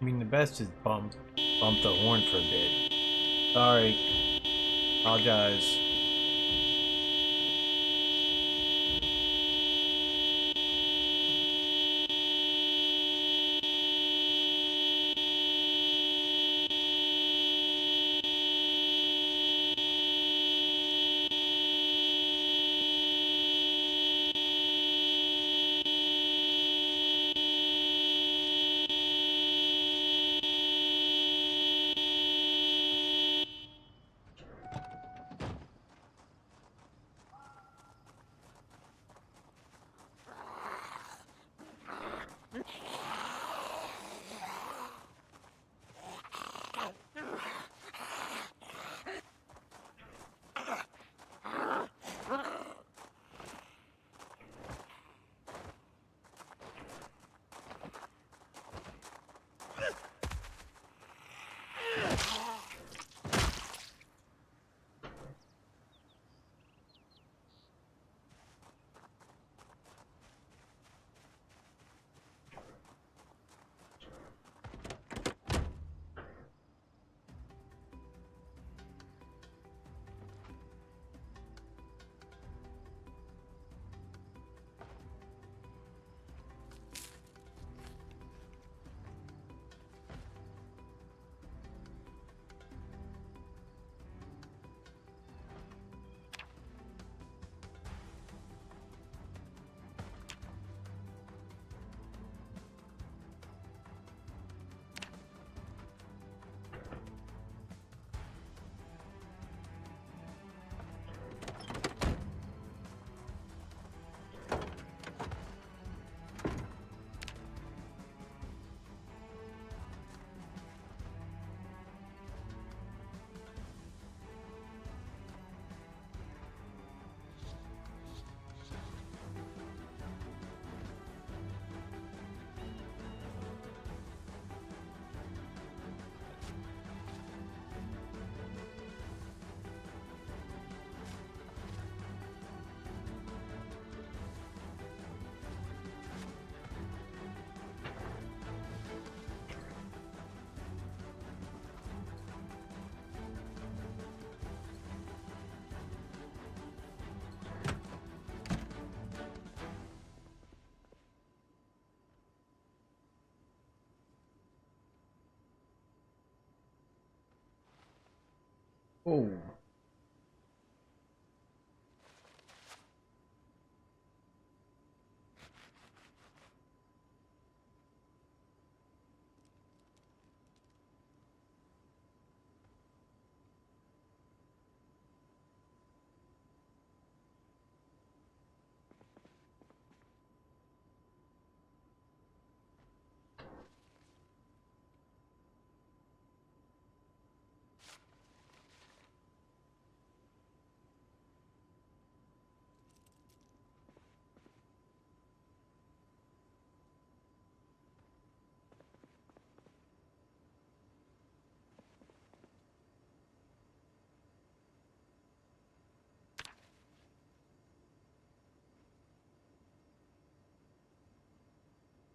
I mean, the best is bump the horn for a bit. Sorry. Apologize. Oh.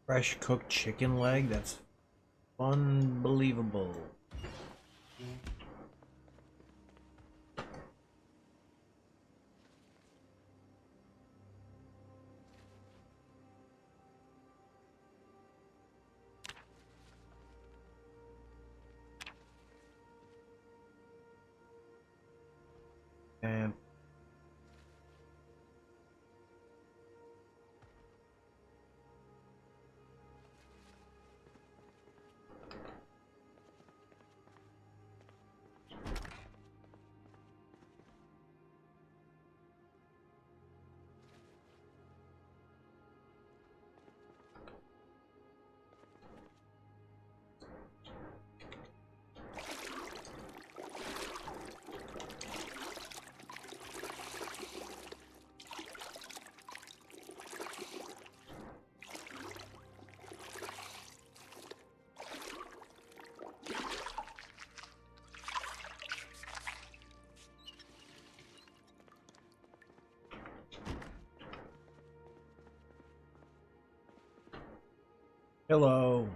Fresh cooked chicken leg? That's unbelievable. And hello.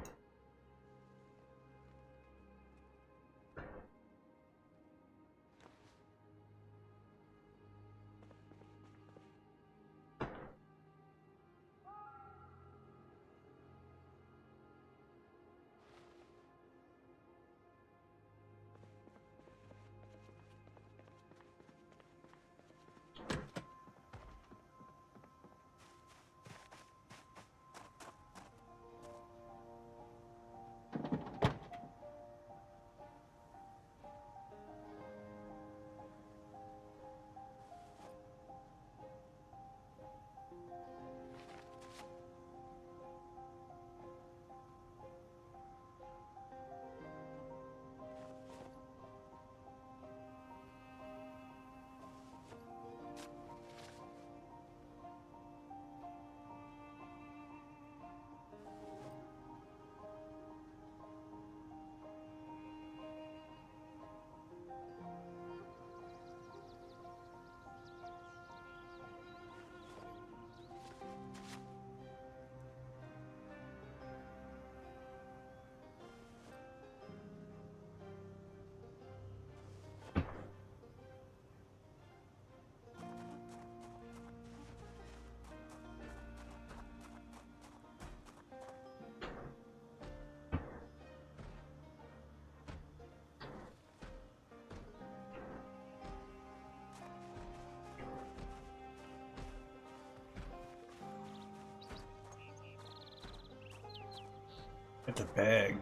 It's a bag.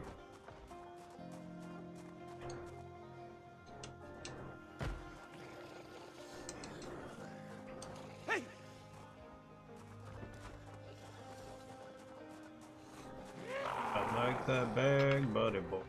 I like that bag, buddy boy.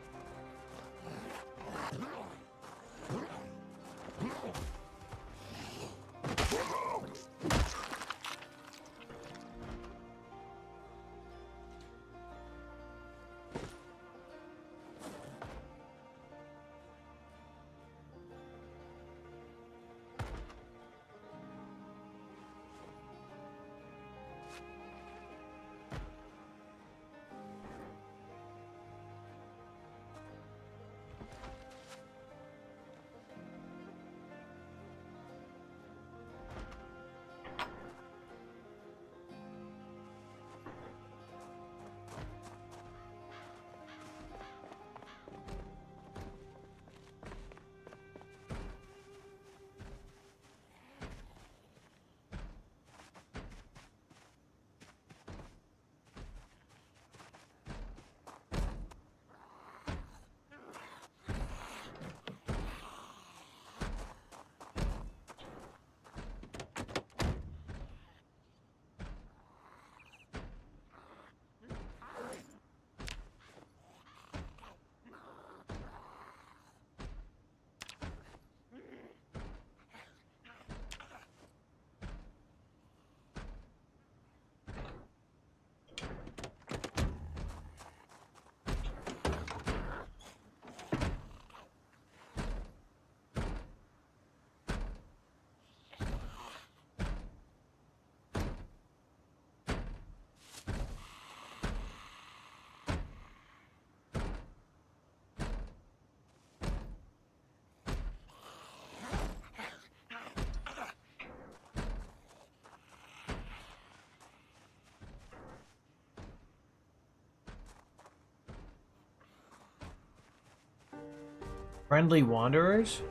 Friendly Wanderers?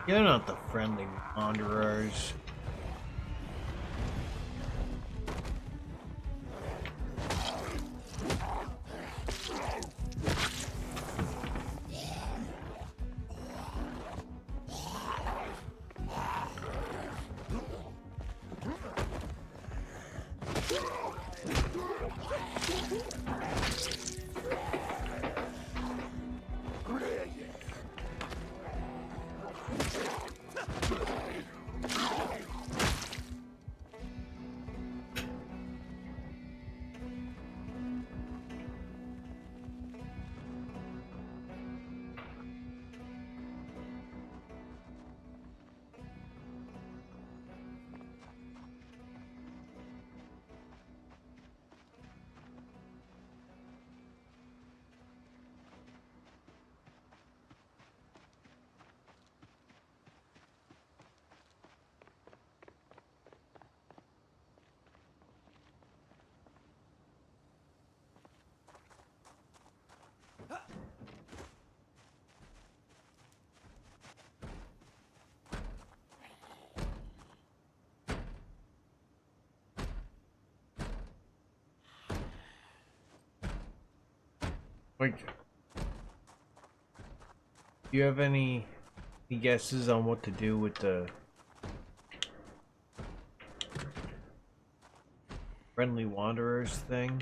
You're not the Friendly Wanderers. Like, do you have any guesses on what to do with the Friendly Wanderers thing?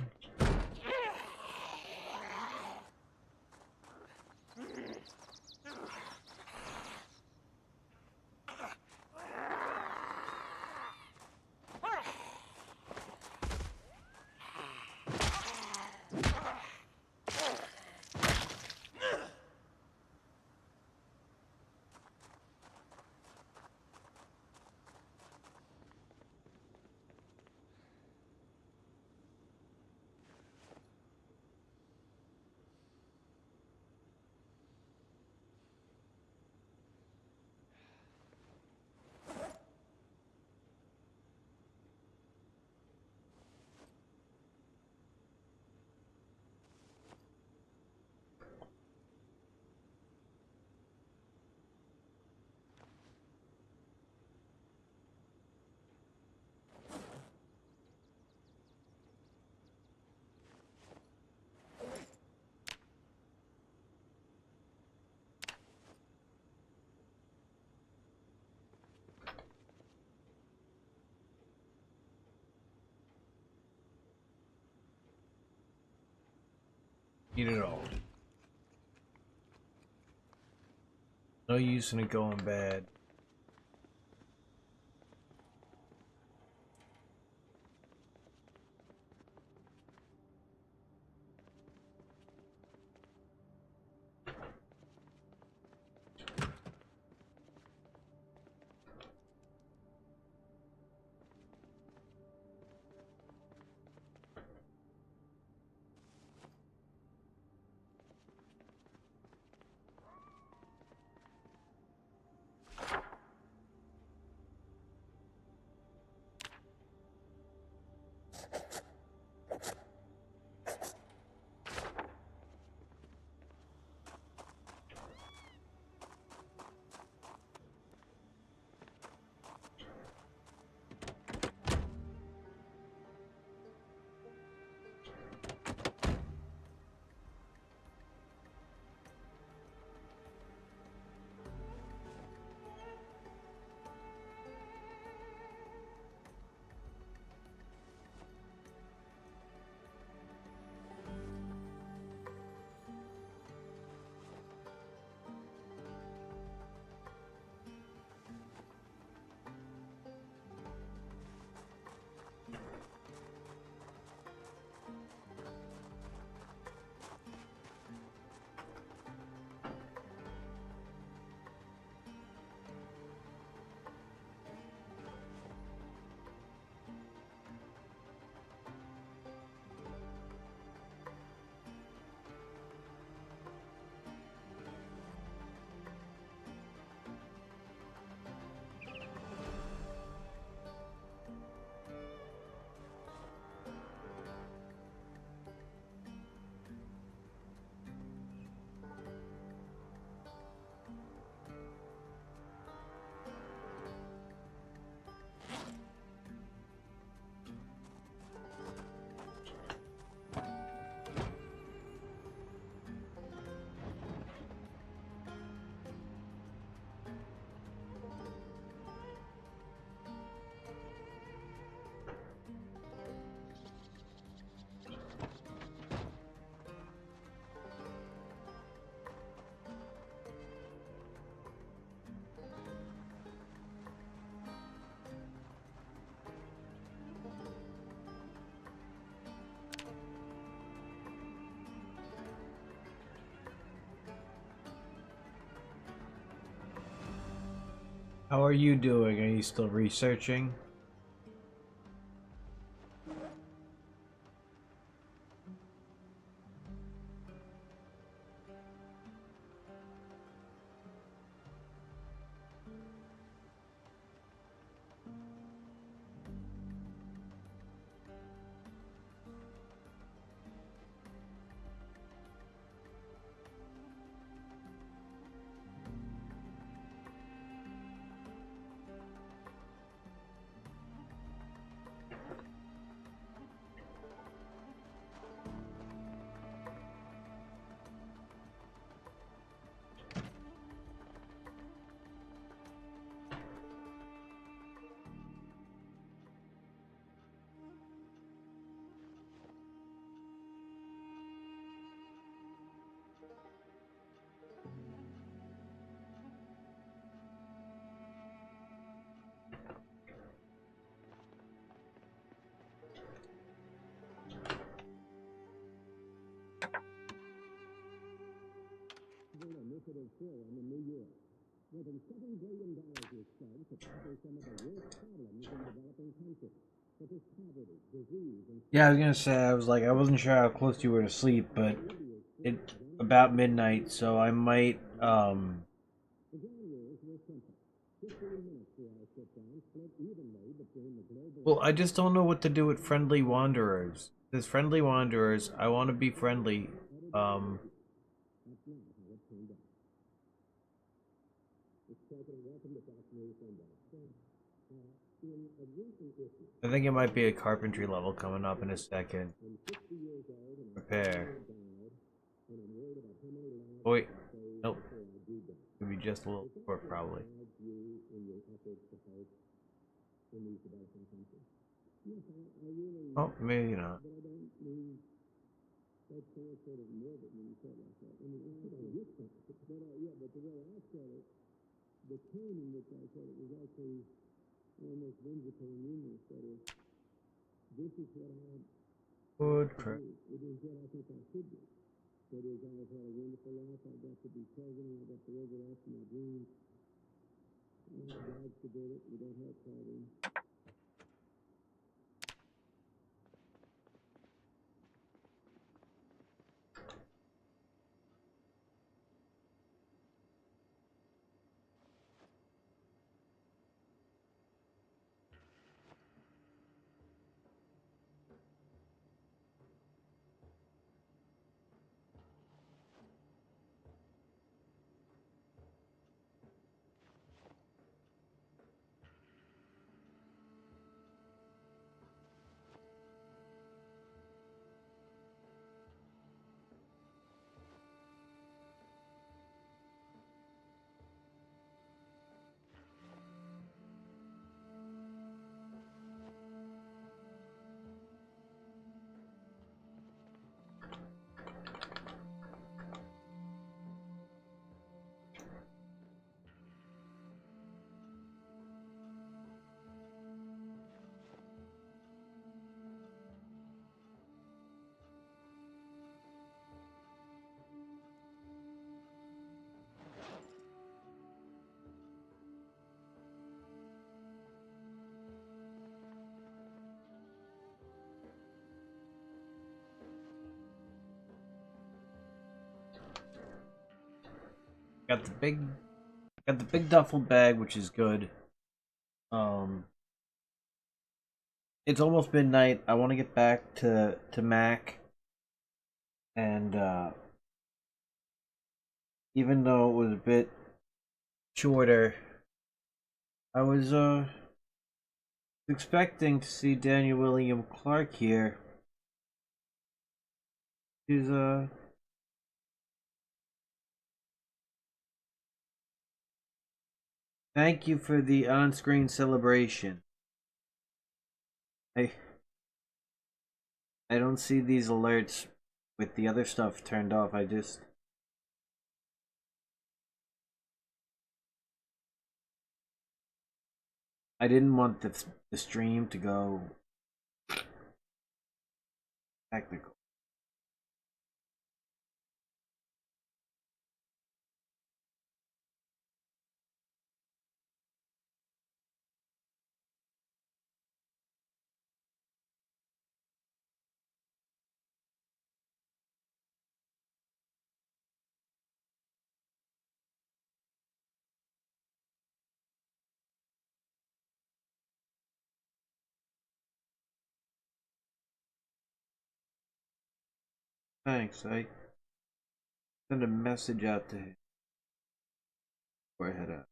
Eat it all. No use in it going bad. How are you doing? Are you still researching? Yeah, I was gonna say, I wasn't sure how close you were to sleep, but it about midnight, so I might well, I just don't know what to do with friendly wanderers. There's friendly wanderers. I want to be friendly. Um, I think it might be a carpentry level coming up in a second. Repair. Oh, wait. Nope. Could be just a little short, probably. Oh, maybe not. That's sort of morbid when you say it like that. I mean, yeah, but the way I said it, the tone in which I said it was actually almost whimsical and humorous. That is, this is what I Good crap. it is what I think I should do. That is, I've had a wonderful life. I got to be president. I got to live it up to my dreams. God's did it without help problem. Got the big duffel bag, which is good. It's almost midnight. I want to get back to Mac, and even though it was a bit shorter, I was expecting to see Daniel William Clark here. He's thank you for the on-screen celebration. I don't see these alerts with the other stuff turned off. I didn't want the stream to go technical. Thanks. I sent a message out to him before I head out.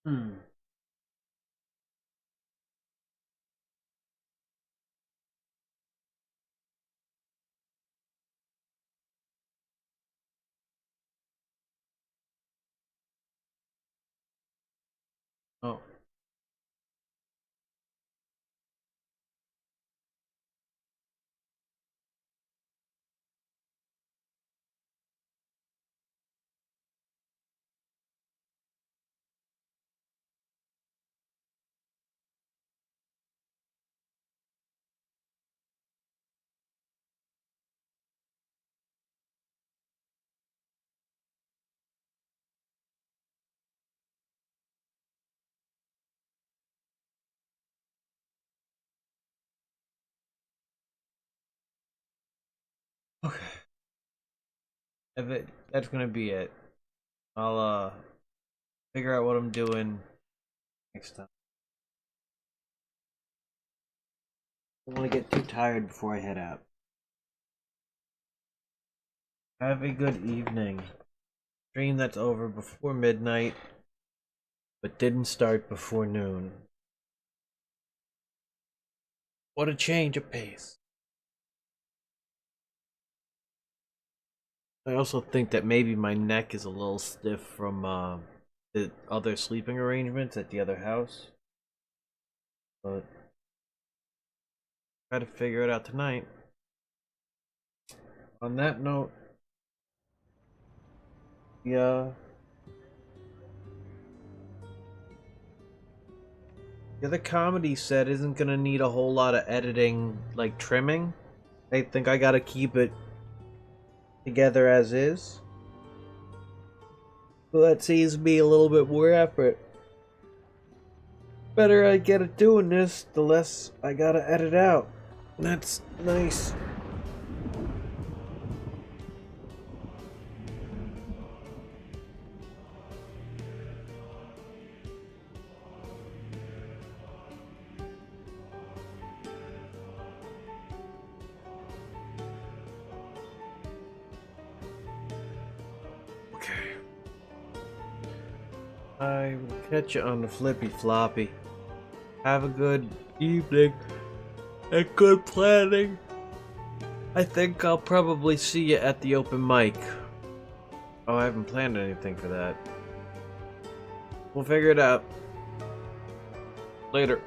Hmm. Oh. Okay. That's gonna be it. I'll figure out what I'm doing next time. I don't want to get too tired before I head out. Have a good evening. Stream that's over before midnight, but didn't start before noon. What a change of pace. I also think that maybe my neck is a little stiff from the other sleeping arrangements at the other house. But try to figure it out tonight. On that note, yeah. The other comedy set isn't gonna need a whole lot of editing, like trimming. I think I gotta keep it together as is. But that saves me a little bit more effort. Better I get at doing this, the less I gotta edit out. That's nice. I will catch you on the flippy floppy. Have a good evening and good planning. I think I'll probably see you at the open mic. Oh, I haven't planned anything for that. We'll figure it out. Later.